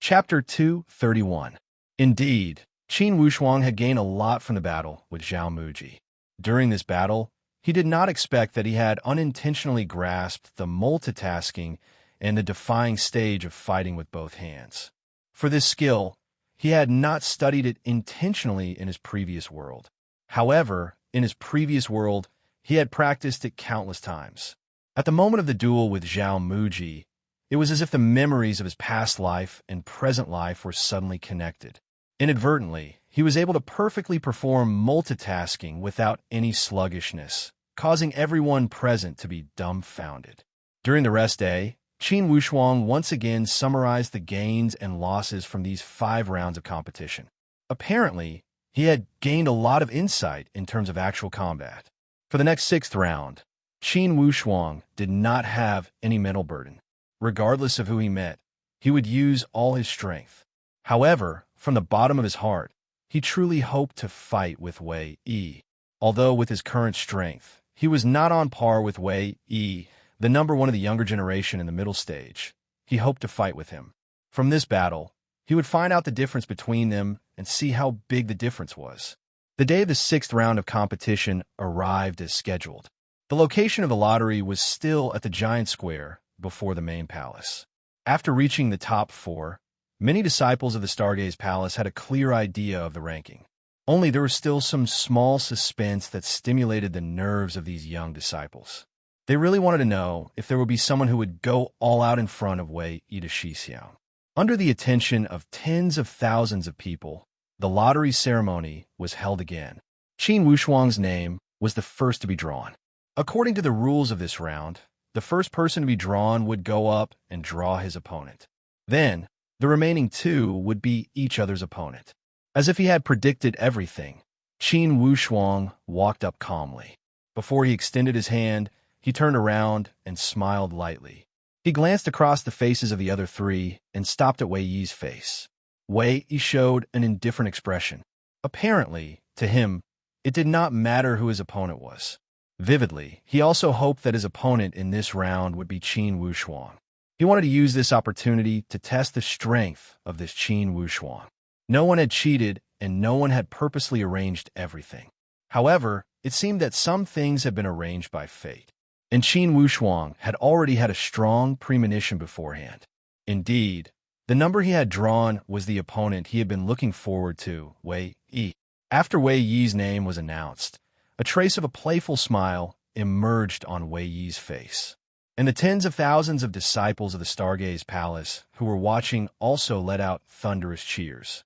Chapter 231. Indeed, Qin Wushuang had gained a lot from the battle with Zhao Muji. During this battle, he did not expect that he had unintentionally grasped the multitasking and the defying stage of fighting with both hands. For this skill, he had not studied it intentionally in his previous world. However, in his previous world, he had practiced it countless times. At the moment of the duel with Zhao Muji, it was as if the memories of his past life and present life were suddenly connected. Inadvertently, he was able to perfectly perform multitasking without any sluggishness, causing everyone present to be dumbfounded. During the rest day, Qin Wushuang once again summarized the gains and losses from these 5 rounds of competition. Apparently, He had gained a lot of insight in terms of actual combat. For the next sixth round, Qin Wushuang did not have any mental burden. Regardless of who he met, he would use all his strength. However, from the bottom of his heart, he truly hoped to fight with Wei Yi. Although with his current strength, he was not on par with Wei Yi, the number one of the younger generation in the middle stage. He hoped to fight with him. From this battle, he would find out the difference between them and see how big the difference was. The day of the sixth round of competition arrived as scheduled. The location of the lottery was still at the giant square before the main palace. After reaching the top four, many disciples of the Stargaze Palace had a clear idea of the ranking. Only there was still some small suspense that stimulated the nerves of these young disciples. They really wanted to know if there would be someone who would go all out in front of Wei Yi to Shixiao. Under the attention of tens of thousands of people, the lottery ceremony was held again. Qin Wushuang's name was the first to be drawn. According to the rules of this round, the first person to be drawn would go up and draw his opponent. Then, the remaining two would be each other's opponent. As if he had predicted everything, Qin Wushuang walked up calmly. Before he extended his hand, he turned around and smiled lightly. He glanced across the faces of the other three and stopped at Wei Yi's face. Wei Yi showed an indifferent expression. Apparently, to him, it did not matter who his opponent was. Vividly, he also hoped that his opponent in this round would be Qin Wushuang. He wanted to use this opportunity to test the strength of this Qin Wushuang. No one had cheated, and no one had purposely arranged everything. However, it seemed that some things had been arranged by fate, and Qin Wushuang had already had a strong premonition beforehand. Indeed, the number he had drawn was the opponent he had been looking forward to, Wei Yi. After Wei Yi's name was announced, a trace of a playful smile emerged on Wei Yi's face. And the tens of thousands of disciples of the Stargaze Palace who were watching also let out thunderous cheers.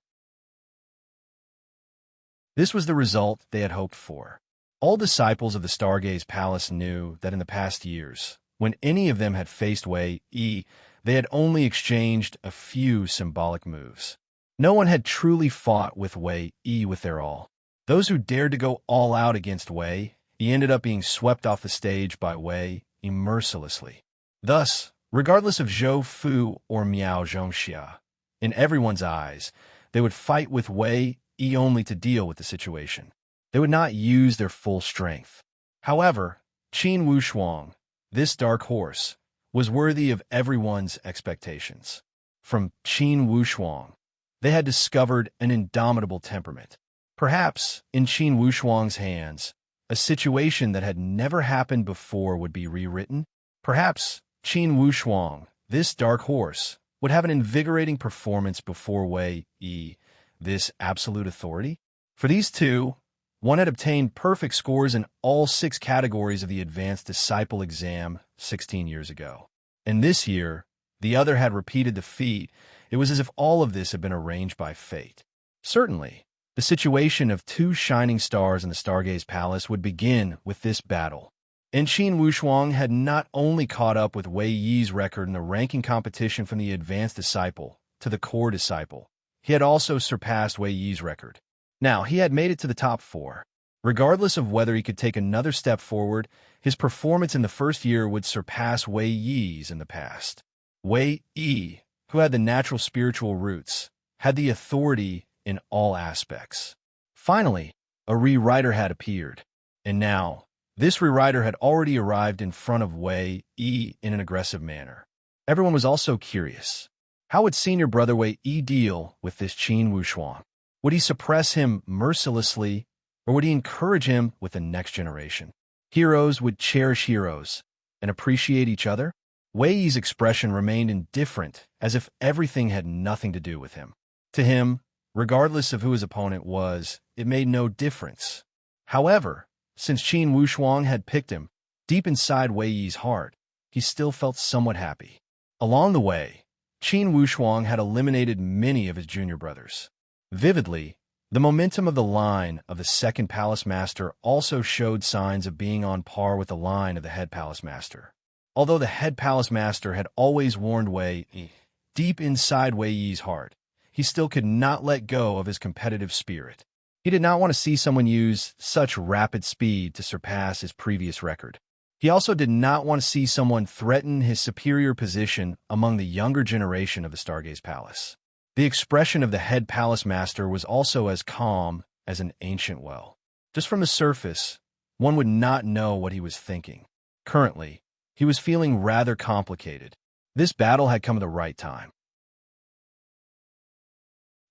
This was the result they had hoped for. All disciples of the Stargaze Palace knew that in the past years, when any of them had faced Wei Yi, they had only exchanged a few symbolic moves. No one had truly fought with Wei Yi with their all. Those who dared to go all out against Wei Yi ended up being swept off the stage by Wei Yi mercilessly. Thus, regardless of Zhou Fu or Miao Zhongxia, in everyone's eyes, they would fight with Wei Yi only to deal with the situation. They would not use their full strength. However, Qin Wushuang, this dark horse, was worthy of everyone's expectations. From Qin Wushuang, they had discovered an indomitable temperament. Perhaps, in Qin Wushuang's hands, a situation that had never happened before would be rewritten. Perhaps Qin Wushuang, this dark horse, would have an invigorating performance before Wei Yi, this absolute authority. For these two, one had obtained perfect scores in all 6 categories of the Advanced Disciple exam 16 years ago. And this year, the other had repeated the feat. It was as if all of this had been arranged by fate. Certainly, the situation of 2 shining stars in the Stargaze Palace would begin with this battle. And Qin Wushuang had not only caught up with Wei Yi's record in the ranking competition from the Advanced Disciple to the Core Disciple, he had also surpassed Wei Yi's record. Now, he had made it to the top 4. Regardless of whether he could take another step forward, his performance in the first year would surpass Wei Yi's in the past. Wei Yi, who had the natural spiritual roots, had the authority in all aspects. Finally, a rewriter had appeared. And now, this rewriter had already arrived in front of Wei Yi in an aggressive manner. Everyone was also curious. How would senior brother Wei Yi deal with this Qin Wushuang? Would he suppress him mercilessly, or would he encourage him with the next generation? Heroes would cherish heroes and appreciate each other. Wei Yi's expression remained indifferent, as if everything had nothing to do with him. To him, regardless of who his opponent was, it made no difference. However, since Qin Wushuang had picked him, deep inside Wei Yi's heart, he still felt somewhat happy. Along the way, Qin Wushuang had eliminated many of his junior brothers. Vividly, the momentum of the line of the second Palace Master also showed signs of being on par with the line of the head Palace Master. Although the head Palace Master had always warned Wei Yi, deep inside Wei Yi's heart, he still could not let go of his competitive spirit. He did not want to see someone use such rapid speed to surpass his previous record. He also did not want to see someone threaten his superior position among the younger generation of the Stargaze Palace. The expression of the head palace master was also as calm as an ancient well. Just from the surface, one would not know what he was thinking. Currently, he was feeling rather complicated. This battle had come at the right time.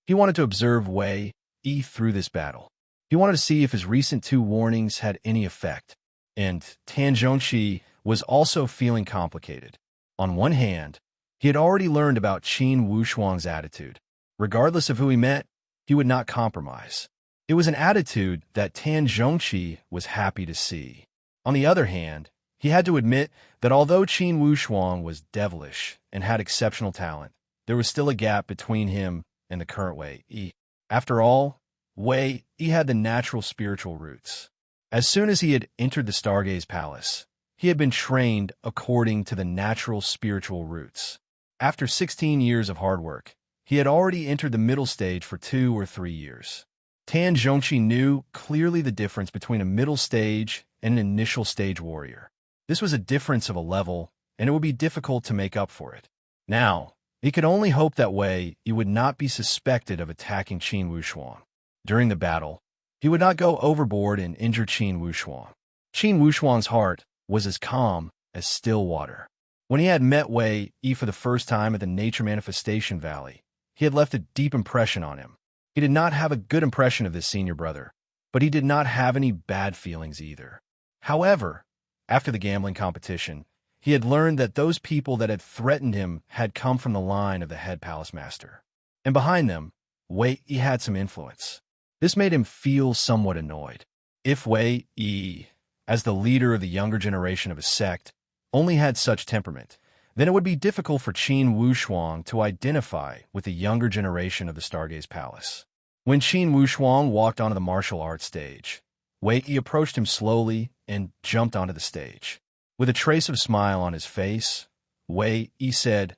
He wanted to observe Wei Yi through this battle. He wanted to see if his recent 2 warnings had any effect. And Tan Zhongxi was also feeling complicated. On one hand, he had already learned about Qin Wushuang's attitude. Regardless of who he met, he would not compromise. It was an attitude that Tan Zhongxi was happy to see. On the other hand, he had to admit that although Qin Wushuang was devilish and had exceptional talent, there was still a gap between him and the current Wei Yi. After all, Wei Yi had the natural spiritual roots. As soon as he had entered the Stargaze Palace, he had been trained according to the natural spiritual roots. After 16 years of hard work, he had already entered the middle stage for 2 or 3 years. Tan Zhongxi knew clearly the difference between a middle stage and an initial stage warrior. This was a difference of a level, and it would be difficult to make up for it. Now, he could only hope that Wei Yi would not be suspected of attacking Qin Wushuang. During the battle, he would not go overboard and injure Qin Wushuang. Qin Wushuang's heart was as calm as still water. When he had met Wei Yi for the first time at the Nature Manifestation Valley, he had left a deep impression on him. He did not have a good impression of his senior brother, but he did not have any bad feelings either. However, after the gambling competition, he had learned that those people that had threatened him had come from the line of the head palace master. And behind them, Wei Yi had some influence. This made him feel somewhat annoyed. If Wei Yi, as the leader of the younger generation of his sect, only had such temperament, then it would be difficult for Qin Wushuang to identify with the younger generation of the Stargaze Palace. When Qin Wushuang walked onto the martial arts stage, Wei Yi approached him slowly and jumped onto the stage. With a trace of smile on his face, Wei Yi said,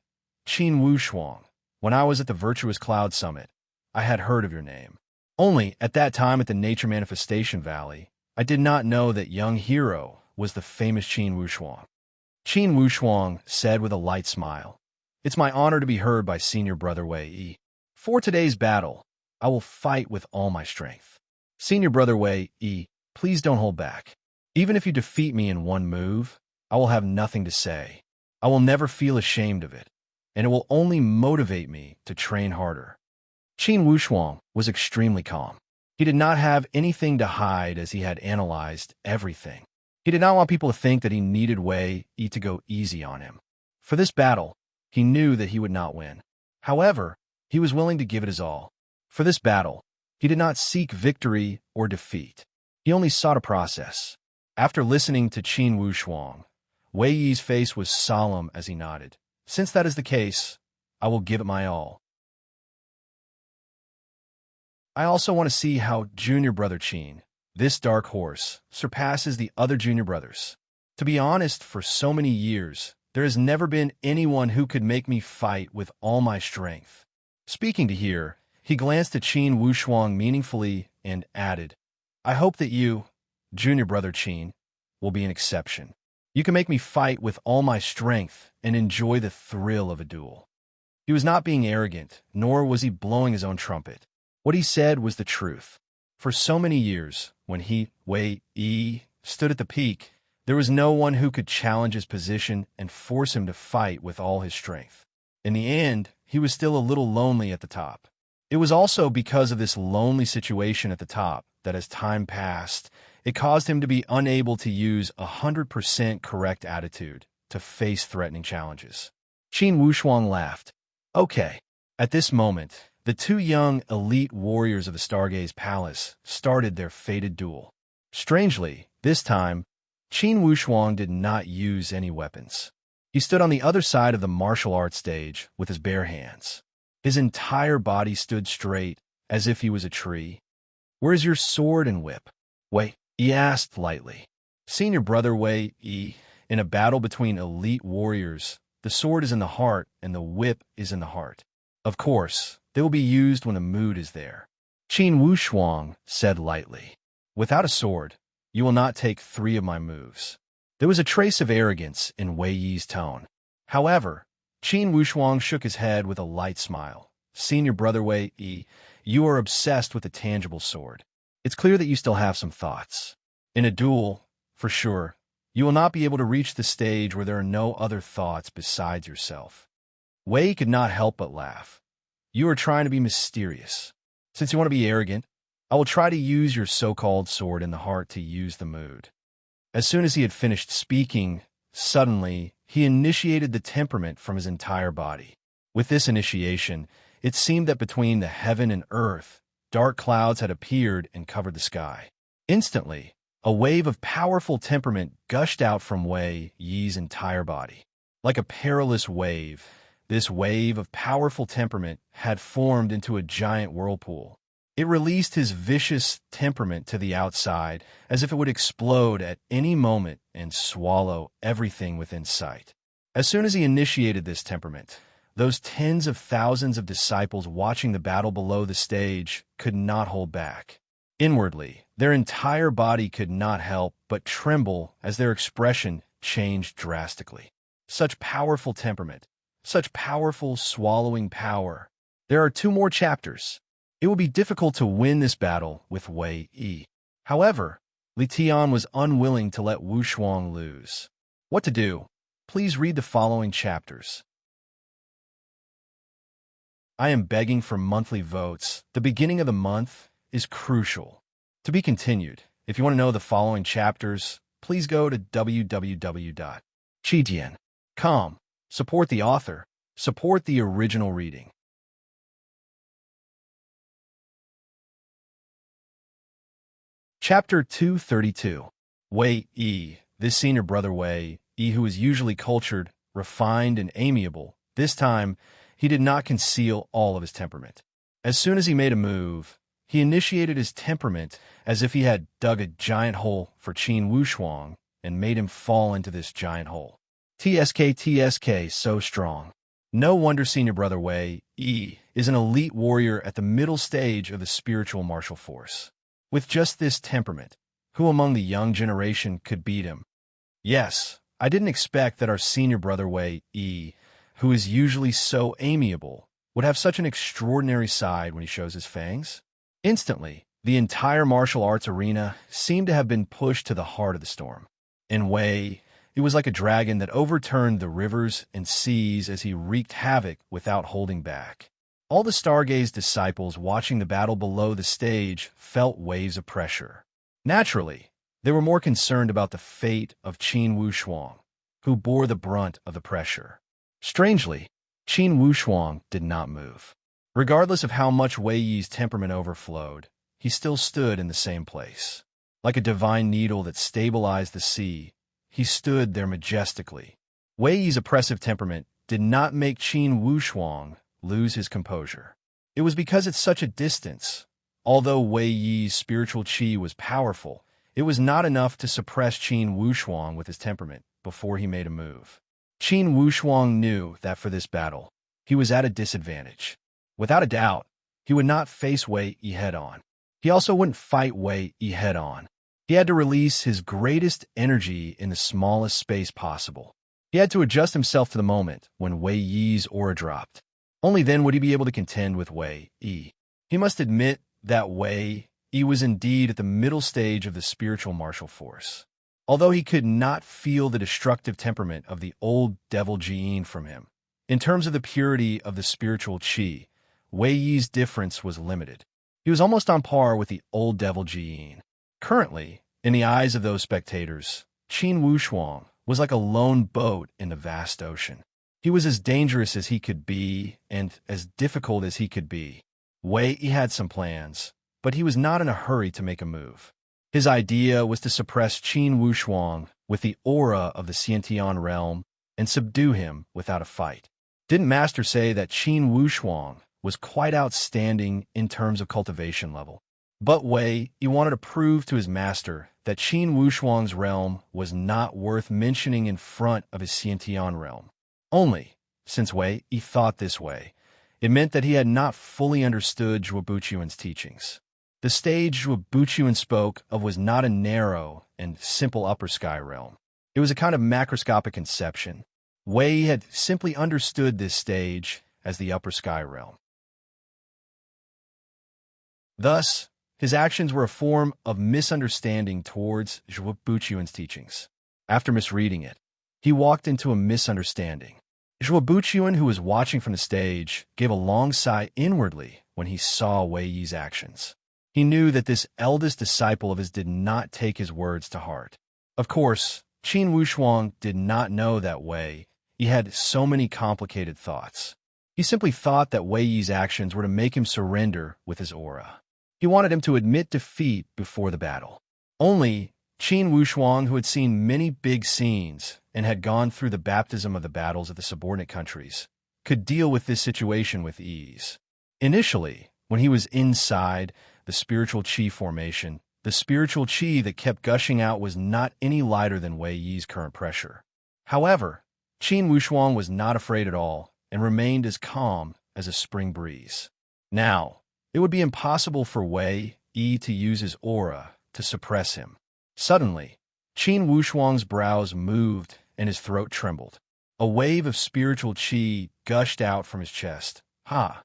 "Qin Wushuang, when I was at the Virtuous Cloud Summit, I had heard of your name. Only at that time at the Nature Manifestation Valley, I did not know that young hero was the famous Qin Wushuang." Qin Wushuang said with a light smile, "It's my honor to be heard by senior brother Wei Yi. For today's battle, I will fight with all my strength. Senior brother Wei Yi, please don't hold back. Even if you defeat me in one move, I will have nothing to say. I will never feel ashamed of it, and it will only motivate me to train harder." Qin Wushuang was extremely calm. He did not have anything to hide as he had analyzed everything. He did not want people to think that he needed Wei Yi to go easy on him. For this battle, he knew that he would not win. However, he was willing to give it his all. For this battle, he did not seek victory or defeat. He only sought a process. After listening to Qin Wushuang, Wei Yi's face was solemn as he nodded. "Since that is the case, I will give it my all. I also want to see how junior brother Qin, this dark horse, surpasses the other junior brothers. To be honest, for so many years, there has never been anyone who could make me fight with all my strength." Speaking to here, he glanced at Qin Wushuang meaningfully and added, "I hope that you, junior brother Qin, will be an exception. You can make me fight with all my strength and enjoy the thrill of a duel." He was not being arrogant, nor was he blowing his own trumpet. What he said was the truth. For so many years, when he, Wei Yi, stood at the peak, there was no one who could challenge his position and force him to fight with all his strength. In the end, he was still a little lonely at the top. It was also because of this lonely situation at the top that as time passed, it caused him to be unable to use 100% correct attitude to face threatening challenges. Qin Wushuang laughed. "Okay." At this moment, the 2 young elite warriors of the Stargaze Palace started their fated duel. Strangely, this time, Qin Wushuang did not use any weapons. He stood on the other side of the martial arts stage with his bare hands. His entire body stood straight, as if he was a tree. "Where's your sword and whip?" Wei Yi asked lightly. Senior brother Wei Yi, in a battle between elite warriors, the sword is in the heart and the whip is in the heart. Of course, they will be used when the mood is there. Qin Wushuang said lightly. Without a sword, you will not take 3 of my moves. There was a trace of arrogance in Wei Yi's tone. However, Qin Wushuang shook his head with a light smile. Senior brother Wei Yi, you are obsessed with a tangible sword. It's clear that you still have some thoughts. In a duel, for sure, you will not be able to reach the stage where there are no other thoughts besides yourself. Wei could not help but laugh. You are trying to be mysterious. Since you want to be arrogant, I will try to use your so-called sword in the heart to use the mood. As soon as he had finished speaking, suddenly, he initiated the temperament from his entire body. With this initiation, it seemed that between the heaven and earth, dark clouds had appeared and covered the sky. Instantly, a wave of powerful temperament gushed out from Wei Yi's entire body. Like a perilous wave, this wave of powerful temperament had formed into a giant whirlpool. It released his vicious temperament to the outside, as if it would explode at any moment and swallow everything within sight. As soon as he initiated this temperament, those tens of thousands of disciples watching the battle below the stage could not hold back. Inwardly, their entire body could not help but tremble as their expression changed drastically. Such powerful temperament, such powerful swallowing power. There are 2 more chapters. It will be difficult to win this battle with Wei Yi. However, Li Tian was unwilling to let Wu Shuang lose. What to do? Please read the following chapters. I am begging for monthly votes. The beginning of the month is crucial. To be continued. If you want to know the following chapters, please go to www.chidian.com. Support the author. Support the original reading. Chapter 232. Wei Yi. This senior brother Wei Yi, who is usually cultured, refined, and amiable, this time he did not conceal all of his temperament. As soon as he made a move, he initiated his temperament as if he had dug a giant hole for Qin Wushuang and made him fall into this giant hole. TSK, so strong. No wonder senior brother Wei Yi is an elite warrior at the middle stage of the spiritual martial force. With just this temperament, who among the young generation could beat him? Yes, I didn't expect that our senior brother Wei Yi, who is usually so amiable, would have such an extraordinary side when he shows his fangs. Instantly, the entire martial arts arena seemed to have been pushed to the heart of the storm. In Wei, it was like a dragon that overturned the rivers and seas as he wreaked havoc without holding back. All the Stargaze disciples watching the battle below the stage felt waves of pressure. Naturally, they were more concerned about the fate of Qin Wushuang, who bore the brunt of the pressure. Strangely, Qin Wushuang did not move. Regardless of how much Wei Yi's temperament overflowed, he still stood in the same place. Like a divine needle that stabilized the sea, he stood there majestically. Wei Yi's oppressive temperament did not make Qin Wushuang lose his composure. It was because at such a distance, although Wei Yi's spiritual qi was powerful, it was not enough to suppress Qin Wushuang with his temperament before he made a move. Qin Wushuang knew that for this battle, he was at a disadvantage. Without a doubt, he would not face Wei Yi head-on. He also wouldn't fight Wei Yi head-on. He had to release his greatest energy in the smallest space possible. He had to adjust himself to the moment when Wei Yi's aura dropped. Only then would he be able to contend with Wei Yi. He must admit that Wei Yi was indeed at the middle stage of the spiritual martial force. Although he could not feel the destructive temperament of the old devil Jiyin from him, in terms of the purity of the spiritual qi, Wei Yi's difference was limited. He was almost on par with the old devil Jiyin. Currently, in the eyes of those spectators, Qin Wushuang was like a lone boat in the vast ocean. He was as dangerous as he could be and as difficult as he could be. Wei Yi had some plans, but he was not in a hurry to make a move. His idea was to suppress Qin Wushuang with the aura of the Xiantian realm and subdue him without a fight. Didn't Master say that Qin Wushuang was quite outstanding in terms of cultivation level? But Wei Yi wanted to prove to his master that Qin Wushuang's realm was not worth mentioning in front of his Xiantian realm. Only, since Wei Yi thought this way, It meant that he had not fully understood Zhuobuchuan's teachings. The stage Zhuobuchuan spoke of was not a narrow and simple upper sky realm. It was a kind of macroscopic conception. Wei had simply understood this stage as the upper sky realm. Thus, his actions were a form of misunderstanding towards Zhuobuchuan's teachings. After misreading it, he walked into a misunderstanding. Zhuobuchuan, who was watching from the stage, gave a long sigh inwardly when he saw Wei Yi's actions. He knew that this eldest disciple of his did not take his words to heart. Of course, Qin Wushuang did not know that Wei Yi had so many complicated thoughts. He simply thought that Wei Yi's actions were to make him surrender with his aura. He wanted him to admit defeat before the battle. Only Qin Wushuang, who had seen many big scenes and had gone through the baptism of the battles of the subordinate countries, could deal with this situation with ease. Initially, when he was inside the spiritual qi formation, the spiritual qi that kept gushing out was not any lighter than Wei Yi's current pressure. However, Qin Wushuang was not afraid at all and remained as calm as a spring breeze. Now, it would be impossible for Wei Yi to use his aura to suppress him. Suddenly, Qin Wushuang's brows moved and his throat trembled. A wave of spiritual qi gushed out from his chest. Ha!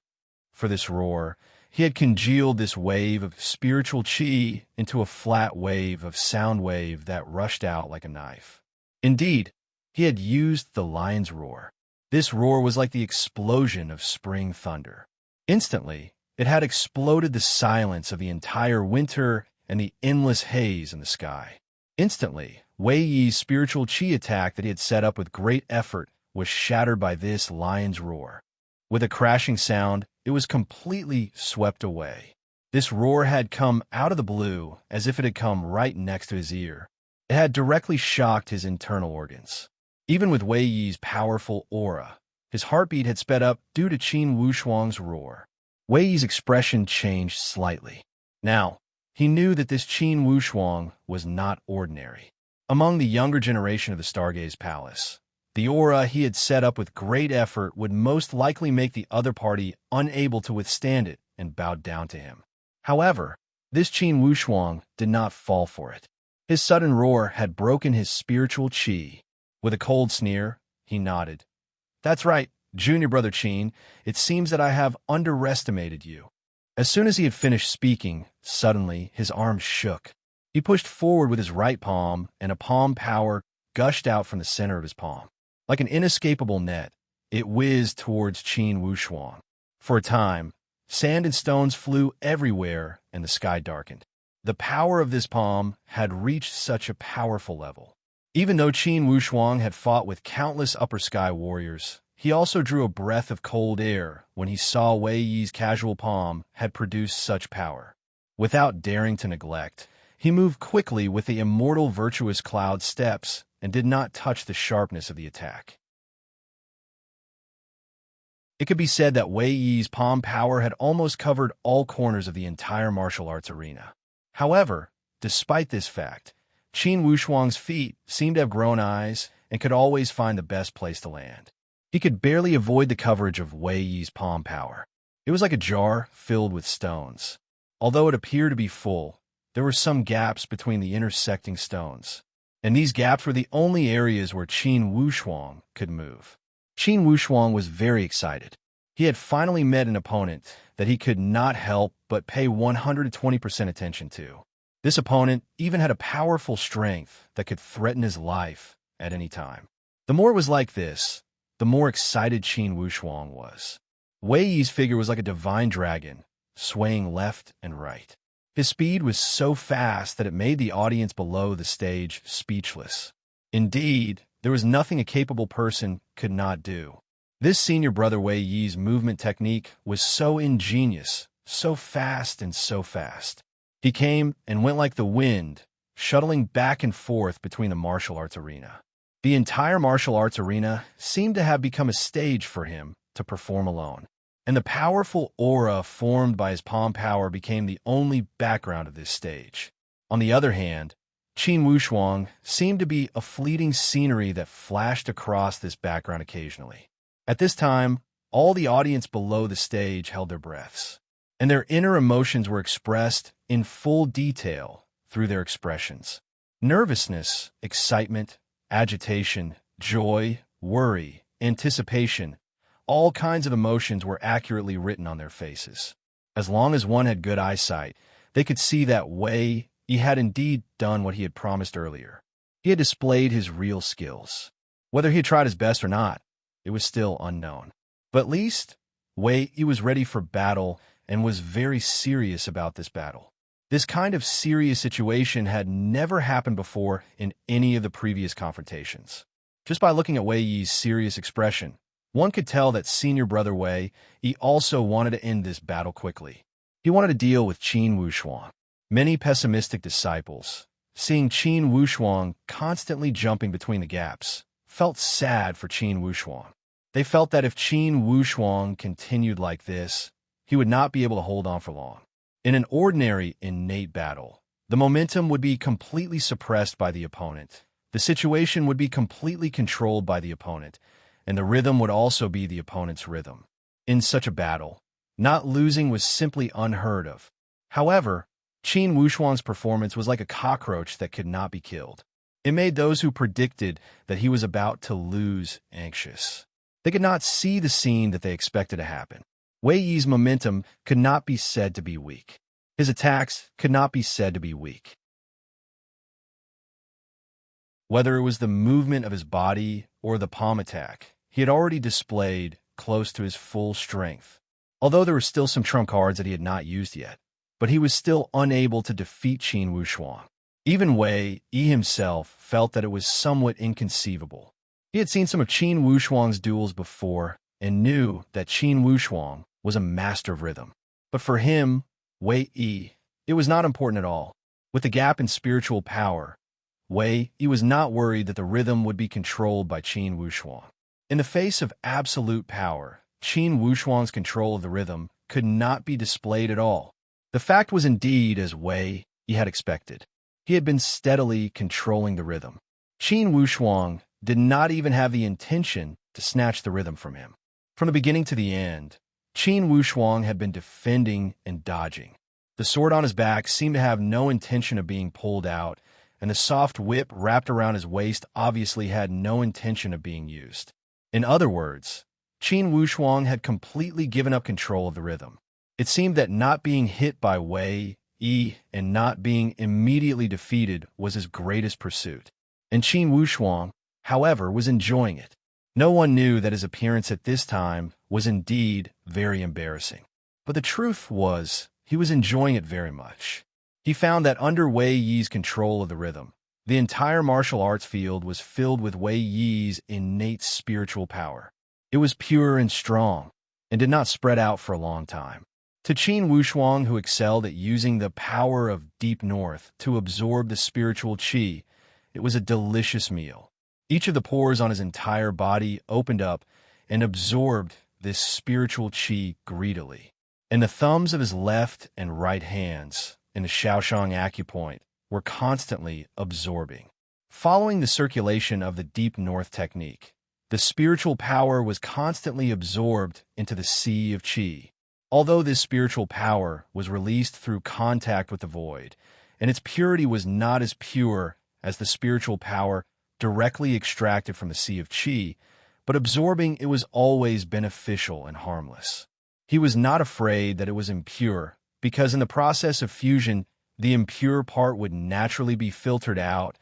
For this roar, he had congealed this wave of spiritual qi into a flat wave of sound wave that rushed out like a knife. Indeed, he had used the lion's roar. This roar was like the explosion of spring thunder. Instantly, it had exploded the silence of the entire winter and the endless haze in the sky. Instantly, Wei Yi's spiritual qi attack that he had set up with great effort was shattered by this lion's roar. With a crashing sound, it was completely swept away. This roar had come out of the blue as if it had come right next to his ear. It had directly shocked his internal organs. Even with Wei Yi's powerful aura, his heartbeat had sped up due to Qin Wushuang's roar. Wei Yi's expression changed slightly. Now, he knew that this Qin Wushuang was not ordinary. Among the younger generation of the Stargaze Palace, the aura he had set up with great effort would most likely make the other party unable to withstand it and bowed down to him. However, this Qin Wushuang did not fall for it. His sudden roar had broken his spiritual qi. With a cold sneer, he nodded. "That's right, junior brother Qin. It seems that I have underestimated you." As soon as he had finished speaking, suddenly his arms shook. He pushed forward with his right palm, and a palm power gushed out from the center of his palm. Like an inescapable net, it whizzed towards Qin Wushuang. For a time, sand and stones flew everywhere, and the sky darkened. The power of this palm had reached such a powerful level. Even though Qin Wushuang had fought with countless upper sky warriors, he also drew a breath of cold air when he saw Wei Yi's casual palm had produced such power. Without daring to neglect, he moved quickly with the immortal virtuous cloud steps and did not touch the sharpness of the attack. It could be said that Wei Yi's palm power had almost covered all corners of the entire martial arts arena. However, despite this fact, Qin Wushuang's feet seemed to have grown eyes and could always find the best place to land. He could barely avoid the coverage of Wei Yi's palm power. It was like a jar filled with stones. Although it appeared to be full, there were some gaps between the intersecting stones, and these gaps were the only areas where Qin Wushuang could move. Qin Wushuang was very excited. He had finally met an opponent that he could not help but pay 120% attention to. This opponent even had a powerful strength that could threaten his life at any time. The more it was like this, the more excited Qin Wushuang was. Wei Yi's figure was like a divine dragon, swaying left and right. His speed was so fast that it made the audience below the stage speechless. Indeed, there was nothing a capable person could not do. This senior brother Wei Yi's movement technique was so ingenious, so fast and so fast. He came and went like the wind, shuttling back and forth between the martial arts arena. The entire martial arts arena seemed to have become a stage for him to perform alone, and the powerful aura formed by his palm power became the only background of this stage. On the other hand, Qin Wushuang seemed to be a fleeting scenery that flashed across this background occasionally. At this time, all the audience below the stage held their breaths, and their inner emotions were expressed in full detail through their expressions. Nervousness, excitement, agitation, joy, worry, anticipation, all kinds of emotions were accurately written on their faces. As long as one had good eyesight, they could see that Wei Yi had indeed done what he had promised earlier. He had displayed his real skills. Whether he had tried his best or not, it was still unknown. But at least, Wei Yi was ready for battle and was very serious about this battle. This kind of serious situation had never happened before in any of the previous confrontations. Just by looking at Wei Yi's serious expression, one could tell that senior brother Wei Yi also wanted to end this battle quickly. He wanted to deal with Qin Wushuang. Many pessimistic disciples, seeing Qin Wushuang constantly jumping between the gaps, felt sad for Qin Wushuang. They felt that if Qin Wushuang continued like this, he would not be able to hold on for long. In an ordinary innate battle, the momentum would be completely suppressed by the opponent. The situation would be completely controlled by the opponent, and the rhythm would also be the opponent's rhythm. In such a battle, not losing was simply unheard of. However, Qin Wushuang's performance was like a cockroach that could not be killed. It made those who predicted that he was about to lose anxious. They could not see the scene that they expected to happen. Wei Yi's momentum could not be said to be weak. His attacks could not be said to be weak. Whether it was the movement of his body or the palm attack, he had already displayed close to his full strength. Although there were still some trump cards that he had not used yet, but he was still unable to defeat Qin Wushuang. Even Wei Yi himself felt that it was somewhat inconceivable. He had seen some of Qin Wushuang's duels before and knew that Qin Wushuang was a master of rhythm. But for him, Wei Yi, it was not important at all. With the gap in spiritual power, Wei Yi was not worried that the rhythm would be controlled by Qin Wushuang. In the face of absolute power, Qin Wushuang's control of the rhythm could not be displayed at all. The fact was indeed as Wei Yi had expected. He had been steadily controlling the rhythm. Qin Wushuang did not even have the intention to snatch the rhythm from him. From the beginning to the end, Qin Wushuang had been defending and dodging. The sword on his back seemed to have no intention of being pulled out, and the soft whip wrapped around his waist obviously had no intention of being used. In other words, Qin Wushuang had completely given up control of the rhythm. It seemed that not being hit by Wei Yi and not being immediately defeated was his greatest pursuit. And Qin Wushuang, however, was enjoying it. No one knew that his appearance at this time was indeed very embarrassing. But the truth was, he was enjoying it very much. He found that under Wei Yi's control of the rhythm, the entire martial arts field was filled with Wei Yi's innate spiritual power. It was pure and strong, and did not spread out for a long time. To Qin Wushuang, who excelled at using the power of deep north to absorb the spiritual qi, it was a delicious meal. Each of the pores on his entire body opened up and absorbed this spiritual qi greedily. And the thumbs of his left and right hands, in the Shaoshang acupoint, were constantly absorbing. Following the circulation of the deep north technique, the spiritual power was constantly absorbed into the sea of qi. Although this spiritual power was released through contact with the void, and its purity was not as pure as the spiritual power directly extracted from the sea of qi, but absorbing it was always beneficial and harmless. He was not afraid that it was impure, because in the process of fusion, the impure part would naturally be filtered out,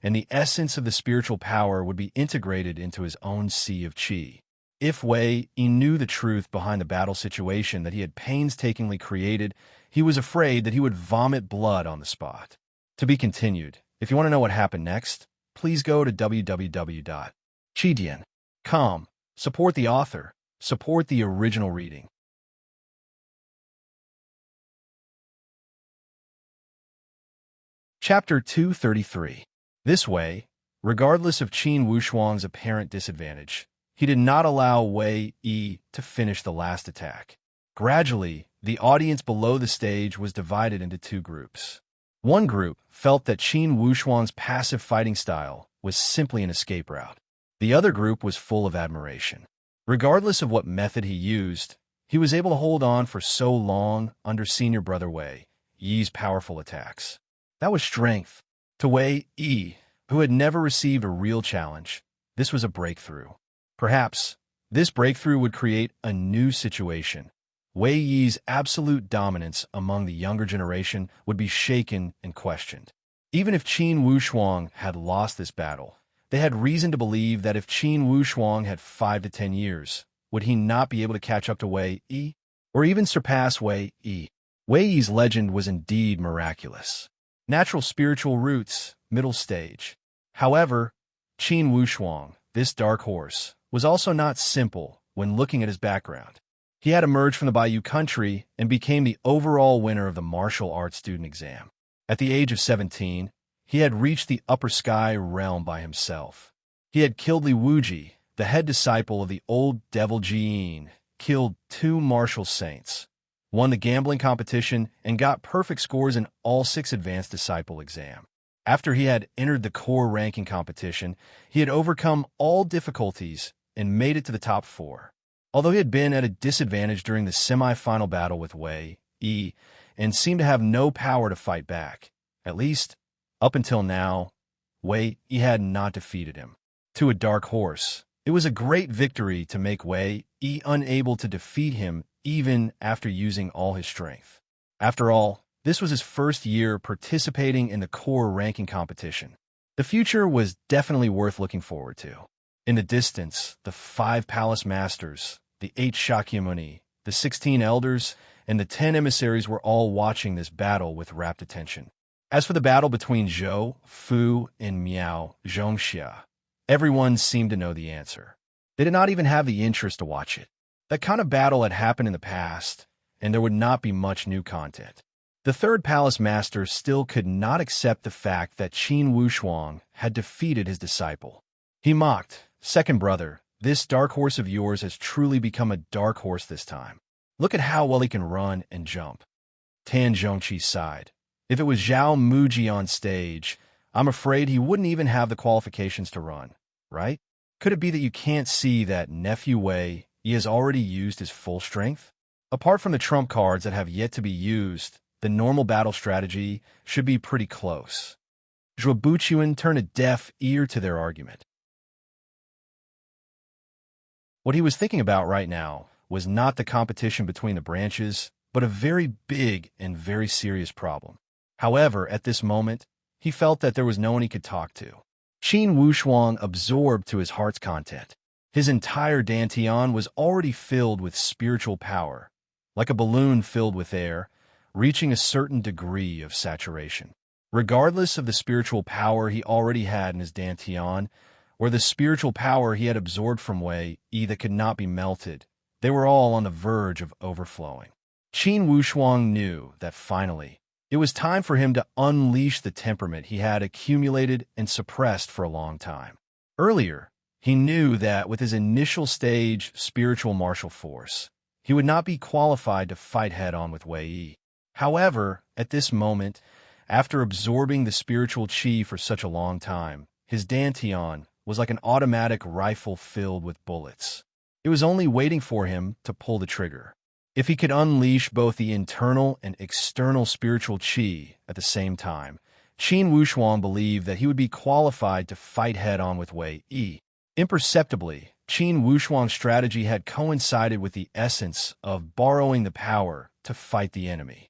and the essence of the spiritual power would be integrated into his own sea of qi. If Wei Yi knew the truth behind the battle situation that he had painstakingly created, he was afraid that he would vomit blood on the spot. To be continued. If you want to know what happened next, please go to www.chidian.com. Support the author. Support the original reading. Chapter 233. This way, regardless of Qin Wushuang's apparent disadvantage, he did not allow Wei Yi to finish the last attack. Gradually, the audience below the stage was divided into two groups. One group felt that Qin Wushuang's passive fighting style was simply an escape route. The other group was full of admiration. Regardless of what method he used, he was able to hold on for so long under senior brother Wei Yi's powerful attacks. That was strength. To Wei Yi, who had never received a real challenge, this was a breakthrough. Perhaps this breakthrough would create a new situation. Wei Yi's absolute dominance among the younger generation would be shaken and questioned. Even if Qin Wushuang had lost this battle, they had reason to believe that if Qin Wushuang had 5 to 10 years, would he not be able to catch up to Wei Yi, or even surpass Wei Yi? Wei Yi's legend was indeed miraculous. Natural spiritual roots, middle stage. However, Qin Wushuang, this dark horse, was also not simple when looking at his background. He had emerged from the Bayou country and became the overall winner of the martial arts student exam. At the age of 17, he had reached the upper sky realm by himself. He had killed Li Wuji, the head disciple of the old devil Jiyin, killed 2 martial saints, won the gambling competition, and got perfect scores in all 6 advanced disciple exams. After he had entered the core ranking competition, he had overcome all difficulties and made it to the top 4. Although he had been at a disadvantage during the semi-final battle with Wei Yi and seemed to have no power to fight back, at least up until now, Wei Yi had not defeated him. To a dark horse, it was a great victory to make Wei Yi unable to defeat him even after using all his strength. After all, this was his first year participating in the core ranking competition. The future was definitely worth looking forward to. In the distance, the 5 palace masters, the 8 Shakyamuni, the 16 elders, and the 10 emissaries were all watching this battle with rapt attention. As for the battle between Zhou, Fu, and Miao Zhongxia, everyone seemed to know the answer. They did not even have the interest to watch it. That kind of battle had happened in the past, and there would not be much new content. The 3rd palace master still could not accept the fact that Qin Wushuang had defeated his disciple. He mocked, "Second brother, this dark horse of yours has truly become a dark horse this time. Look at how well he can run and jump." Tan Zhongqi sighed. If it was Zhao Muji on stage, I'm afraid he wouldn't even have the qualifications to run, right? Could it be that you can't see that nephew Wei Yi has already used his full strength? Apart from the trump cards that have yet to be used, the normal battle strategy should be pretty close. Zhuo Buchuan turned a deaf ear to their argument. What he was thinking about right now was not the competition between the branches, but a very big and very serious problem. However, at this moment, he felt that there was no one he could talk to. Qin Wushuang absorbed to his heart's content. His entire dantian was already filled with spiritual power, like a balloon filled with air, reaching a certain degree of saturation. Regardless of the spiritual power he already had in his dantian, or the spiritual power he had absorbed from Wei Yi that could not be melted, they were all on the verge of overflowing. Qin Wushuang knew that finally, it was time for him to unleash the temperament he had accumulated and suppressed for a long time. Earlier, he knew that with his initial stage spiritual martial force, he would not be qualified to fight head-on with Wei Yi. However, at this moment, after absorbing the spiritual qi for such a long time, his dantian was like an automatic rifle filled with bullets. It was only waiting for him to pull the trigger. If he could unleash both the internal and external spiritual qi at the same time, Qin Wushuang believed that he would be qualified to fight head-on with Wei Yi. Imperceptibly, Qin Wushuang's strategy had coincided with the essence of borrowing the power to fight the enemy.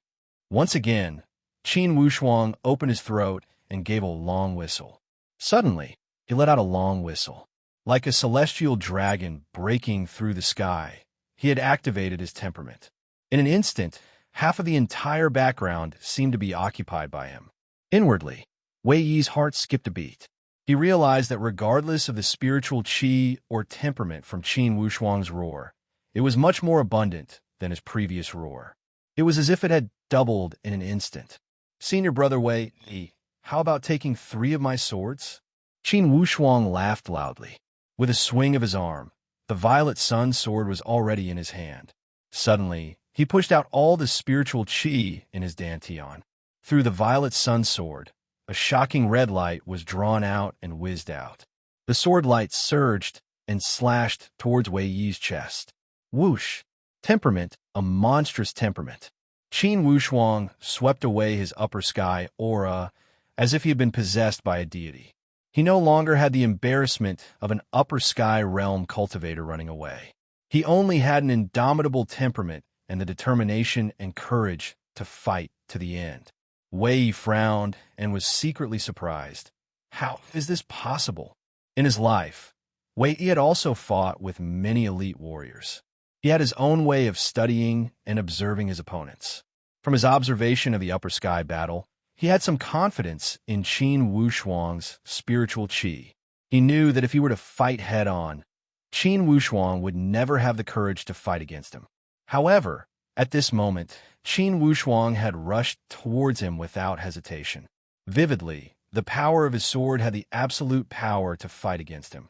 Once again, Qin Wushuang opened his throat and gave a long whistle. Suddenly, he let out a long whistle. Like a celestial dragon breaking through the sky, he had activated his temperament. In an instant, half of the entire background seemed to be occupied by him. Inwardly, Wei Yi's heart skipped a beat. He realized that regardless of the spiritual qi or temperament from Qin Wushuang's roar, it was much more abundant than his previous roar. It was as if it had doubled in an instant. "Senior brother Wei Yi, how about taking 3 of my swords?" Qin Wushuang laughed loudly. With a swing of his arm, the Violet Sun sword was already in his hand. Suddenly, he pushed out all the spiritual qi in his dantian. Through the Violet Sun sword, a shocking red light was drawn out and whizzed out. The sword light surged and slashed towards Wei Yi's chest. Whoosh! Temperament, a monstrous temperament. Qin Wushuang swept away his upper sky aura as if he had been possessed by a deity. He no longer had the embarrassment of an upper sky realm cultivator running away. He only had an indomitable temperament and the determination and courage to fight to the end. Wei Yi frowned and was secretly surprised. How is this possible? In his life, Wei Yi had also fought with many elite warriors. He had his own way of studying and observing his opponents. From his observation of the upper sky battle, he had some confidence in Qin Wushuang's spiritual qi. He knew that if he were to fight head-on, Qin Wushuang would never have the courage to fight against him. However, at this moment, Qin Wushuang had rushed towards him without hesitation. Vividly, the power of his sword had the absolute power to fight against him.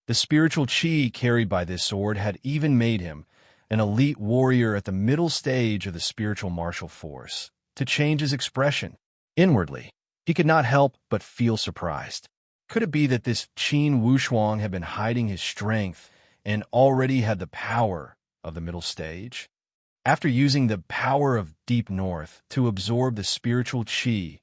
The spiritual qi carried by this sword had even made him an elite warrior at the middle stage of the spiritual martial force. To change his expression, inwardly, he could not help but feel surprised. Could it be that this Qin Wushuang had been hiding his strength and already had the power of the middle stage? After using the power of Deep North to absorb the spiritual qi,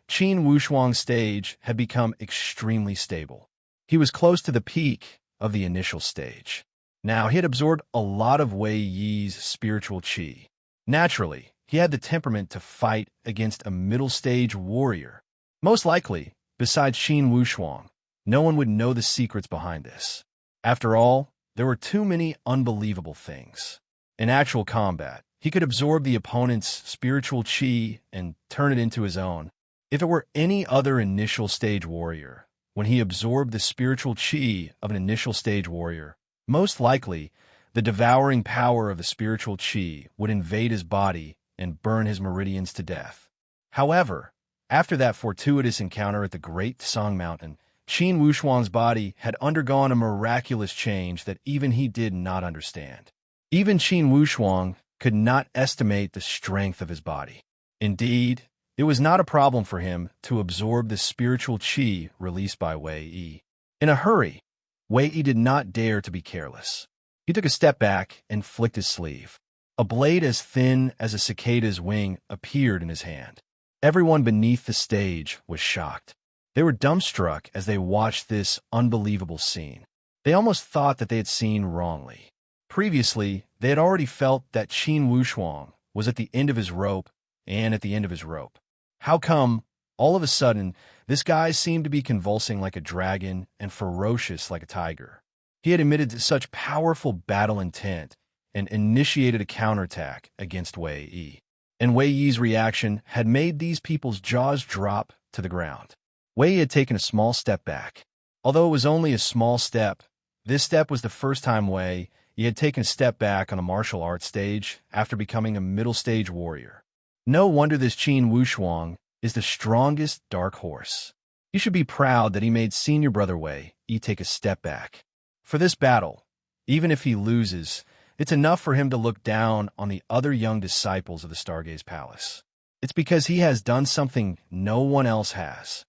Qin Wushuang's stage had become extremely stable. He was close to the peak of the initial stage. Now, he had absorbed a lot of Wei Yi's spiritual qi. Naturally, he had the temperament to fight against a middle-stage warrior. Most likely, besides Qin Wushuang, no one would know the secrets behind this. After all, there were too many unbelievable things. In actual combat, he could absorb the opponent's spiritual qi and turn it into his own. If it were any other initial stage warrior, when he absorbed the spiritual qi of an initial stage warrior, most likely, the devouring power of the spiritual qi would invade his body and burn his meridians to death. However, after that fortuitous encounter at the Great Song Mountain, Qin Wushuang's body had undergone a miraculous change that even he did not understand. Even Qin Wushuang could not estimate the strength of his body. Indeed, it was not a problem for him to absorb the spiritual qi released by Wei Yi. In a hurry, Wei Yi did not dare to be careless. He took a step back and flicked his sleeve. A blade as thin as a cicada's wing appeared in his hand. Everyone beneath the stage was shocked. They were dumbstruck as they watched this unbelievable scene. They almost thought that they had seen wrongly. Previously, they had already felt that Qin Wushuang was at the end of his rope and at the end of his rope. How come, all of a sudden, this guy seemed to be convulsing like a dragon and ferocious like a tiger? He had emitted such powerful battle intent and initiated a counterattack against Wei Yi. And Wei Yi's reaction had made these people's jaws drop to the ground. Wei Yi had taken a small step back. Although it was only a small step, this step was the first time Wei Yi had taken a step back on a martial arts stage after becoming a middle stage warrior. No wonder this Qin Wushuang is the strongest dark horse. You should be proud that he made senior brother Wei Yi take a step back. For this battle, even if he loses, it's enough for him to look down on the other young disciples of the Stargaze Palace. It's because he has done something no one else has.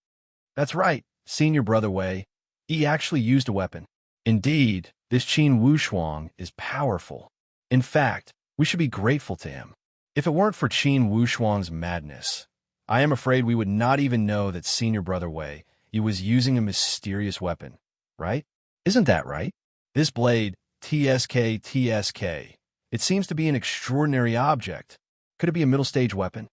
That's right, senior brother Wei Yi actually used a weapon. Indeed, this Qin Wushuang is powerful. In fact, we should be grateful to him. If it weren't for Qin Wushuang's madness, I am afraid we would not even know that senior brother Wei Yi was using a mysterious weapon, right? Isn't that right? This blade, TSK, it seems to be an extraordinary object. Could it be a middle stage weapon?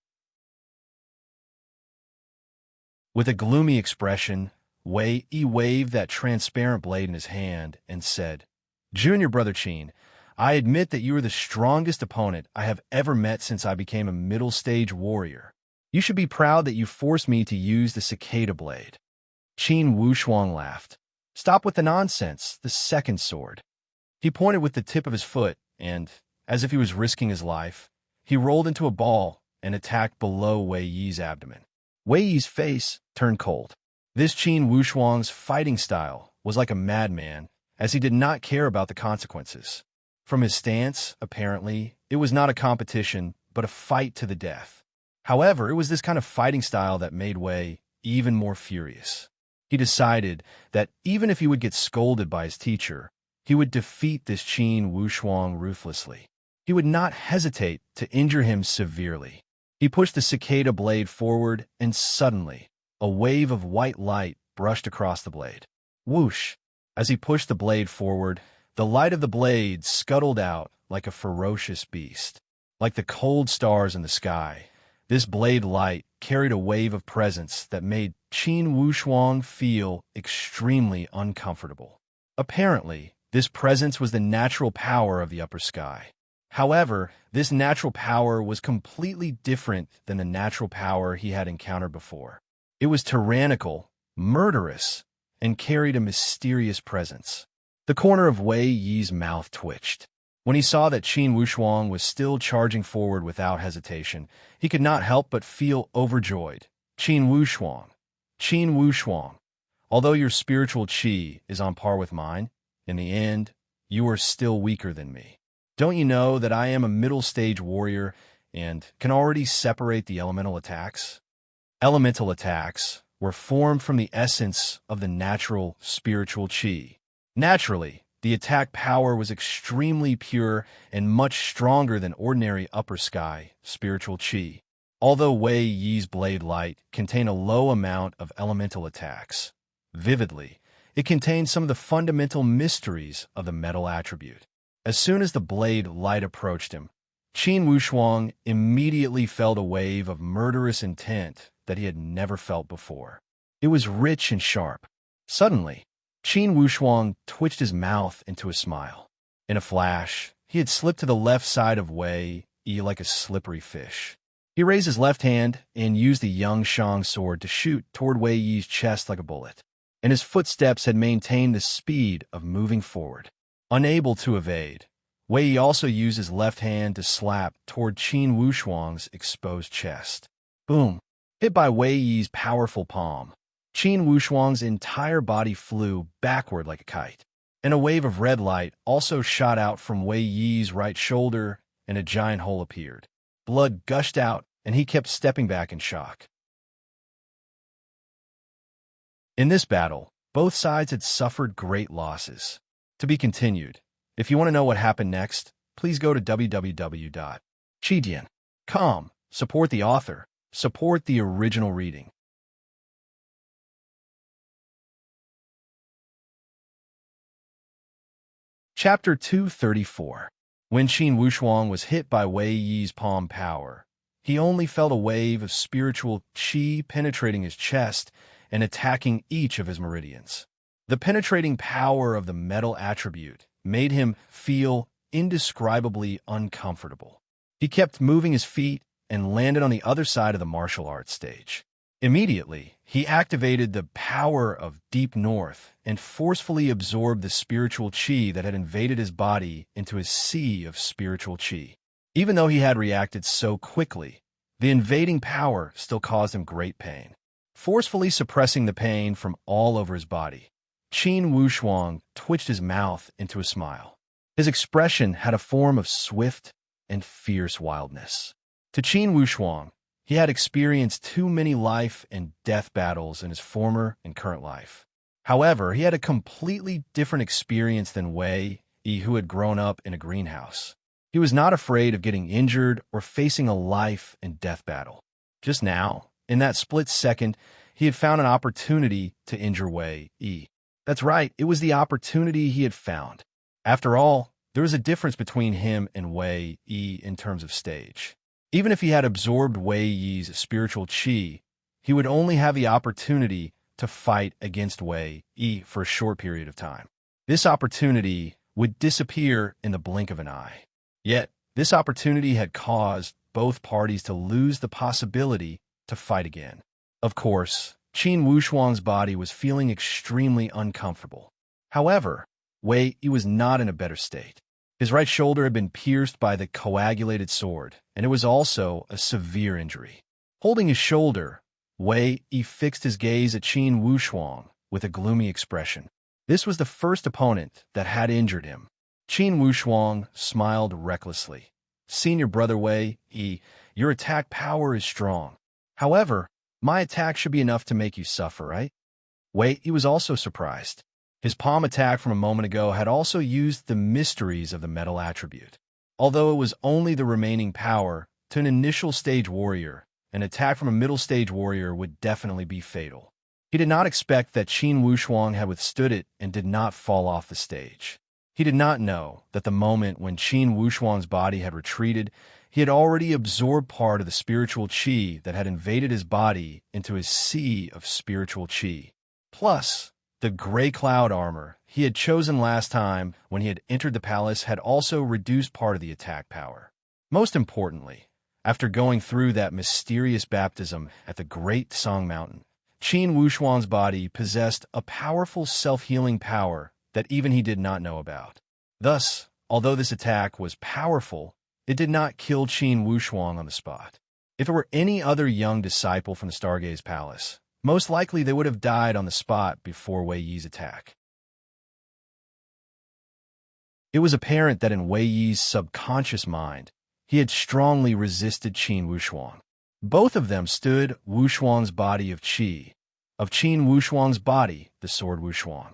With a gloomy expression, Wei Yi waved that transparent blade in his hand and said, "Junior brother Qin, I admit that you are the strongest opponent I have ever met since I became a middle stage warrior. You should be proud that you forced me to use the cicada blade." Qin Wushuang laughed. "Stop with the nonsense, the second sword." He pointed with the tip of his foot, and, as if he was risking his life, he rolled into a ball and attacked below Wei Yi's abdomen. Wei Yi's face turned cold. This Qin Wushuang's fighting style was like a madman, as he did not care about the consequences. From his stance, apparently, it was not a competition, but a fight to the death. However, it was this kind of fighting style that made Wei even more furious. He decided that even if he would get scolded by his teacher, he would defeat this Qin Wushuang ruthlessly. He would not hesitate to injure him severely. He pushed the cicada blade forward, and suddenly, a wave of white light brushed across the blade. Whoosh! As he pushed the blade forward, the light of the blade scuttled out like a ferocious beast. Like the cold stars in the sky, this blade light carried a wave of presence that made Qin Wushuang feel extremely uncomfortable. Apparently, this presence was the natural power of the upper sky. However, this natural power was completely different than the natural power he had encountered before. It was tyrannical, murderous, and carried a mysterious presence. The corner of Wei Yi's mouth twitched. When he saw that Qin Wushuang was still charging forward without hesitation, he could not help but feel overjoyed. Qin Wushuang, although your spiritual qi is on par with mine, in the end, you are still weaker than me. Don't you know that I am a middle-stage warrior and can already separate the elemental attacks? Elemental attacks were formed from the essence of the natural spiritual qi. Naturally, the attack power was extremely pure and much stronger than ordinary upper sky spiritual qi. Although Wei Yi's blade light contained a low amount of elemental attacks, vividly, it contained some of the fundamental mysteries of the metal attribute. As soon as the blade light approached him, Qin Wushuang immediately felt a wave of murderous intent that he had never felt before. It was rich and sharp. Suddenly, Qin Wushuang twitched his mouth into a smile. In a flash, he had slipped to the left side of Wei Yi like a slippery fish. He raised his left hand and used the Yang Shang sword to shoot toward Wei Yi's chest like a bullet, and his footsteps had maintained the speed of moving forward. Unable to evade, Wei Yi also used his left hand to slap toward Qin Wushuang's exposed chest. Boom! Hit by Wei Yi's powerful palm, Qin Wushuang's entire body flew backward like a kite, and a wave of red light also shot out from Wei Yi's right shoulder, and a giant hole appeared. Blood gushed out, and he kept stepping back in shock. In this battle, both sides had suffered great losses. To be continued. If you want to know what happened next, please go to www.chidian.com. Support the author. Support the original reading. Chapter 234. When Qin Wushuang was hit by Wei Yi's palm power, he only felt a wave of spiritual qi penetrating his chest and attacking each of his meridians. The penetrating power of the metal attribute made him feel indescribably uncomfortable. He kept moving his feet and landed on the other side of the martial arts stage. Immediately, he activated the power of Deep North and forcefully absorbed the spiritual qi that had invaded his body into his sea of spiritual qi. Even though he had reacted so quickly, the invading power still caused him great pain. Forcefully suppressing the pain from all over his body, Qin Wushuang twitched his mouth into a smile. His expression had a form of swift and fierce wildness. To Qin Wushuang, he had experienced too many life and death battles in his former and current life. However, he had a completely different experience than Wei Yi, who had grown up in a greenhouse. He was not afraid of getting injured or facing a life and death battle. Just now, in that split second, he had found an opportunity to injure Wei Yi. That's right, it was the opportunity he had found. After all, there was a difference between him and Wei Yi in terms of stage. Even if he had absorbed Wei Yi's spiritual qi, he would only have the opportunity to fight against Wei Yi for a short period of time. This opportunity would disappear in the blink of an eye. Yet, this opportunity had caused both parties to lose the possibility to fight again. Of course, Qin Wushuang's body was feeling extremely uncomfortable. However, Wei Yi was not in a better state. His right shoulder had been pierced by the coagulated sword, and it was also a severe injury. Holding his shoulder, Wei Yi fixed his gaze at Qin Wushuang with a gloomy expression. This was the first opponent that had injured him. Qin Wushuang smiled recklessly. Senior brother Wei Yi, your attack power is strong. However, my attack should be enough to make you suffer, right? Wei Yi was also surprised. His palm attack from a moment ago had also used the mysteries of the metal attribute. Although it was only the remaining power, to an initial stage warrior, an attack from a middle stage warrior would definitely be fatal. He did not expect that Qin Wushuang had withstood it and did not fall off the stage. He did not know that the moment when Qin Wushuang's body had retreated, he had already absorbed part of the spiritual qi that had invaded his body into his sea of spiritual qi. Plus, the gray cloud armor he had chosen last time when he had entered the palace had also reduced part of the attack power. Most importantly, after going through that mysterious baptism at the Great Song Mountain, Qin Wushuang's body possessed a powerful self-healing power that even he did not know about. Thus, although this attack was powerful, it did not kill Qin Wushuang on the spot. If it were any other young disciple from the Stargaze Palace, most likely they would have died on the spot before Wei Yi's attack. It was apparent that in Wei Yi's subconscious mind, he had strongly resisted Qin Wushuang. Both of them stood Wushuang's body of qi, of Qin Wushuang's body, the sword Wushuang.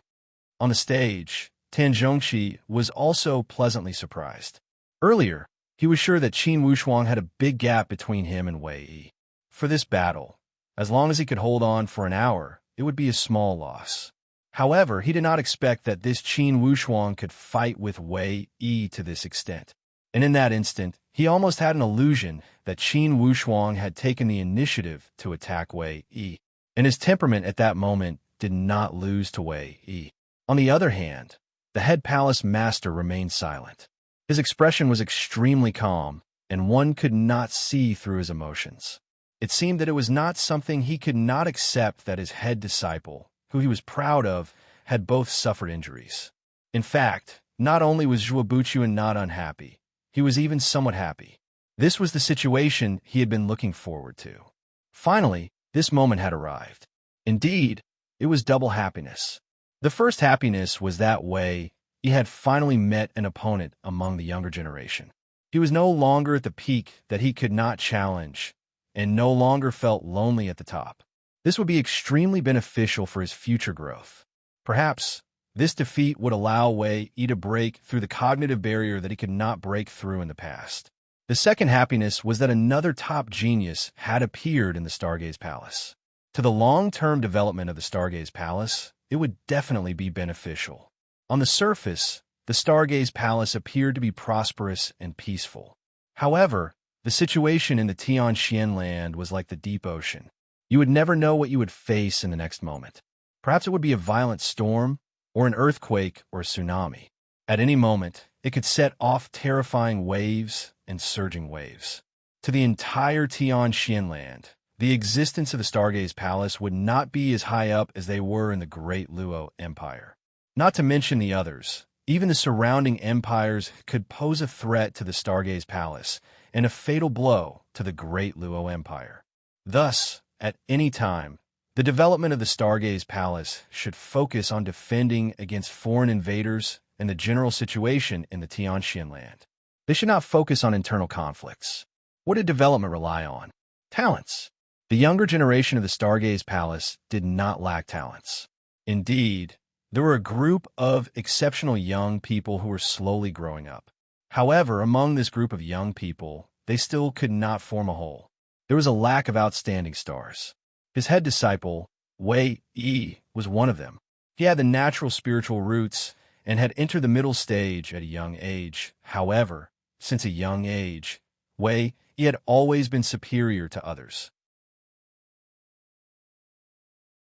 On the stage, Tan Zhongqi was also pleasantly surprised. Earlier, he was sure that Qin Wushuang had a big gap between him and Wei Yi. For this battle, as long as he could hold on for an hour, it would be a small loss. However, he did not expect that this Qin Wushuang could fight with Wei Yi to this extent. And in that instant, he almost had an illusion that Qin Wushuang had taken the initiative to attack Wei Yi. And his temperament at that moment did not lose to Wei Yi. On the other hand, the head palace master remained silent. His expression was extremely calm, and one could not see through his emotions. It seemed that it was not something he could not accept that his head disciple, who he was proud of, had both suffered injuries. In fact, not only was Zhuo Buchuan not unhappy, he was even somewhat happy. This was the situation he had been looking forward to. Finally, this moment had arrived. Indeed, it was double happiness. The first happiness was that Wei Yi had finally met an opponent among the younger generation. He was no longer at the peak that he could not challenge, and no longer felt lonely at the top. This would be extremely beneficial for his future growth. Perhaps this defeat would allow Wei Yi to break through the cognitive barrier that he could not break through in the past. The second happiness was that another top genius had appeared in the Stargaze Palace. To the long-term development of the Stargaze Palace, it would definitely be beneficial. On the surface, the Stargaze Palace appeared to be prosperous and peaceful. However, the situation in the Tianxian land was like the deep ocean. You would never know what you would face in the next moment. Perhaps it would be a violent storm, or an earthquake, or a tsunami. At any moment, it could set off terrifying waves and surging waves. To the entire Tianxian land, the existence of the Stargaze Palace would not be as high up as they were in the Great Luo Empire. Not to mention the others, even the surrounding empires could pose a threat to the Stargaze Palace and a fatal blow to the Great Luo Empire. Thus, at any time, the development of the Stargaze Palace should focus on defending against foreign invaders and the general situation in the Tianxian land. They should not focus on internal conflicts. What did development rely on? Talents. The younger generation of the Stargaze Palace did not lack talents. Indeed, there were a group of exceptional young people who were slowly growing up. However, among this group of young people, they still could not form a whole. There was a lack of outstanding stars. His head disciple, Wei Yi, was one of them. He had the natural spiritual roots and had entered the middle stage at a young age. However, since a young age, Wei Yi had always been superior to others.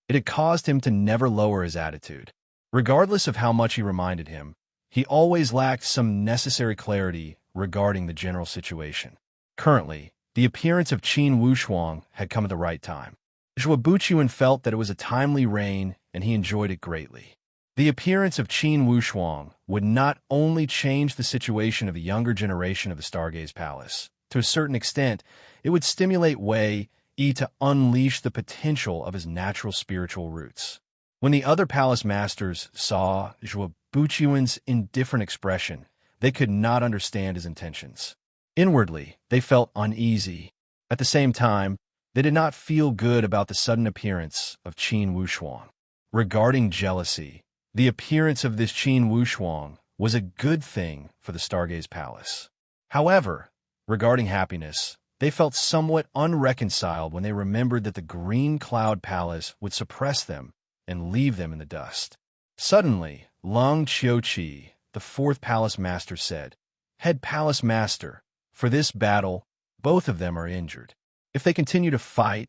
It had caused him to never lower his attitude. Regardless of how much he reminded him, he always lacked some necessary clarity regarding the general situation. Currently, the appearance of Qin Wushuang had come at the right time. Zhuo Buchuan felt that it was a timely reign, and he enjoyed it greatly. The appearance of Qin Wushuang would not only change the situation of the younger generation of the Stargaze Palace. To a certain extent, it would stimulate Wei Yi to unleash the potential of his natural spiritual roots. When the other palace masters saw Zhuo Buchuan's indifferent expression, they could not understand his intentions. Inwardly, they felt uneasy. At the same time, they did not feel good about the sudden appearance of Qin Wushuang. Regarding jealousy, the appearance of this Qin Wushuang was a good thing for the Stargaze Palace. However, regarding happiness, they felt somewhat unreconciled when they remembered that the Green Cloud Palace would suppress them and leave them in the dust. Suddenly, Long Qiuqi, the fourth palace master, said, "Head palace master, for this battle, both of them are injured. If they continue to fight,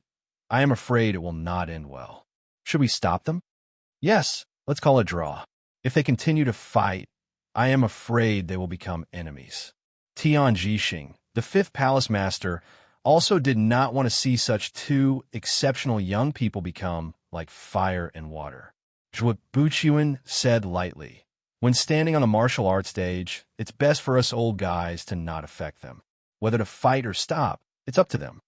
I am afraid it will not end well. Should we stop them?" "Yes, let's call a draw. If they continue to fight, I am afraid they will become enemies." Tian Jixing, the fifth palace master, also did not want to see such two exceptional young people become like fire and water. Zhuo Buqian said lightly, "When standing on a martial arts stage, it's best for us old guys to not affect them. Whether to fight or stop, it's up to them."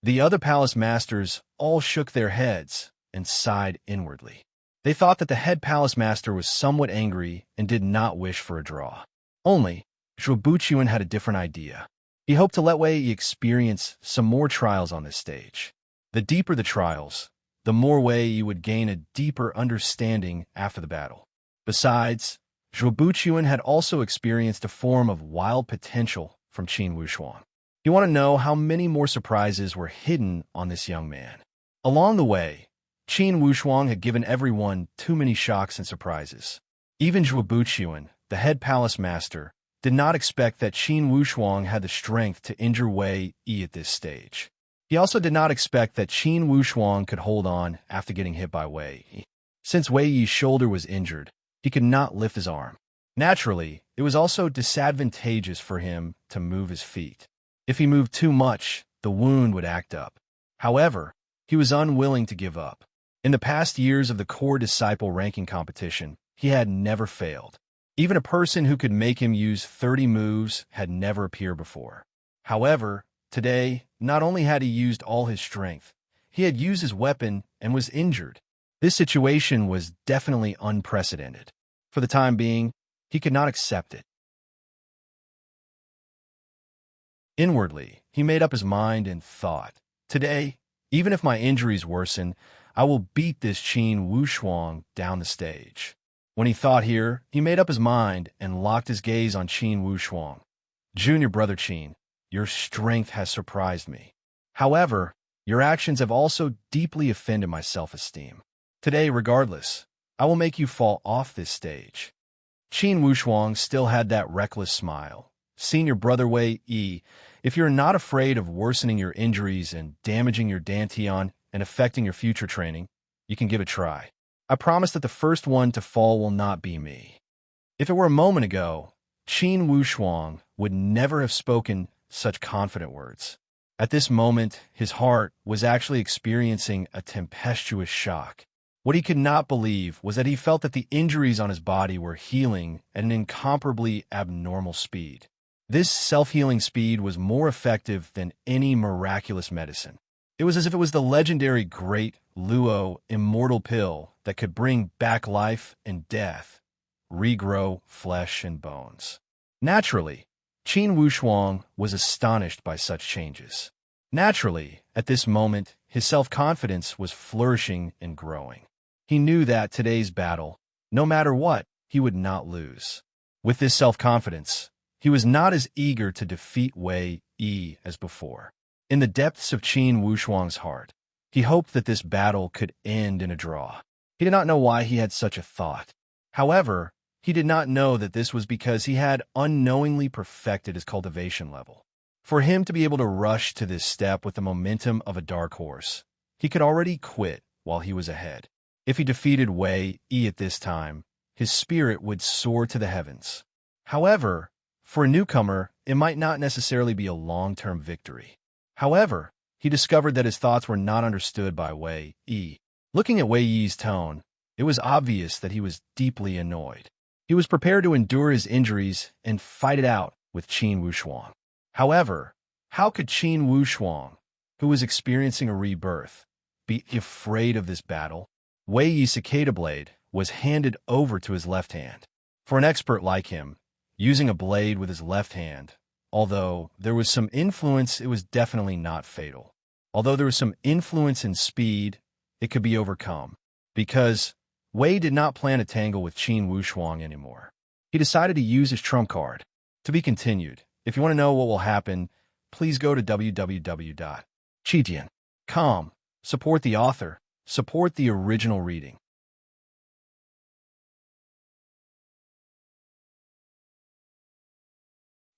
The other palace masters all shook their heads and sighed inwardly. They thought that the head palace master was somewhat angry and did not wish for a draw. Only, Zhuo Buqian had a different idea. He hoped to let Wei Yi experience some more trials on this stage. The deeper the trials, the more Wei Yi would gain a deeper understanding after the battle. Besides, Zhuo Buqian had also experienced a form of wild potential from Qin Wushuang. He wanted to know how many more surprises were hidden on this young man. Along the way, Qin Wushuang had given everyone too many shocks and surprises. Even Zhuo Buqian, the head palace master, did not expect that Qin Wushuang had the strength to injure Wei Yi at this stage. He also did not expect that Qin Wushuang could hold on after getting hit by Wei Yi. Since Wei Yi's shoulder was injured, he could not lift his arm. Naturally, it was also disadvantageous for him to move his feet. If he moved too much, the wound would act up. However, he was unwilling to give up. In the past years of the core disciple ranking competition, he had never failed. Even a person who could make him use 30 moves had never appeared before. However, today, not only had he used all his strength, he had used his weapon and was injured. This situation was definitely unprecedented. For the time being, he could not accept it. Inwardly, he made up his mind and thought, "Today, even if my injuries worsen, I will beat this Qin Wushuang down the stage." When he thought here, he made up his mind and locked his gaze on Qin Wushuang. "Junior brother Qin, your strength has surprised me. However, your actions have also deeply offended my self-esteem. Today, regardless, I will make you fall off this stage." Qin Wushuang still had that reckless smile. "Senior brother Wei Yi, if you're not afraid of worsening your injuries and damaging your dantian and affecting your future training, you can give it a try. I promise that the first one to fall will not be me." If it were a moment ago, Qin Wushuang would never have spoken such confident words. At this moment, his heart was actually experiencing a tempestuous shock. What he could not believe was that he felt that the injuries on his body were healing at an incomparably abnormal speed. This self-healing speed was more effective than any miraculous medicine. It was as if it was the legendary Great Luo immortal pill that could bring back life and death, regrow flesh and bones. Naturally, Qin Wushuang was astonished by such changes. Naturally, at this moment, his self-confidence was flourishing and growing. He knew that today's battle, no matter what, he would not lose. With this self-confidence, he was not as eager to defeat Wei Yi as before. In the depths of Qin Wushuang's heart, he hoped that this battle could end in a draw. He did not know why he had such a thought. However, he did not know that this was because he had unknowingly perfected his cultivation level. For him to be able to rush to this step with the momentum of a dark horse, he could already quit while he was ahead. If he defeated Wei Yi at this time, his spirit would soar to the heavens. However, for a newcomer, it might not necessarily be a long-term victory. However, he discovered that his thoughts were not understood by Wei Yi. Looking at Wei Yi's tone, it was obvious that he was deeply annoyed. He was prepared to endure his injuries and fight it out with Qin Wushuang. However, how could Qin Wushuang, who was experiencing a rebirth, be afraid of this battle? Wei Yi's cicada blade was handed over to his left hand. For an expert like him, using a blade with his left hand, although there was some influence, it was definitely not fatal. Although there was some influence in speed, it could be overcome, because Wei did not plan to tangle with Qin Wushuang anymore. He decided to use his trump card. To be continued. If you want to know what will happen, please go to www.chitian.com. Support the author. Support the original reading.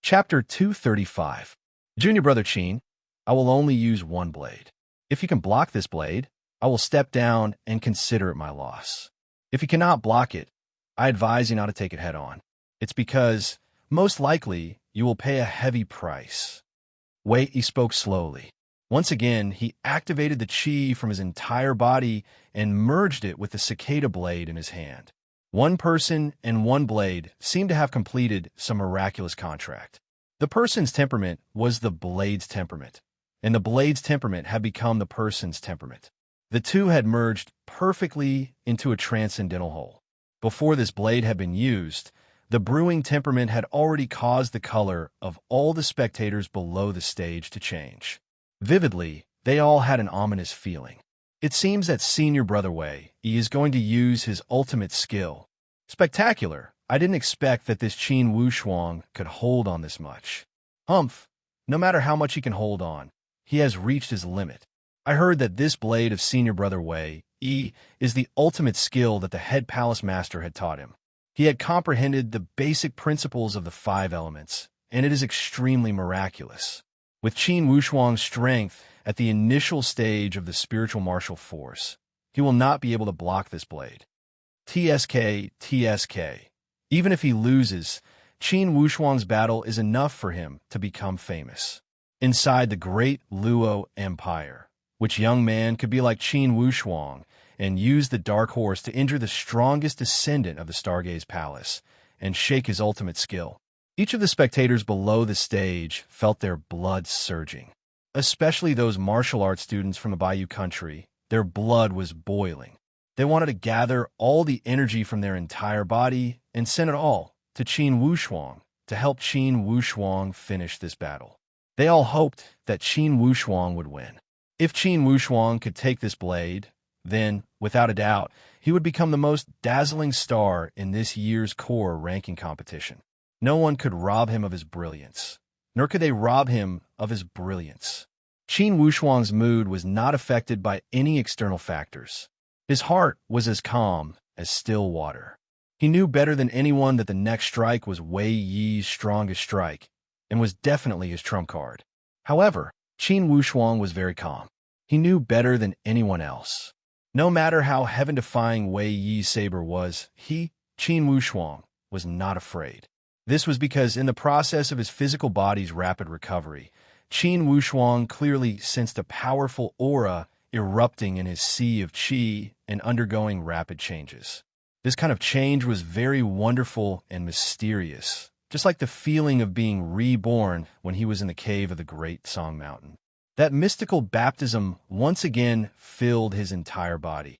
Chapter 235. Junior Brother Qin, I will only use one blade. If you can block this blade, I will step down and consider it my loss. If you cannot block it, I advise you not to take it head on. It's because, most likely, you will pay a heavy price. Wei spoke slowly. Once again, he activated the qi from his entire body and merged it with the cicada blade in his hand. One person and one blade seemed to have completed some miraculous contract. The person's temperament was the blade's temperament, and the blade's temperament had become the person's temperament. The two had merged perfectly into a transcendental whole. Before this blade had been used, the brewing temperament had already caused the color of all the spectators below the stage to change. Vividly, they all had an ominous feeling. It seems that Senior Brother Wei is going to use his ultimate skill. Spectacular. I didn't expect that this Qin Wushuang could hold on this much. Humph. No matter how much he can hold on, he has reached his limit. I heard that this blade of Senior Brother Wei is the ultimate skill that the head palace master had taught him. He had comprehended the basic principles of the 5 elements, and it is extremely miraculous. With Qin Wushuang's strength at the initial stage of the spiritual martial force, he will not be able to block this blade. TSK. Even if he loses, Qin Wushuang's battle is enough for him to become famous. Inside the great Luo Empire, which young man could be like Qin Wushuang and use the dark horse to injure the strongest descendant of the Stargaze Palace and shake his ultimate skill. Each of the spectators below the stage felt their blood surging. Especially those martial arts students from the Bayou country, their blood was boiling. They wanted to gather all the energy from their entire body and send it all to Qin Wushuang to help Qin Wushuang finish this battle. They all hoped that Qin Wushuang would win. If Qin Wushuang could take this blade, then, without a doubt, he would become the most dazzling star in this year's core ranking competition. No one could rob him of his brilliance, nor could they rob him of his brilliance. Qin Wushuang's mood was not affected by any external factors. His heart was as calm as still water. He knew better than anyone that the next strike was Wei Yi's strongest strike, and was definitely his trump card. However, Qin Wushuang was very calm. He knew better than anyone else. No matter how heaven-defying Wei Yi's saber was, he, Qin Wushuang, was not afraid. This was because in the process of his physical body's rapid recovery, Qin Wushuang clearly sensed a powerful aura erupting in his sea of qi and undergoing rapid changes. This kind of change was very wonderful and mysterious, just like the feeling of being reborn when he was in the cave of the Great Song Mountain. That mystical baptism once again filled his entire body.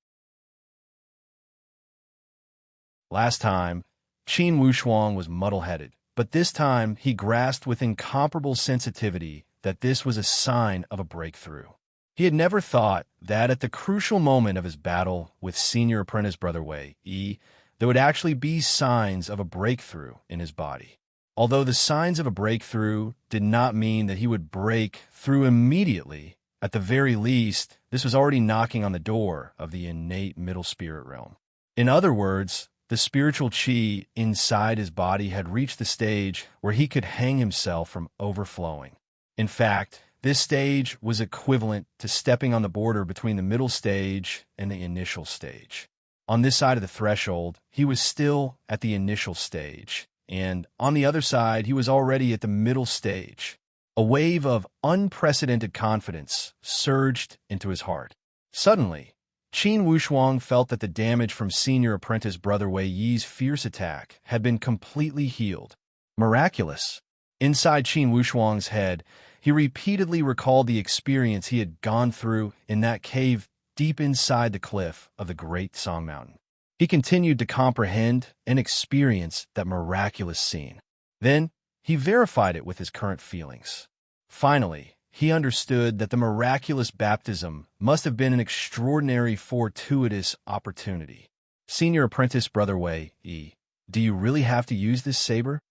Last time, Qin Wushuang was muddle-headed, but this time he grasped with incomparable sensitivity that this was a sign of a breakthrough. He had never thought that at the crucial moment of his battle with Senior Apprentice Brother Wei, there would actually be signs of a breakthrough in his body. Although the signs of a breakthrough did not mean that he would break through immediately, at the very least, this was already knocking on the door of the innate middle spirit realm. In other words, the spiritual qi inside his body had reached the stage where he could hang himself from overflowing. In fact, this stage was equivalent to stepping on the border between the middle stage and the initial stage. On this side of the threshold, he was still at the initial stage, and on the other side, he was already at the middle stage. A wave of unprecedented confidence surged into his heart. Suddenly, Qin Wushuang felt that the damage from Senior Apprentice Brother Wei Yi's fierce attack had been completely healed. Miraculous. Inside Qin Wushuang's head, he repeatedly recalled the experience he had gone through in that cave deep inside the cliff of the Great Song Mountain. He continued to comprehend and experience that miraculous scene. Then, he verified it with his current feelings. Finally, he understood that the miraculous baptism must have been an extraordinary fortuitous opportunity. Senior apprentice brother Wei Yi, do you really have to use this saber?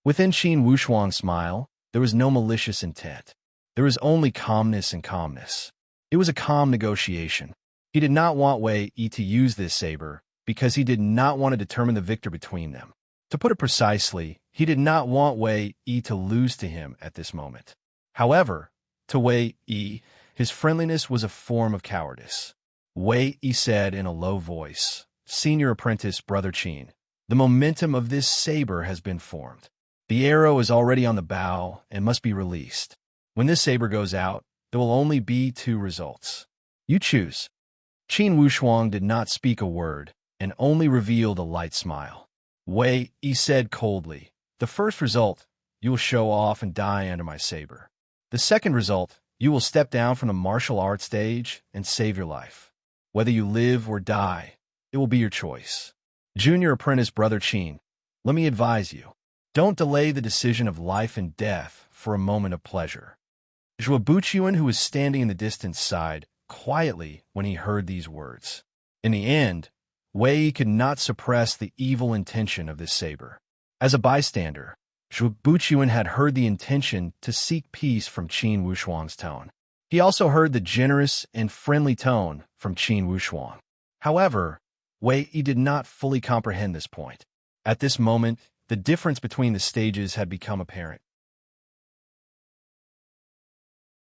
Within Qin Wushuang's smile, there was no malicious intent. There was only calmness and calmness. It was a calm negotiation. He did not want Wei Yi to use this saber because he did not want to determine the victor between them. To put it precisely, he did not want Wei Yi to lose to him at this moment. However, to Wei Yi, his friendliness was a form of cowardice. Wei Yi said in a low voice, Senior apprentice brother Qin, the momentum of this saber has been formed. The arrow is already on the bow and must be released. When this saber goes out, there will only be two results. You choose. Qin Wushuang did not speak a word and only revealed a light smile. Wei Yi said coldly, the first result, you will show off and die under my saber. The second result, you will step down from the martial arts stage and save your life. Whether you live or die, it will be your choice. Junior apprentice brother Qin, let me advise you. Don't delay the decision of life and death for a moment of pleasure. Zhuo Buchuan, who was standing in the distance, sighed quietly when he heard these words. In the end, Wei Yi could not suppress the evil intention of this saber. As a bystander, Zhuo Buchuan had heard the intention to seek peace from Qin Wushuang's tone. He also heard the generous and friendly tone from Qin Wushuang. However, Wei Yi did not fully comprehend this point. At this moment, the difference between the stages had become apparent.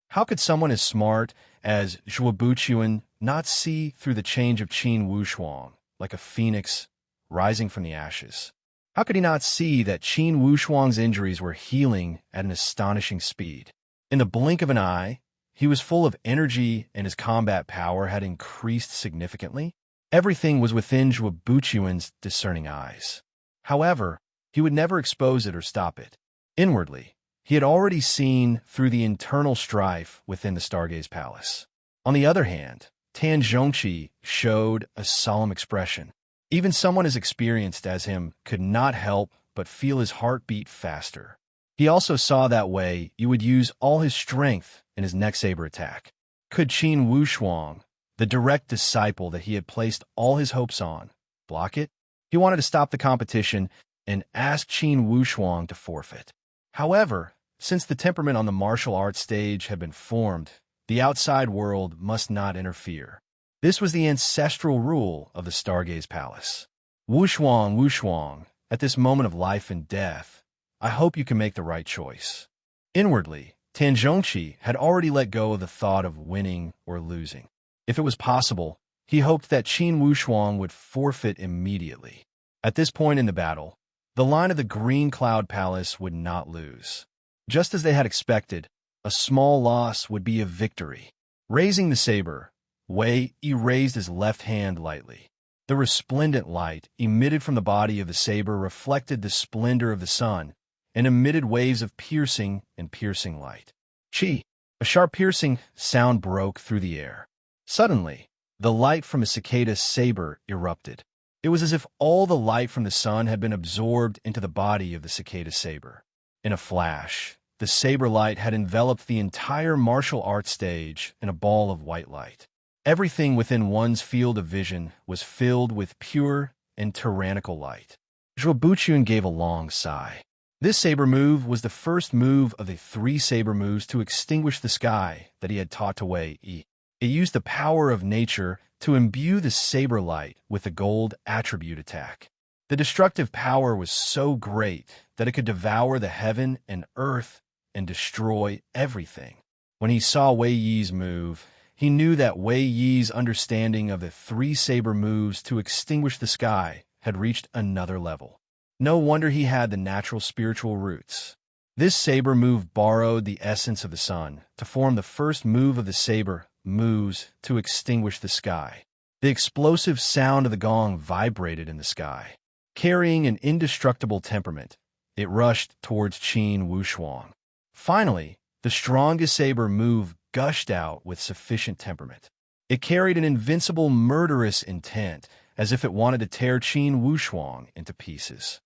How could someone as smart as Zhuo Buchuan not see through the change of Qin Wushuang, like a phoenix rising from the ashes? How could he not see that Qin Wushuang's injuries were healing at an astonishing speed? In the blink of an eye, he was full of energy and his combat power had increased significantly. Everything was within Zhuo Buchuan's discerning eyes. However, he would never expose it or stop it. Inwardly, he had already seen through the internal strife within the Stargaze Palace. On the other hand, Tan Zhongqi showed a solemn expression. Even someone as experienced as him could not help but feel his heart beat faster. He also saw that Wei Yi would use all his strength in his next saber attack. Could Qin Wushuang, the direct disciple that he had placed all his hopes on, block it? He wanted to stop the competition and ask Qin Wushuang to forfeit. However, since the temperament on the martial arts stage had been formed, the outside world must not interfere. This was the ancestral rule of the Stargaze Palace. Wushuang, Wushuang, at this moment of life and death, I hope you can make the right choice. Inwardly, Tan Zhongqi had already let go of the thought of winning or losing. If it was possible, he hoped that Qin Wushuang would forfeit immediately. At this point in the battle, the line of the Green Cloud Palace would not lose. Just as they had expected, a small loss would be a victory. Raising the saber, Wei Yi raised his left hand lightly. The resplendent light emitted from the body of the saber reflected the splendor of the sun and emitted waves of piercing and piercing light. Chi! A sharp piercing sound broke through the air. Suddenly, the light from a cicada's saber erupted. It was as if all the light from the sun had been absorbed into the body of the cicada saber. In a flash, the saber light had enveloped the entire martial arts stage in a ball of white light. Everything within one's field of vision was filled with pure and tyrannical light. Zhuo Buchuan gave a long sigh. This saber move was the first move of the 3 saber moves to extinguish the sky that he had taught to Wei Yi. It used the power of nature to imbue the saber light with the gold attribute attack. The destructive power was so great that it could devour the heaven and earth and destroy everything. When he saw Wei Yi's move, he knew that Wei Yi's understanding of the 3 saber moves to extinguish the sky had reached another level. No wonder he had the natural spiritual roots. This saber move borrowed the essence of the sun to form the first move of the saber moves to extinguish the sky. The explosive sound of the gong vibrated in the sky. Carrying an indestructible temperament, it rushed towards Qin Wushuang. Finally, the strongest saber move gushed out with sufficient temperament. It carried an invincible murderous intent, as if it wanted to tear Qin Wushuang into pieces.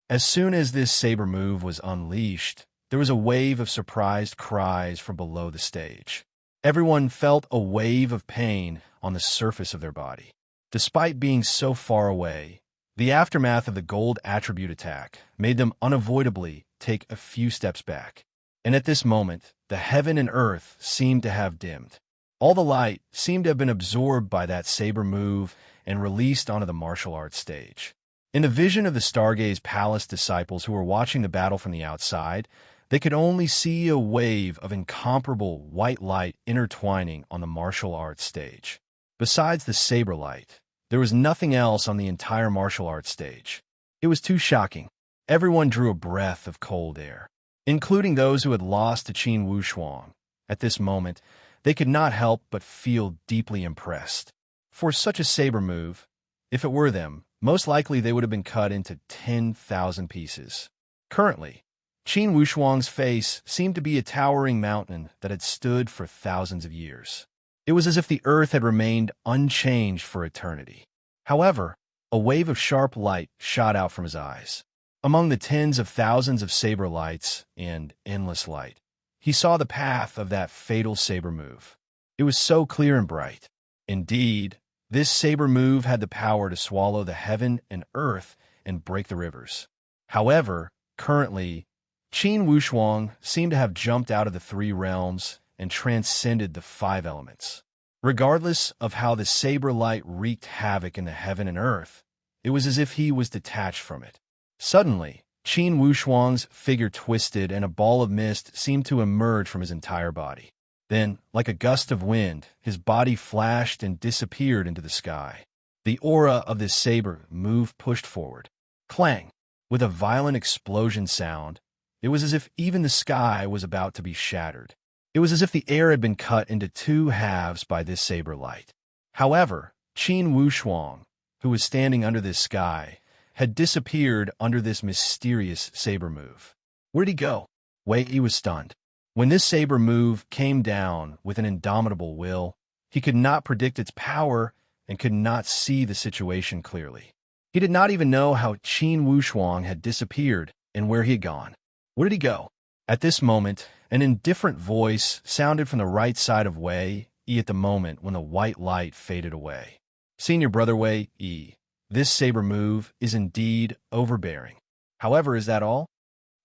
As soon as this saber move was unleashed, there was a wave of surprised cries from below the stage. Everyone felt a wave of pain on the surface of their body. Despite being so far away, the aftermath of the gold attribute attack made them unavoidably take a few steps back. And at this moment, the heaven and earth seemed to have dimmed. All the light seemed to have been absorbed by that saber move and released onto the martial arts stage. In the vision of the Stargaze Palace disciples who were watching the battle from the outside, they could only see a wave of incomparable white light intertwining on the martial arts stage. Besides the saber light, there was nothing else on the entire martial arts stage. It was too shocking. Everyone drew a breath of cold air, including those who had lost to Qin Wushuang. At this moment, they could not help but feel deeply impressed. For such a saber move, if it were them, most likely they would have been cut into 10,000 pieces. Currently, Qin Wushuang's face seemed to be a towering mountain that had stood for thousands of years. It was as if the earth had remained unchanged for eternity. However, a wave of sharp light shot out from his eyes. Among the tens of thousands of saber lights and endless light, he saw the path of that fatal saber move. It was so clear and bright. Indeed, this saber move had the power to swallow the heaven and earth and break the rivers. However, currently, Qin Wushuang seemed to have jumped out of the three realms and transcended the five elements. Regardless of how the saber light wreaked havoc in the heaven and earth, it was as if he was detached from it. Suddenly, Qin Wushuang's figure twisted and a ball of mist seemed to emerge from his entire body. Then, like a gust of wind, his body flashed and disappeared into the sky. The aura of this saber move pushed forward. Clang! With a violent explosion sound, it was as if even the sky was about to be shattered. It was as if the air had been cut into two halves by this saber light. However, Qin Wushuang, who was standing under this sky, had disappeared under this mysterious saber move. Where'd he go? Wei Yi was stunned. When this saber move came down with an indomitable will, he could not predict its power and could not see the situation clearly. He did not even know how Qin Wushuang had disappeared and where he had gone. Where did he go? At this moment, an indifferent voice sounded from the right side of Wei Yi at the moment when the white light faded away. Senior brother Wei Yi, this saber move is indeed overbearing. However, is that all?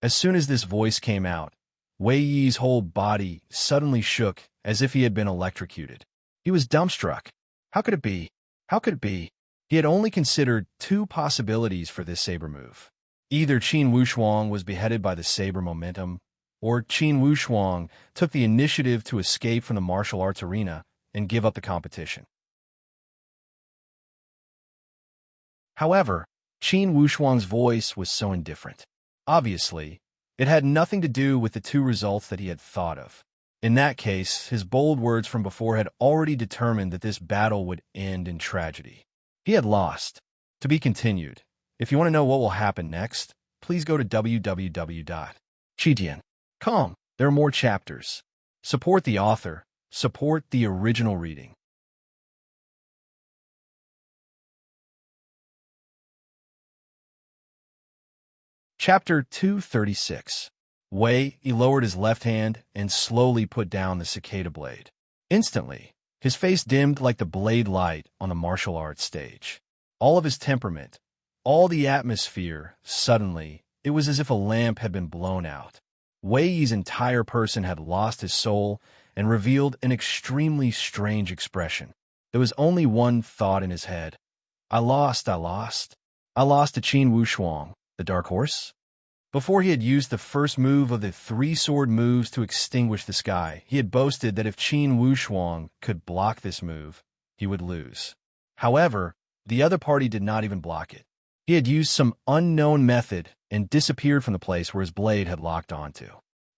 As soon as this voice came out, Wei Yi's whole body suddenly shook as if he had been electrocuted. He was dumbstruck. How could it be? How could it be? He had only considered two possibilities for this saber move. Either Qin Wushuang was beheaded by the saber momentum, or Qin Wushuang took the initiative to escape from the martial arts arena and give up the competition. However, Qin Wushuang's voice was so indifferent. Obviously, it had nothing to do with the two results that he had thought of. In that case, his bold words from before had already determined that this battle would end in tragedy. He had lost. To be continued. If you want to know what will happen next, please go to www.chidian.com. There are more chapters. Support the author. Support the original reading. Chapter 236. Wei Yi lowered his left hand and slowly put down the cicada blade. Instantly, his face dimmed like the blade light on the martial arts stage. All of his temperament, all the atmosphere, suddenly, it was as if a lamp had been blown out. Wei Yi's entire person had lost his soul and revealed an extremely strange expression. There was only one thought in his head. I lost. I lost to Qin Wushuang, the Dark Horse. Before he had used the first move of the three sword moves to extinguish the sky, he had boasted that if Qin Wushuang could block this move, he would lose. However, the other party did not even block it. He had used some unknown method and disappeared from the place where his blade had locked onto.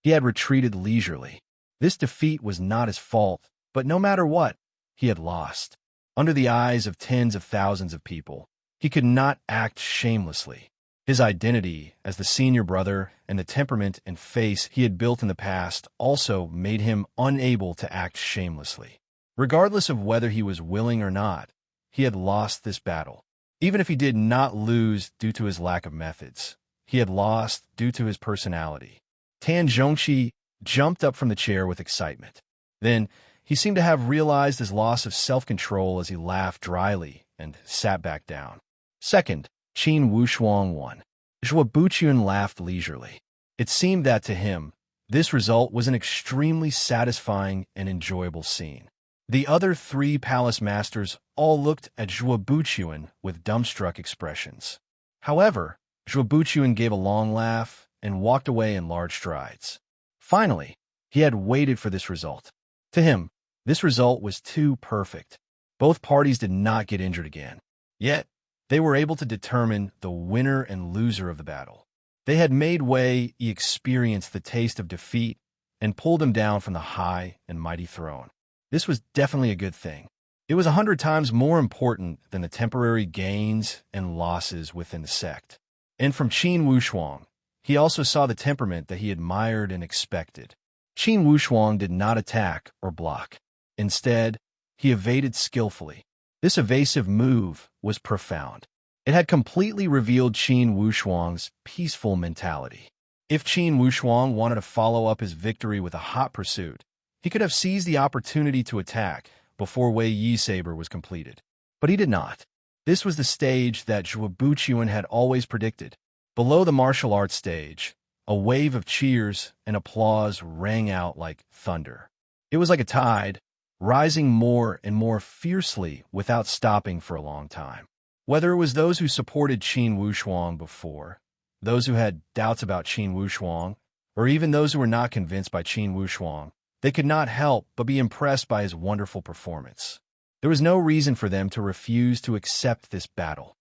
He had retreated leisurely. This defeat was not his fault, but no matter what, he had lost. Under the eyes of tens of thousands of people, he could not act shamelessly. His identity as the senior brother and the temperament and face he had built in the past also made him unable to act shamelessly. Regardless of whether he was willing or not, he had lost this battle. Even if he did not lose due to his lack of methods, he had lost due to his personality. Tan Zhongqi jumped up from the chair with excitement. Then He seemed to have realized his loss of self-control as he laughed dryly and sat back down. Second, Qin Wushuang won. Zhuobuqian laughed leisurely. It seemed that to him, this result was an extremely satisfying and enjoyable scene. The other three palace masters all looked at Zhuobuqian with dumbstruck expressions. However, Zhuobuqian gave a long laugh and walked away in large strides. Finally, he had waited for this result. To him, this result was too perfect. Both parties did not get injured again. Yet, they were able to determine the winner and loser of the battle. They had made Wei Yi experience the taste of defeat and pulled him down from the high and mighty throne. This was definitely a good thing. It was 100 times more important than the temporary gains and losses within the sect. And from Qin Wushuang, he also saw the temperament that he admired and expected. Qin Wushuang did not attack or block. Instead, he evaded skillfully. This evasive move was profound. It had completely revealed Qin Wushuang's peaceful mentality. If Qin Wushuang wanted to follow up his victory with a hot pursuit, he could have seized the opportunity to attack before Wei Yi's saber was completed. But he did not. This was the stage that Zhuobuqian had always predicted. Below the martial arts stage, a wave of cheers and applause rang out like thunder. It was like a tide, rising more and more fiercely without stopping for a long time. Whether it was those who supported Qin Wushuang before, those who had doubts about Qin Wushuang, or even those who were not convinced by Qin Wushuang, they could not help but be impressed by his wonderful performance. There was no reason for them to refuse to accept this battle.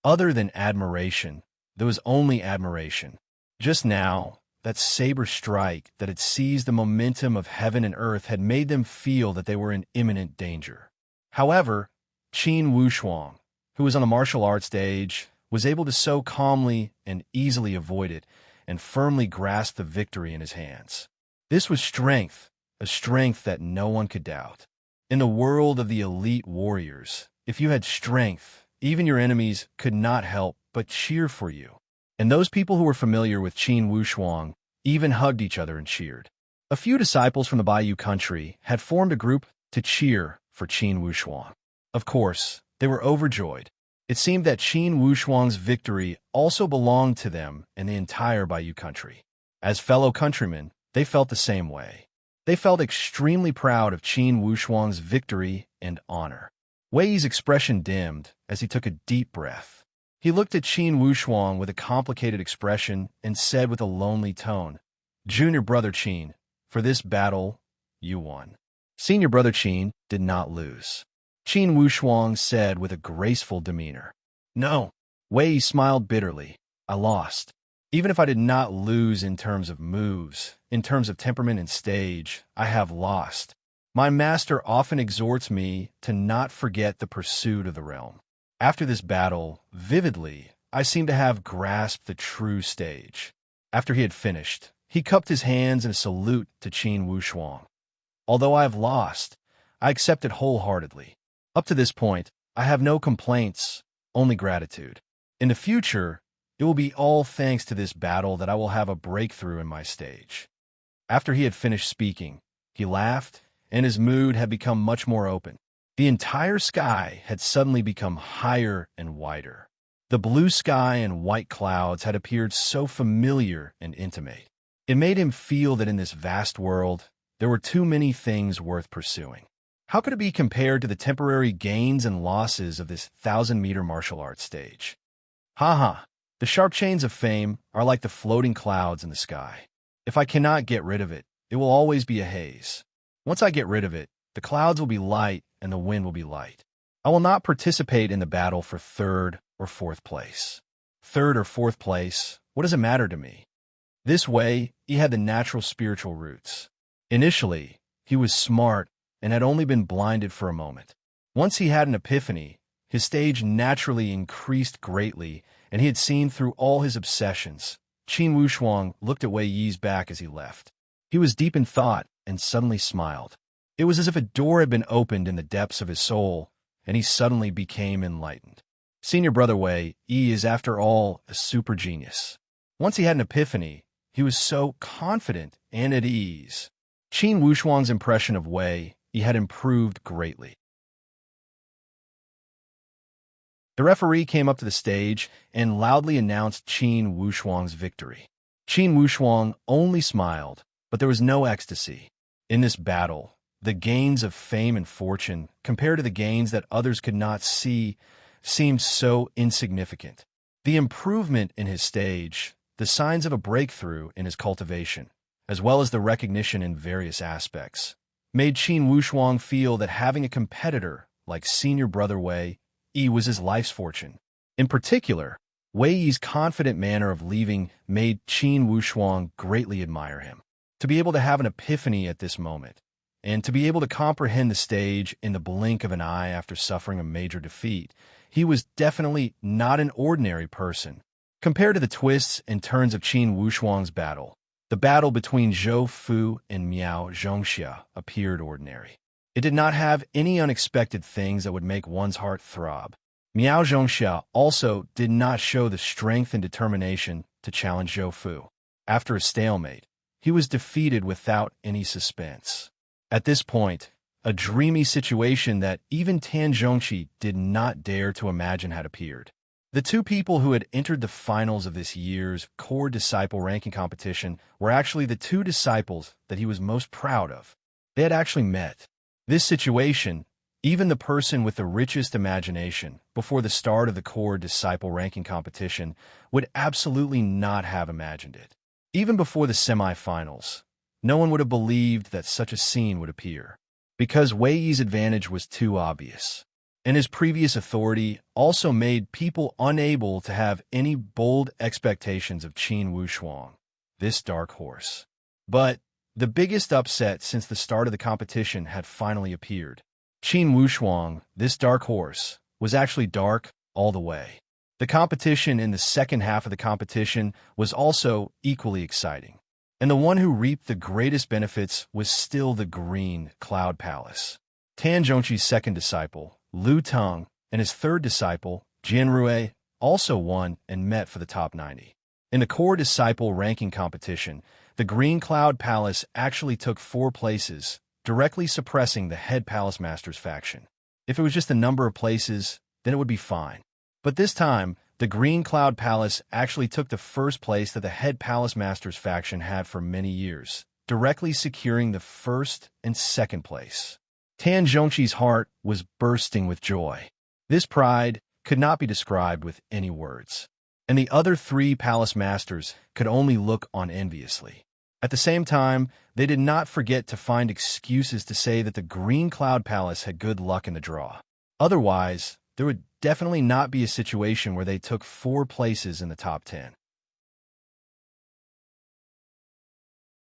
Other than admiration, there was only admiration. Just now, that saber strike that had seized the momentum of heaven and earth had made them feel that they were in imminent danger. However, Qin Wushuang, who was on the martial arts stage, was able to so calmly and easily avoid it and firmly grasp the victory in his hands. This was strength, a strength that no one could doubt. In the world of the elite warriors, if you had strength, even your enemies could not help but cheer for you. And those people who were familiar with Qin Wushuang even hugged each other and cheered. A few disciples from the Bayou country had formed a group to cheer for Qin Wushuang. Of course, they were overjoyed. It seemed that Qin Wushuang's victory also belonged to them and the entire Bayou country. As fellow countrymen, they felt the same way. They felt extremely proud of Qin Wushuang's victory and honor. Wei Yi's expression dimmed as he took a deep breath. He looked at Qin Wushuang with a complicated expression and said with a lonely tone, "Junior brother Qin, for this battle, you won." Senior brother Qin did not lose. Qin Wushuang said with a graceful demeanor. "No." Wei Yi smiled bitterly. "I lost. Even if I did not lose in terms of moves, in terms of temperament and stage, I have lost. My master often exhorts me to not forget the pursuit of the realm. After this battle, vividly, I seem to have grasped the true stage." After he had finished, he cupped his hands in a salute to Qin Wushuang. "Although I have lost, I accept it wholeheartedly. Up to this point, I have no complaints, only gratitude. In the future, it will be all thanks to this battle that I will have a breakthrough in my stage." After he had finished speaking, he laughed, and his mood had become much more open. The entire sky had suddenly become higher and wider. The blue sky and white clouds had appeared so familiar and intimate. It made him feel that in this vast world, there were too many things worth pursuing. How could it be compared to the temporary gains and losses of this 1,000-meter martial arts stage? Ha! The sharp chains of fame are like the floating clouds in the sky. If I cannot get rid of it, it will always be a haze. Once I get rid of it, the clouds will be light and the wind will be light. I will not participate in the battle for third or fourth place. Third or fourth place, what does it matter to me? This way, he had the natural spiritual roots. Initially, he was smart and had only been blinded for a moment. Once he had an epiphany, his stage naturally increased greatly, and he had seen through all his obsessions. Qin Wushuang looked at Wei Yi's back as he left. He was deep in thought and suddenly smiled. It was as if a door had been opened in the depths of his soul, and he suddenly became enlightened. Senior brother Wei Yi is, after all, a super genius. Once he had an epiphany, he was so confident and at ease. Qin Wushuang's impression of Wei Yi had improved greatly. The referee came up to the stage and loudly announced Qin Wushuang's victory. Qin Wushuang only smiled, but there was no ecstasy. In this battle, the gains of fame and fortune, compared to the gains that others could not see, seemed so insignificant. The improvement in his stage, the signs of a breakthrough in his cultivation, as well as the recognition in various aspects, made Qin Wushuang feel that having a competitor like senior brother Wei Yi was his life's fortune. In particular, Wei Yi's confident manner of leaving made Qin Wushuang greatly admire him. To be able to have an epiphany at this moment, and to be able to comprehend the stage in the blink of an eye after suffering a major defeat, he was definitely not an ordinary person. Compared to the twists and turns of Qin Wushuang's battle, the battle between Zhou Fu and Miao Zhongxia appeared ordinary. It did not have any unexpected things that would make one's heart throb. Miao Zhongxia also did not show the strength and determination to challenge Zhou Fu. After a stalemate, he was defeated without any suspense. At this point, a dreamy situation that even Tan Zhongqi did not dare to imagine had appeared. The two people who had entered the finals of this year's core disciple ranking competition were actually the two disciples that he was most proud of. They had actually met. This situation, even the person with the richest imagination before the start of the core disciple ranking competition would absolutely not have imagined it. Even before the semi-finals, no one would have believed that such a scene would appear, because Wei Yi's advantage was too obvious, and his previous authority also made people unable to have any bold expectations of Qin Wushuang, this dark horse. But the biggest upset since the start of the competition had finally appeared. Qin Wushuang, this dark horse, was actually dark all the way. The competition in the second half of the competition was also equally exciting, and the one who reaped the greatest benefits was still the Green Cloud Palace. Tan Zhongqi's second disciple, Lu Teng, and his third disciple, Jian Rui, also won and met for the top 90. In the core disciple ranking competition, the Green Cloud Palace actually took 4 places, directly suppressing the Head Palace Masters faction. If it was just a number of places, then it would be fine. But this time, the Green Cloud Palace actually took the first place that the Head Palace Masters faction had for many years, directly securing the first and second place. Tan Zhongqi's heart was bursting with joy. This pride could not be described with any words, and the other 3 Palace Masters could only look on enviously. At the same time, they did not forget to find excuses to say that the Green Cloud Palace had good luck in the draw. Otherwise, there would definitely not be a situation where they took 4 places in the top 10.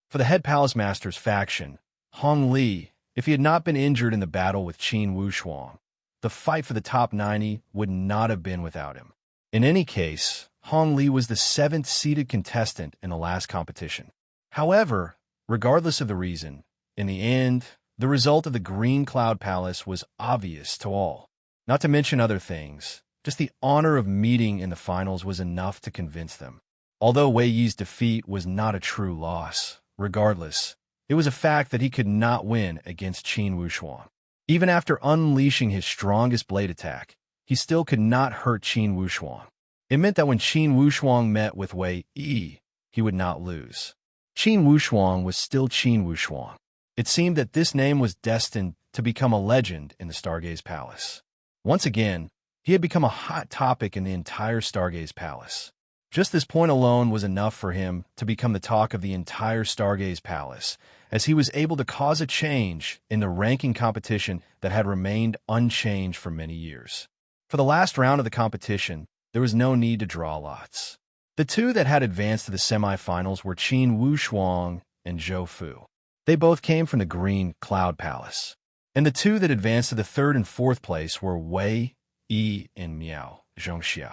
For the Head Palace Masters faction, Hong Li, if he had not been injured in the battle with Qin Wushuang, the fight for the top 90 would not have been without him. In any case, Hong Li was the 7th seeded contestant in the last competition. However, regardless of the reason, in the end, the result of the Green Cloud Palace was obvious to all. Not to mention other things, just the honor of meeting in the finals was enough to convince them. Although Wei Yi's defeat was not a true loss, regardless, it was a fact that he could not win against Qin Wushuang. Even after unleashing his strongest blade attack, he still could not hurt Qin Wushuang. It meant that when Qin Wushuang met with Wei Yi, he would not lose. Qin Wushuang was still Qin Wushuang. It seemed that this name was destined to become a legend in the Stargaze Palace. Once again, he had become a hot topic in the entire Stargaze Palace. Just this point alone was enough for him to become the talk of the entire Stargaze Palace, as he was able to cause a change in the ranking competition that had remained unchanged for many years. For the last round of the competition, there was no need to draw lots. The 2 that had advanced to the semifinals were Qin Wushuang and Zhou Fu. They both came from the Green Cloud Palace. And the 2 that advanced to the 3rd and 4th place were Wei Yi and Miao Zhongxia.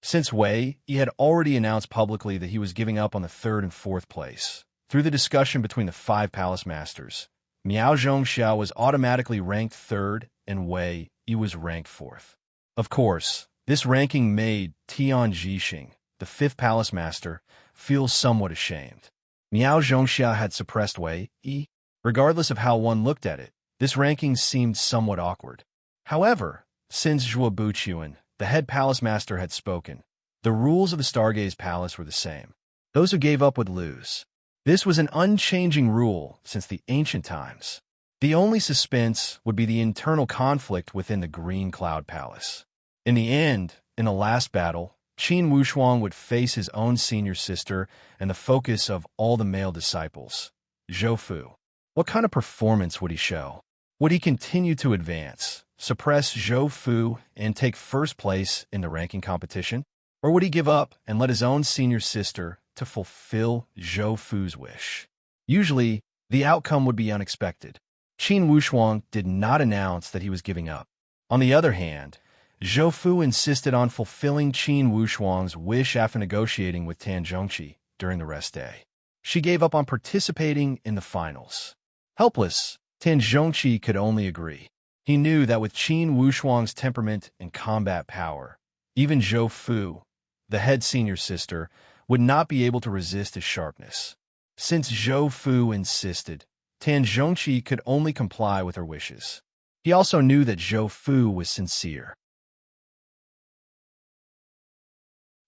Since Wei Yi had already announced publicly that he was giving up on the 3rd and 4th place, through the discussion between the 5 Palace Masters, Miao Zhongxia was automatically ranked 3rd and Wei Yi was ranked 4th. Of course, this ranking made Tian Jixing, the 5th Palace Master, feel somewhat ashamed. Miao Zhongxia had suppressed Wei Yi. Regardless of how one looked at it, this ranking seemed somewhat awkward. However, since Zhuo Buqian, the head palace master, had spoken, the rules of the Stargaze Palace were the same. Those who gave up would lose. This was an unchanging rule since the ancient times. The only suspense would be the internal conflict within the Green Cloud Palace. In the end, in the last battle, Qin Wushuang would face his own senior sister and the focus of all the male disciples, Zhou Fu. What kind of performance would he show? Would he continue to advance, suppress Zhou Fu, and take first place in the ranking competition? Or would he give up and let his own senior sister to fulfill Zhou Fu's wish? Usually, the outcome would be unexpected. Qin Wushuang did not announce that he was giving up. On the other hand, Zhou Fu insisted on fulfilling Qin Wushuang's wish after negotiating with Tan Zhongqi during the rest day. She gave up on participating in the finals. Helpless, Tan Zhongqi could only agree. He knew that with Qin Wushuang's temperament and combat power, even Zhou Fu, the head senior sister, would not be able to resist his sharpness. Since Zhou Fu insisted, Tan Zhongqi could only comply with her wishes. He also knew that Zhou Fu was sincere.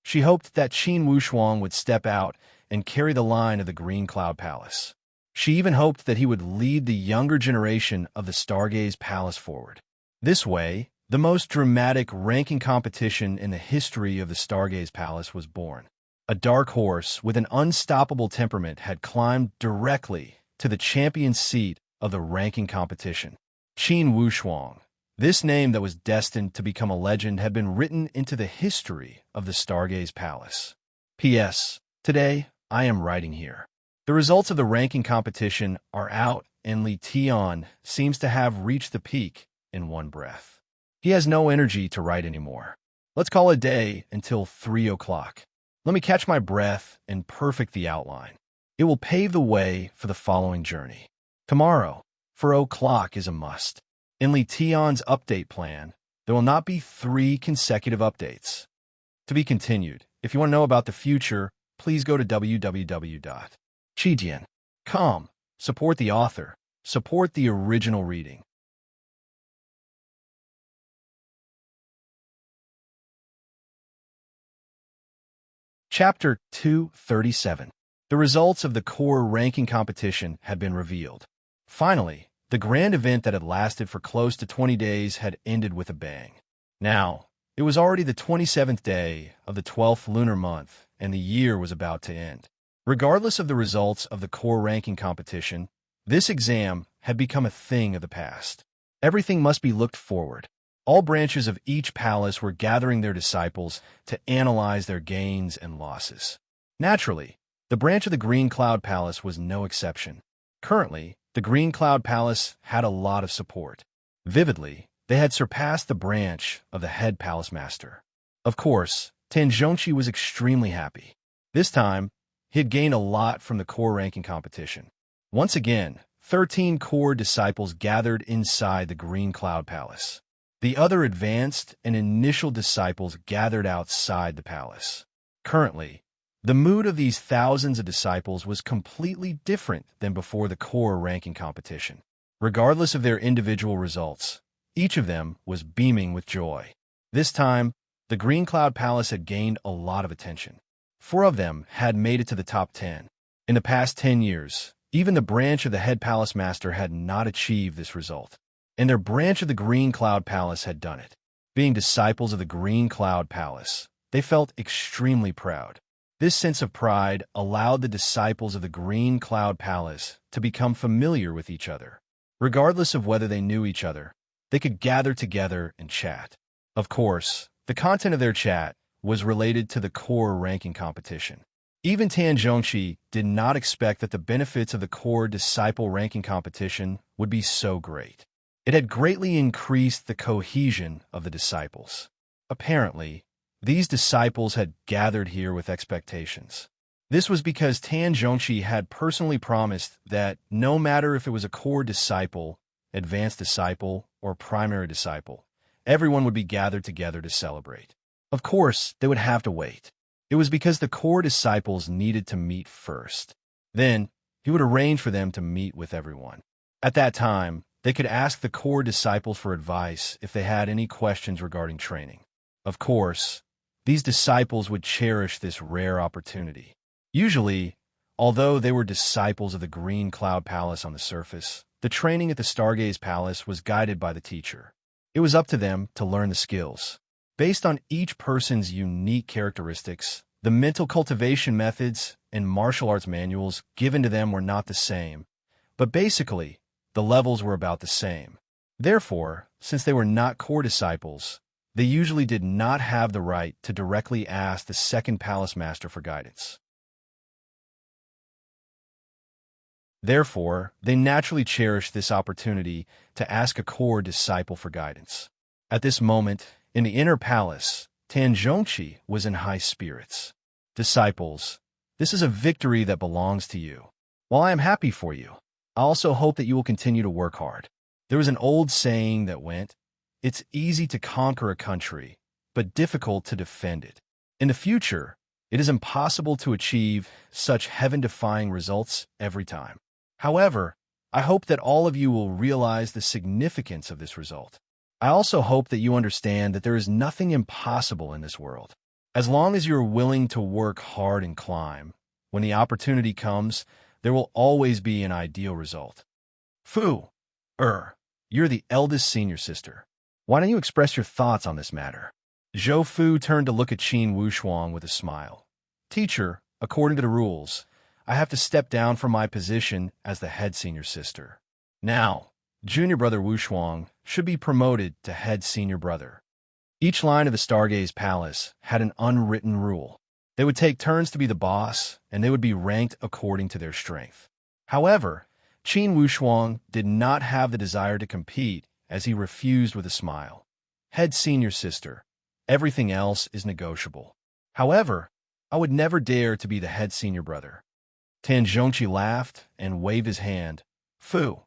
She hoped that Qin Wushuang would step out and carry the line of the Green Cloud Palace. She even hoped that he would lead the younger generation of the Stargaze Palace forward. This way, the most dramatic ranking competition in the history of the Stargaze Palace was born. A dark horse with an unstoppable temperament had climbed directly to the champion seat of the ranking competition. Qin Wushuang. This name that was destined to become a legend had been written into the history of the Stargaze Palace. P.S. Today, I am writing here. The results of the ranking competition are out, and Li Tian seems to have reached the peak in one breath. He has no energy to write anymore. Let's call it a day until 3 o'clock. Let me catch my breath and perfect the outline. It will pave the way for the following journey. Tomorrow, 4 o'clock is a must. In Li Tian's update plan, there will not be 3 consecutive updates. To be continued. If you want to know about the future, please go to www.qijian.com. Support the author. Support the original reading. Chapter 237. The results of the core ranking competition had been revealed. Finally, the grand event that had lasted for close to 20 days had ended with a bang. Now, it was already the 27th day of the 12th lunar month, and the year was about to end. Regardless of the results of the core ranking competition, this exam had become a thing of the past. Everything must be looked forward. All branches of each palace were gathering their disciples to analyze their gains and losses. Naturally, the branch of the Green Cloud Palace was no exception. Currently, the Green Cloud Palace had a lot of support. Vividly, they had surpassed the branch of the head palace master. Of course, Tan Zhongqi was extremely happy. This time, he had gained a lot from the core ranking competition. Once again, 13 core disciples gathered inside the Green Cloud Palace. The other advanced and initial disciples gathered outside the palace. Currently, the mood of these thousands of disciples was completely different than before the core ranking competition. Regardless of their individual results, each of them was beaming with joy. This time, the Green Cloud Palace had gained a lot of attention. 4 of them had made it to the top 10. In the past 10 years, even the branch of the head palace master had not achieved this result. And their branch of the Green Cloud Palace had done it. Being disciples of the Green Cloud Palace, they felt extremely proud. This sense of pride allowed the disciples of the Green Cloud Palace to become familiar with each other. Regardless of whether they knew each other, they could gather together and chat. Of course, the content of their chat was related to the core ranking competition. Even Tan Zhongqi did not expect that the benefits of the core disciple ranking competition would be so great. It had greatly increased the cohesion of the disciples. Apparently, these disciples had gathered here with expectations. This was because Tan Zhongqi had personally promised that no matter if it was a core disciple, advanced disciple, or primary disciple, everyone would be gathered together to celebrate. Of course, they would have to wait. It was because the core disciples needed to meet first. Then, he would arrange for them to meet with everyone. At that time, they could ask the core disciples for advice if they had any questions regarding training. Of course, these disciples would cherish this rare opportunity. Usually, although they were disciples of the Green Cloud Palace on the surface, the training at the Stargaze Palace was guided by the teacher. It was up to them to learn the skills. Based on each person's unique characteristics, the mental cultivation methods and martial arts manuals given to them were not the same, but basically, the levels were about the same. Therefore, since they were not core disciples, they usually did not have the right to directly ask the second palace master for guidance. Therefore, they naturally cherished this opportunity to ask a core disciple for guidance. At this moment, in the inner palace, Tanzhongqi was in high spirits. Disciples, this is a victory that belongs to you. While I am happy for you, I also hope that you will continue to work hard. There was an old saying that went, "It's easy to conquer a country, but difficult to defend it." In the future, it is impossible to achieve such heaven-defying results every time. However, I hope that all of you will realize the significance of this result. I also hope that you understand that there is nothing impossible in this world. As long as you are willing to work hard and climb, when the opportunity comes, there will always be an ideal result. Fu, you're the eldest senior sister. Why don't you express your thoughts on this matter? Zhou Fu turned to look at Qin Wushuang with a smile. Teacher, according to the rules, I have to step down from my position as the head senior sister. Now, junior brother Wushuang should be promoted to head senior brother. Each line of the Stargaze Palace had an unwritten rule. They would take turns to be the boss, and they would be ranked according to their strength. However, Qin Wushuang did not have the desire to compete, as he refused with a smile. Head senior sister, everything else is negotiable. However, I would never dare to be the head senior brother. Tanzhongqi laughed and waved his hand. Fu,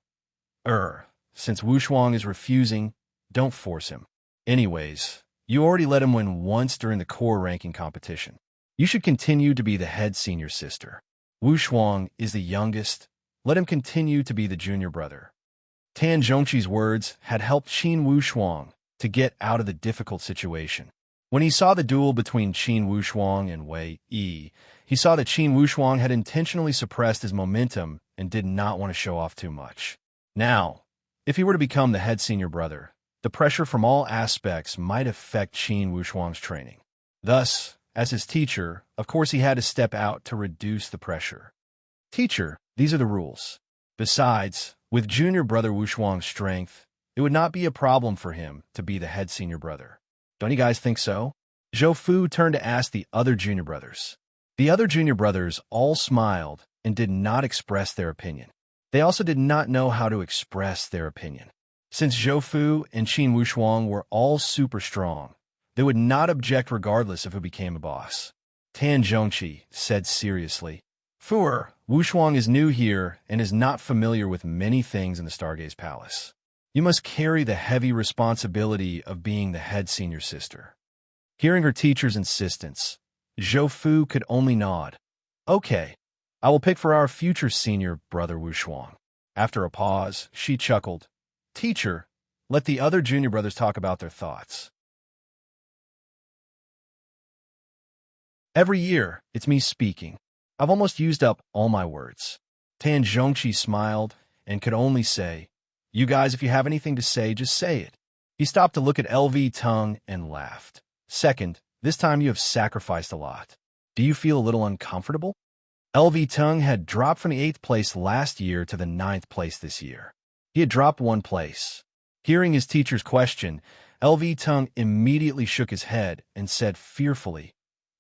since Wushuang is refusing, don't force him. Anyways, you already let him win once during the core ranking competition. You should continue to be the head senior sister. Wushuang is the youngest. Let him continue to be the junior brother. Tanzhongqi's words had helped Qin Wushuang to get out of the difficult situation. When he saw the duel between Qin Wushuang and Wei Yi, he saw that Qin Wushuang had intentionally suppressed his momentum and did not want to show off too much. Now, if he were to become the head senior brother, the pressure from all aspects might affect Qin Wushuang's training. Thus, as his teacher, of course he had to step out to reduce the pressure. Teacher, these are the rules. Besides, with junior brother Wushuang's strength, it would not be a problem for him to be the head senior brother. Don't you guys think so? Zhou Fu turned to ask the other junior brothers. The other junior brothers all smiled and did not express their opinion. They also did not know how to express their opinion. Since Zhou Fu and Qin Wushuang were all super strong, they would not object regardless of who became a boss. Tanzhongqi said seriously, Fu, Wushuang is new here and is not familiar with many things in the Stargaze Palace. You must carry the heavy responsibility of being the head senior sister. Hearing her teacher's insistence, Zhou Fu could only nod. Okay, I will pick for our future senior brother Wushuang. After a pause, she chuckled. Teacher, let the other junior brothers talk about their thoughts. Every year, it's me speaking. I've almost used up all my words. Tanzhongqi smiled and could only say, You guys, if you have anything to say, just say it. He stopped to look at LV Tung and laughed. Second, this time you have sacrificed a lot. Do you feel a little uncomfortable? LV Tung had dropped from the 8th place last year to the 9th place this year. He had dropped 1 place. Hearing his teacher's question, LV Tung immediately shook his head and said fearfully,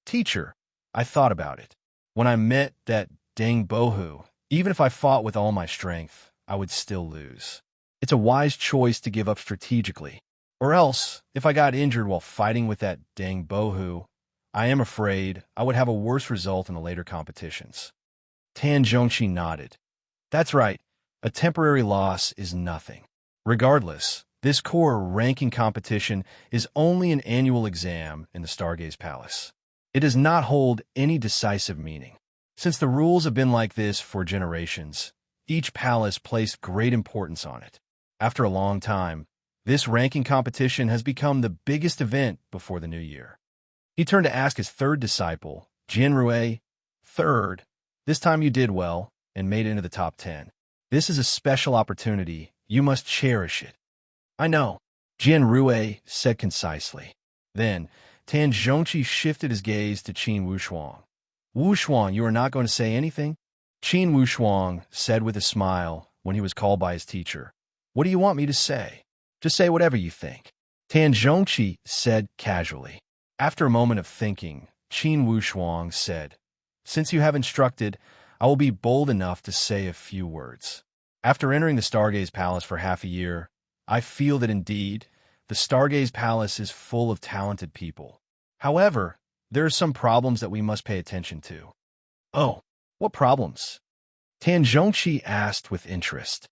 Teacher, I thought about it. When I met that dang Bohu, even if I fought with all my strength, I would still lose. It's a wise choice to give up strategically. Or else, if I got injured while fighting with that dang Bohu, I am afraid I would have a worse result in the later competitions. Tanzhongqi nodded. That's right. A temporary loss is nothing. Regardless, this core ranking competition is only an annual exam in the Stargaze Palace. It does not hold any decisive meaning. Since the rules have been like this for generations, each palace placed great importance on it. After a long time, this ranking competition has become the biggest event before the new year. He turned to ask his third disciple, Jianrui, "Third, this time you did well and made it into the top 10. This is a special opportunity. You must cherish it." "I know," Jianrui said concisely. Then, Tan Zhongqi shifted his gaze to Qin Wushuang. "Wushuang, you are not going to say anything?" Qin Wushuang said with a smile when he was called by his teacher. "What do you want me to say?" "Just say whatever you think," Tan Zhongqi said casually. After a moment of thinking, Qin Wushuang said, "Since you have instructed, I will be bold enough to say a few words. After entering the Stargaze Palace for half a year, I feel that indeed, the Stargaze Palace is full of talented people. However, there are some problems that we must pay attention to." "Oh, what problems?" Tan Zhongqi asked with interest.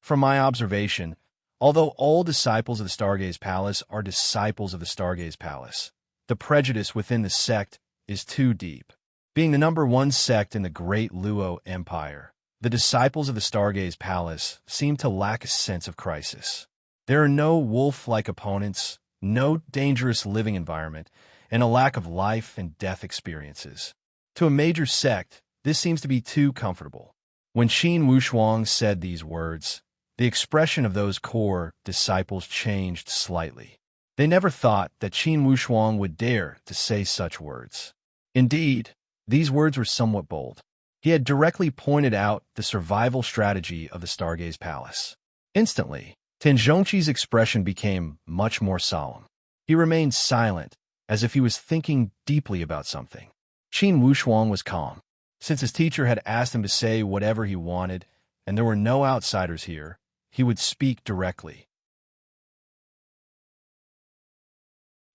"From my observation, although all disciples of the Stargaze Palace are disciples of the Stargaze Palace, the prejudice within the sect is too deep. Being the #1 sect in the Great Luo Empire, the disciples of the Stargaze Palace seem to lack a sense of crisis. There are no wolf-like opponents, no dangerous living environment, and a lack of life and death experiences. To a major sect, this seems to be too comfortable." When Qin Wushuang said these words, the expression of those core disciples changed slightly. They never thought that Qin Wushuang would dare to say such words. Indeed, these words were somewhat bold. He had directly pointed out the survival strategy of the Stargaze Palace. Instantly, Tan Zhongqi's expression became much more solemn. He remained silent, as if he was thinking deeply about something. Qin Wushuang was calm. Since his teacher had asked him to say whatever he wanted, and there were no outsiders here, he would speak directly.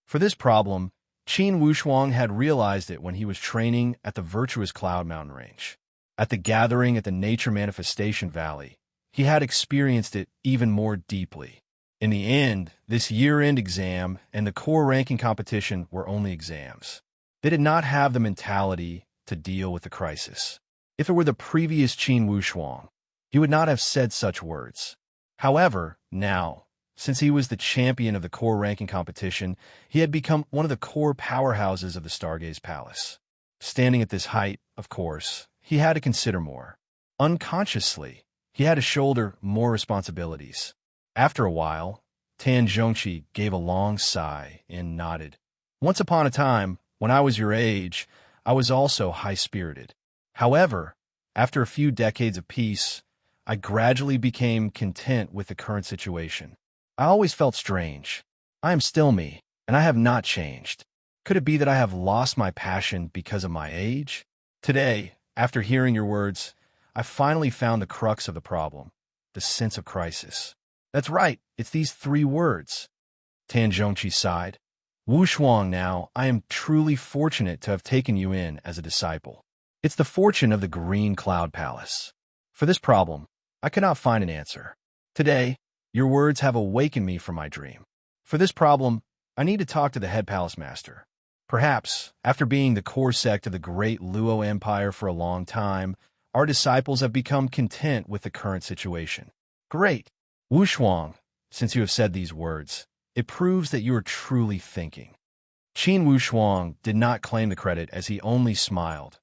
For this problem, Qin Wushuang had realized it when he was training at the Virtuous Cloud Mountain Range. At the gathering at the Nature Manifestation Valley, he had experienced it even more deeply. In the end, this year-end exam and the core ranking competition were only exams. They did not have the mentality to deal with the crisis. If it were the previous Qin Wushuang, he would not have said such words. However, now, since he was the champion of the core ranking competition, he had become one of the core powerhouses of the Stargaze Palace. Standing at this height, of course, he had to consider more. Unconsciously, he had to shoulder more responsibilities. After a while, Tan Zhongqi gave a long sigh and nodded. "Once upon a time, when I was your age, I was also high-spirited. However, after a few decades of peace, I gradually became content with the current situation. I always felt strange. I am still me, and I have not changed. Could it be that I have lost my passion because of my age? Today, after hearing your words, I finally found the crux of the problem, the sense of crisis." "That's right, it's these 3 words." Tan Zhongqi sighed. "Wushuang, now, I am truly fortunate to have taken you in as a disciple. It's the fortune of the Green Cloud Palace. For this problem, I could not find an answer. Today, your words have awakened me from my dream. For this problem, I need to talk to the head palace master. Perhaps, after being the core sect of the Great Luo Empire for a long time, our disciples have become content with the current situation." "Great. Wushuang, since you have said these words, it proves that you are truly thinking." Qin Wushuang did not claim the credit as he only smiled.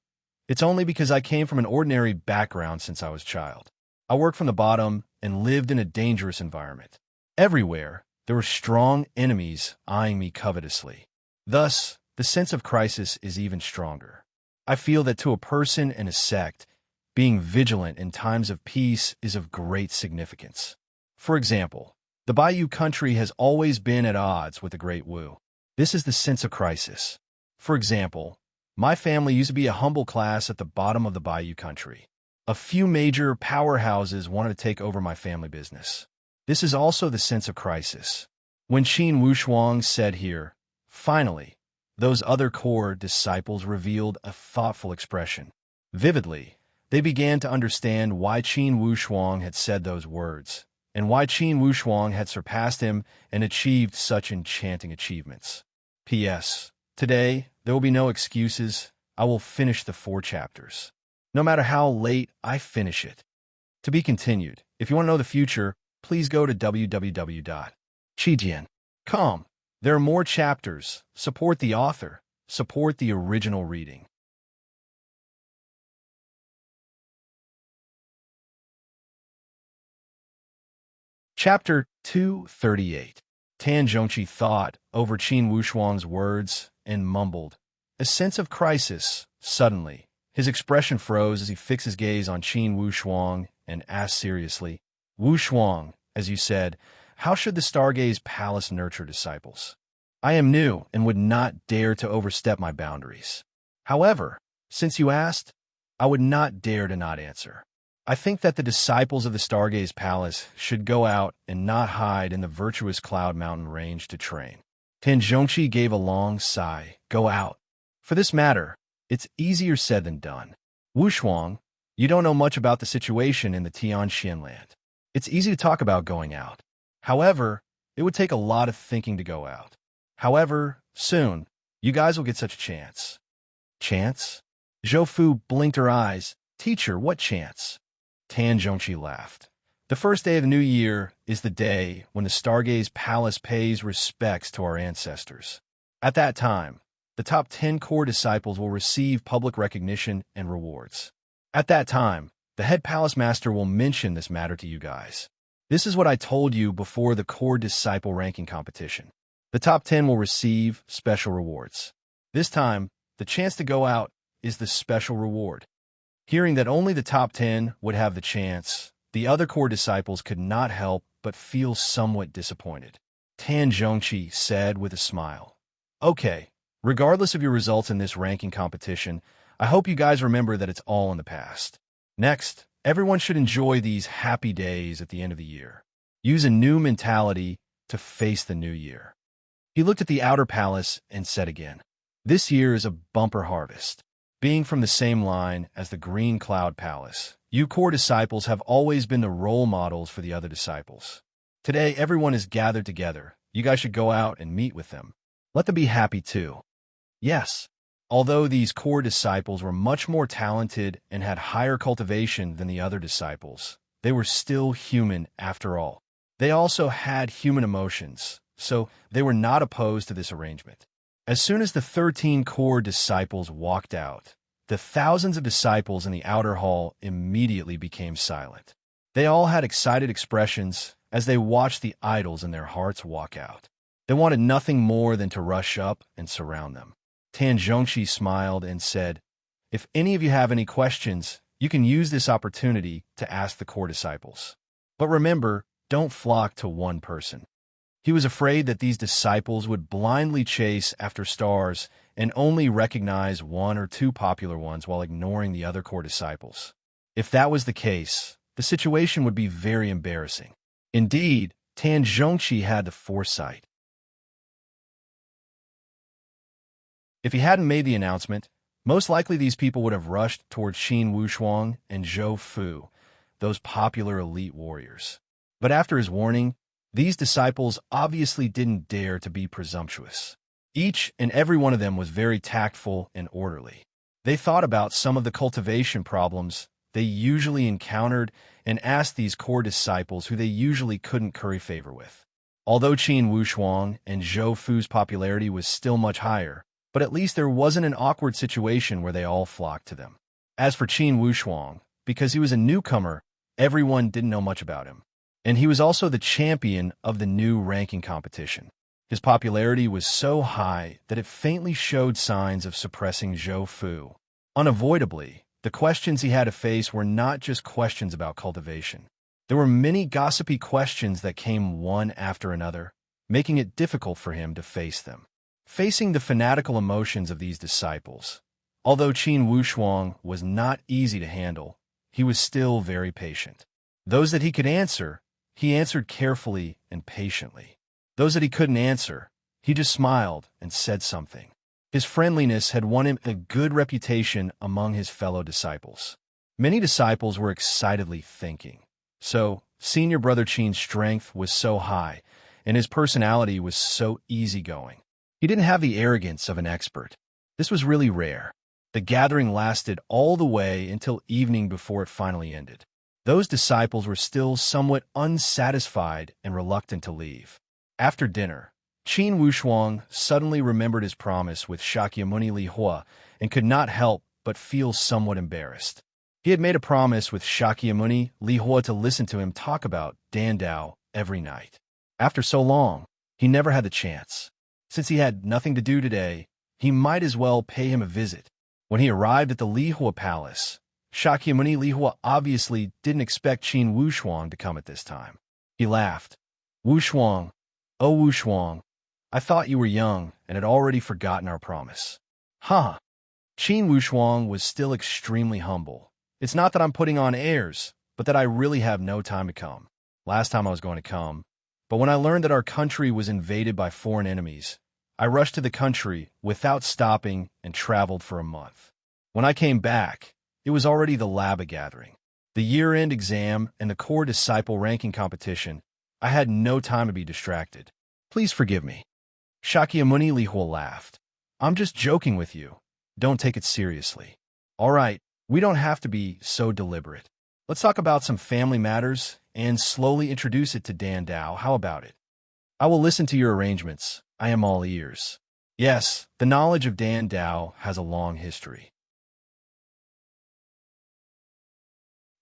"It's only because I came from an ordinary background since I was a child. I worked from the bottom and lived in a dangerous environment. Everywhere, there were strong enemies eyeing me covetously. Thus, the sense of crisis is even stronger. I feel that to a person in a sect, being vigilant in times of peace is of great significance. For example, the Bayou country has always been at odds with the Great Wu. This is the sense of crisis. For example, my family used to be a humble class at the bottom of the Bayou country. A few major powerhouses wanted to take over my family business. This is also the sense of crisis." When Qin Wushuang said here, "Finally," those other core disciples revealed a thoughtful expression. Vividly, they began to understand why Qin Wushuang had said those words, and why Qin Wushuang had surpassed him and achieved such enchanting achievements. P.S. Today, there will be no excuses. I will finish the 4 chapters. No matter how late, I finish it. To be continued. If you want to know the future, please go to www.chijian.com. There are more chapters. Support the author. Support the original reading. Chapter 238. Tan Zhongqi thought over Qin Wushuang's words and mumbled. A sense of crisis. Suddenly, his expression froze as he fixed his gaze on Qin Wushuang and asked seriously, Wushuang, as you said, how should the Stargaze Palace nurture disciples? I am new and would not dare to overstep my boundaries. However, since you asked, I would not dare to not answer. I think that the disciples of the Stargaze Palace should go out and not hide in the virtuous Cloud Mountain range to train. Tan Zhongqi gave a long sigh. Go out. For this matter, it's easier said than done. Wushuang, you don't know much about the situation in the Tianxian land. It's easy to talk about going out. However, it would take a lot of thinking to go out. However, soon, you guys will get such a chance. Chance? Zhou Fu blinked her eyes. Teacher, what chance? Tan Zhongqi laughed. The first day of the new year is the day when the Stargaze Palace pays respects to our ancestors. At that time, the top 10 core disciples will receive public recognition and rewards. At that time, the head palace master will mention this matter to you guys. This is what I told you before the core disciple ranking competition. The top 10 will receive special rewards. This time, the chance to go out is the special reward. Hearing that only the top 10 would have the chance, the other core disciples could not help but feel somewhat disappointed. Tan Zhongqi said with a smile, Okay, regardless of your results in this ranking competition, I hope you guys remember that it's all in the past. Next, everyone should enjoy these happy days at the end of the year. Use a new mentality to face the new year. He looked at the outer palace and said again, This year is a bumper harvest. Being from the same line as the Green Cloud Palace, you core disciples have always been the role models for the other disciples. Today, everyone is gathered together. You guys should go out and meet with them. Let them be happy too. Yes, although these core disciples were much more talented and had higher cultivation than the other disciples, they were still human after all. They also had human emotions, so they were not opposed to this arrangement. As soon as the 13 core disciples walked out, the thousands of disciples in the outer hall immediately became silent. They all had excited expressions as they watched the idols in their hearts walk out. They wanted nothing more than to rush up and surround them. Tan Zhongqi smiled and said, If any of you have any questions, you can use this opportunity to ask the core disciples. But remember, don't flock to one person. He was afraid that these disciples would blindly chase after stars and only recognize 1 or 2 popular ones while ignoring the other core disciples. If that was the case, the situation would be very embarrassing. Indeed, Tan Zhongqi had the foresight. If he hadn't made the announcement, most likely these people would have rushed towards Qin Wushuang and Zhou Fu, those popular elite warriors. But after his warning, these disciples obviously didn't dare to be presumptuous. Each and every one of them was very tactful and orderly. They thought about some of the cultivation problems they usually encountered and asked these core disciples who they usually couldn't curry favor with. Although Qin Wushuang and Zhou Fu's popularity was still much higher, but at least there wasn't an awkward situation where they all flocked to them. As for Qin Wushuang, because he was a newcomer, everyone didn't know much about him. And he was also the champion of the new ranking competition. His popularity was so high that it faintly showed signs of suppressing Zhou Fu. Unavoidably, the questions he had to face were not just questions about cultivation. There were many gossipy questions that came one after another, making it difficult for him to face them. Facing the fanatical emotions of these disciples, although Qin Wushuang was not easy to handle, he was still very patient. Those that he could answer, he answered carefully and patiently. Those that he couldn't answer, he just smiled and said something. His friendliness had won him a good reputation among his fellow disciples. Many disciples were excitedly thinking. So, senior brother Qin's strength was so high, and his personality was so easygoing. He didn't have the arrogance of an expert. This was really rare. The gathering lasted all the way until evening before it finally ended. Those disciples were still somewhat unsatisfied and reluctant to leave. After dinner, Qin Wushuang suddenly remembered his promise with Shakyamuni Li Hua and could not help but feel somewhat embarrassed. He had made a promise with Shakyamuni Li Hua to listen to him talk about Dan Dao every night. After so long, he never had the chance. Since he had nothing to do today, he might as well pay him a visit. When he arrived at the Li Hua Palace, Shakyamuni Li Hua obviously didn't expect Qin Wushuang to come at this time. He laughed. "Wushuang, oh Wushuang, I thought you were young and had already forgotten our promise." Huh. Qin Wushuang was still extremely humble. "It's not that I'm putting on airs, but that I really have no time to come. Last time I was going to come, but when I learned that our country was invaded by foreign enemies, I rushed to the country without stopping and traveled for a month. When I came back, it was already the Laba gathering, the year-end exam, and the core disciple ranking competition. I had no time to be distracted. Please forgive me." Shakyamuni Li Hua laughed. "I'm just joking with you. Don't take it seriously." "All right, we don't have to be so deliberate. Let's talk about some family matters and slowly introduce it to Dan Dao. How about it?" "I will listen to your arrangements. I am all ears." Yes, the knowledge of Dan Dao has a long history.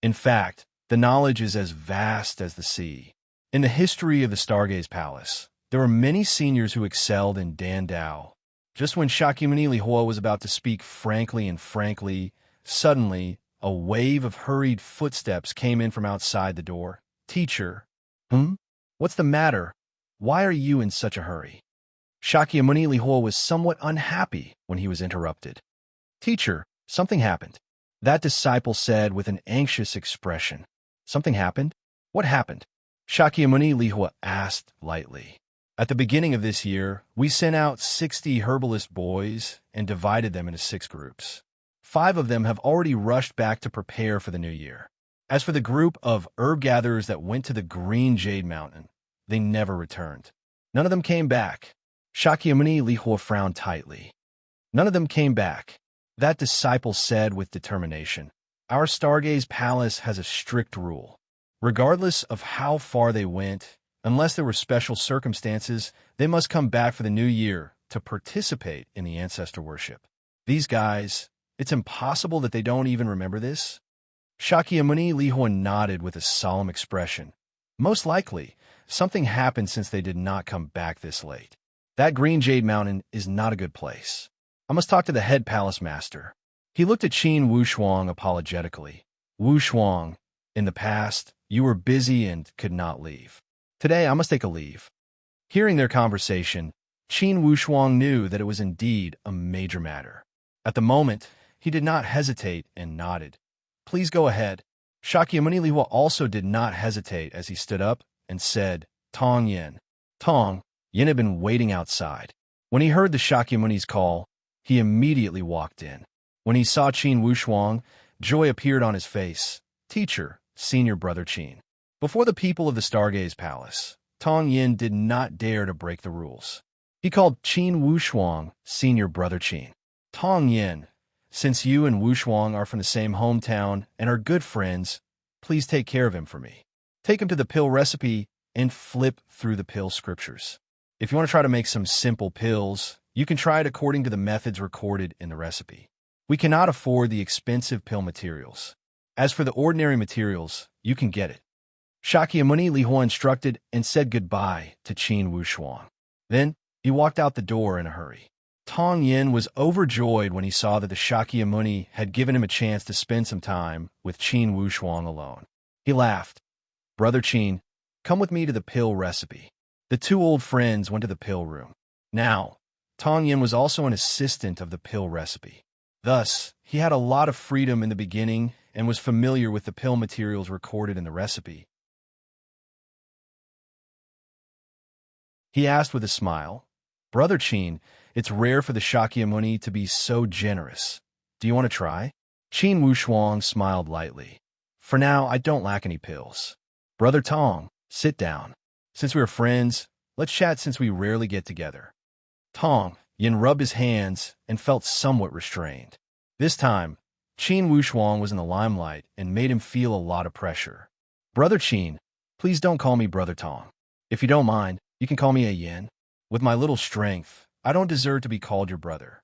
In fact, the knowledge is as vast as the sea. In the history of the Stargaze Palace, there were many seniors who excelled in Dan Dao. Just when Shakyamuni Li Hua was about to speak frankly, suddenly, a wave of hurried footsteps came in from outside the door. "Teacher." What's the matter? Why are you in such a hurry?" Shakyamuni Li Hua was somewhat unhappy when he was interrupted. "Teacher, something happened," that disciple said with an anxious expression. "Something happened? What happened?" Shakyamuni Li Hua asked lightly. "At the beginning of this year, we sent out 60 herbalist boys and divided them into 6 groups. 5 of them have already rushed back to prepare for the new year. As for the group of herb gatherers that went to the Green Jade Mountain, they never returned. None of them came back." Shakyamuni Li Hua frowned tightly. "None of them came back," that disciple said with determination. "Our Stargaze Palace has a strict rule. Regardless of how far they went, unless there were special circumstances, they must come back for the new year to participate in the ancestor worship. These guys, it's impossible that they don't even remember this." Shakyamuni Li Hua nodded with a solemn expression. "Most likely, something happened since they did not come back this late. That Green Jade Mountain is not a good place. I must talk to the head palace master." He looked at Qin Wushuang apologetically. "Wushuang, in the past, you were busy and could not leave. Today, I must take a leave." Hearing their conversation, Qin Wushuang knew that it was indeed a major matter. At the moment, he did not hesitate and nodded. "Please go ahead." Shakyamuni Li Hua also did not hesitate as he stood up and said, "Tong Yin." Tong Yin had been waiting outside. When he heard the Shakyamuni's call, he immediately walked in. When he saw Qin Wushuang, joy appeared on his face. "Teacher, senior brother Qin." Before the people of the Stargaze Palace, Tong Yin did not dare to break the rules. He called Qin Wushuang senior brother Qin. "Tong Yin, since you and Wushuang are from the same hometown and are good friends, please take care of him for me. Take him to the pill recipe and flip through the pill scriptures. If you want to try to make some simple pills, you can try it according to the methods recorded in the recipe. We cannot afford the expensive pill materials. As for the ordinary materials, you can get it." Shakyamuni Li Hua instructed and said goodbye to Qin Wushuang. Then, he walked out the door in a hurry. Tong Yin was overjoyed when he saw that the Shakyamuni had given him a chance to spend some time with Qin Wushuang alone. He laughed. "Brother Qin, come with me to the pill recipe." The 2 old friends went to the pill room. Now, Tong Yin was also an assistant of the pill recipe. Thus, he had a lot of freedom in the beginning and was familiar with the pill materials recorded in the recipe. He asked with a smile, "Brother Qin, it's rare for the Shakyamuni to be so generous. Do you want to try?" Qin Wushuang smiled lightly. "For now, I don't lack any pills." "Brother Tong, sit down. Since we are friends, let's chat since we rarely get together." Tong Yin rubbed his hands and felt somewhat restrained. This time, Qin Wushuang was in the limelight and made him feel a lot of pressure. Brother Qin, please don't call me Brother Tong. If you don't mind, you can call me a Yin. With my little strength, I don't deserve to be called your brother.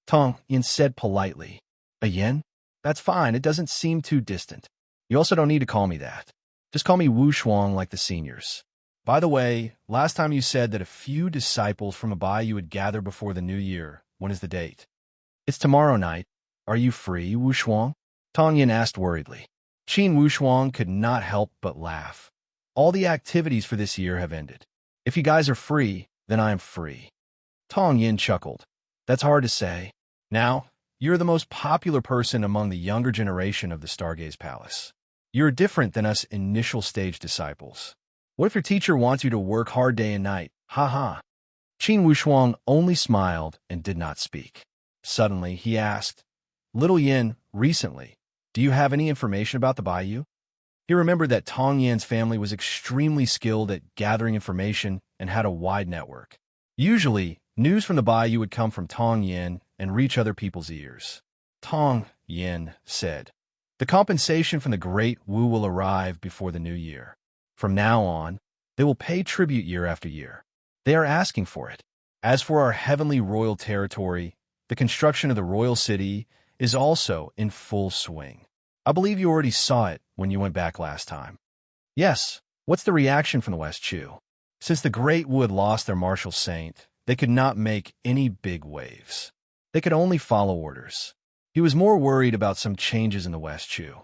Tong Yin said politely. A Yin? That's fine, it doesn't seem too distant. You also don't need to call me that. Just call me Wushuang like the seniors. By the way, last time you said that a few disciples from Abai you would gather before the new year. When is the date? It's tomorrow night. Are you free, Wushuang? Tong Yin asked worriedly. Qin Wushuang could not help but laugh. All the activities for this year have ended. If you guys are free, then I am free. Tong Yin chuckled. That's hard to say. Now, you're the most popular person among the younger generation of the Stargaze Palace. You're different than us initial stage disciples. What if your teacher wants you to work hard day and night? Ha ha. Qin Wushuang only smiled and did not speak. Suddenly, he asked, Little Yin, recently, do you have any information about the Bayou? He remembered that Tong Yin's family was extremely skilled at gathering information and had a wide network. Usually, news from the Bayou would come from Tong Yin and reach other people's ears. Tong Yin said, The compensation from the Great Wu will arrive before the new year. From now on, they will pay tribute year after year. They are asking for it. As for our heavenly royal territory, the construction of the royal city is also in full swing. I believe you already saw it when you went back last time. Yes, what's the reaction from the West Chu? Since the Great Wu had lost their martial saint, they could not make any big waves. They could only follow orders. He was more worried about some changes in the West Chu.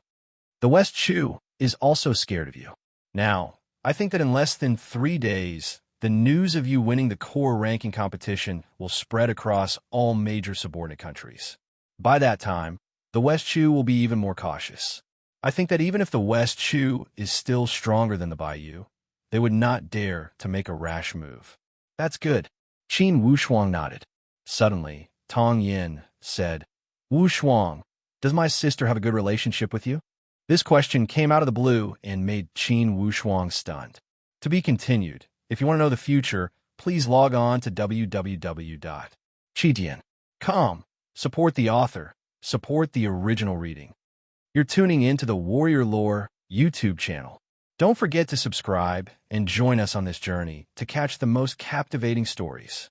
The West Chu is also scared of you. Now, I think that in less than 3 days, the news of you winning the core ranking competition will spread across all major subordinate countries. By that time, the West Chu will be even more cautious. I think that even if the West Chu is still stronger than the Bayou, they would not dare to make a rash move. That's good. Qin Wushuang nodded. Suddenly, Tong Yin said, Wushuang, does my sister have a good relationship with you? This question came out of the blue and made Qin Wushuang stunned. To be continued. If you want to know the future, please log on to www.qitian.com. Support the author. Support the original reading. You're tuning in to the Warrior Lore YouTube channel. Don't forget to subscribe and join us on this journey to catch the most captivating stories.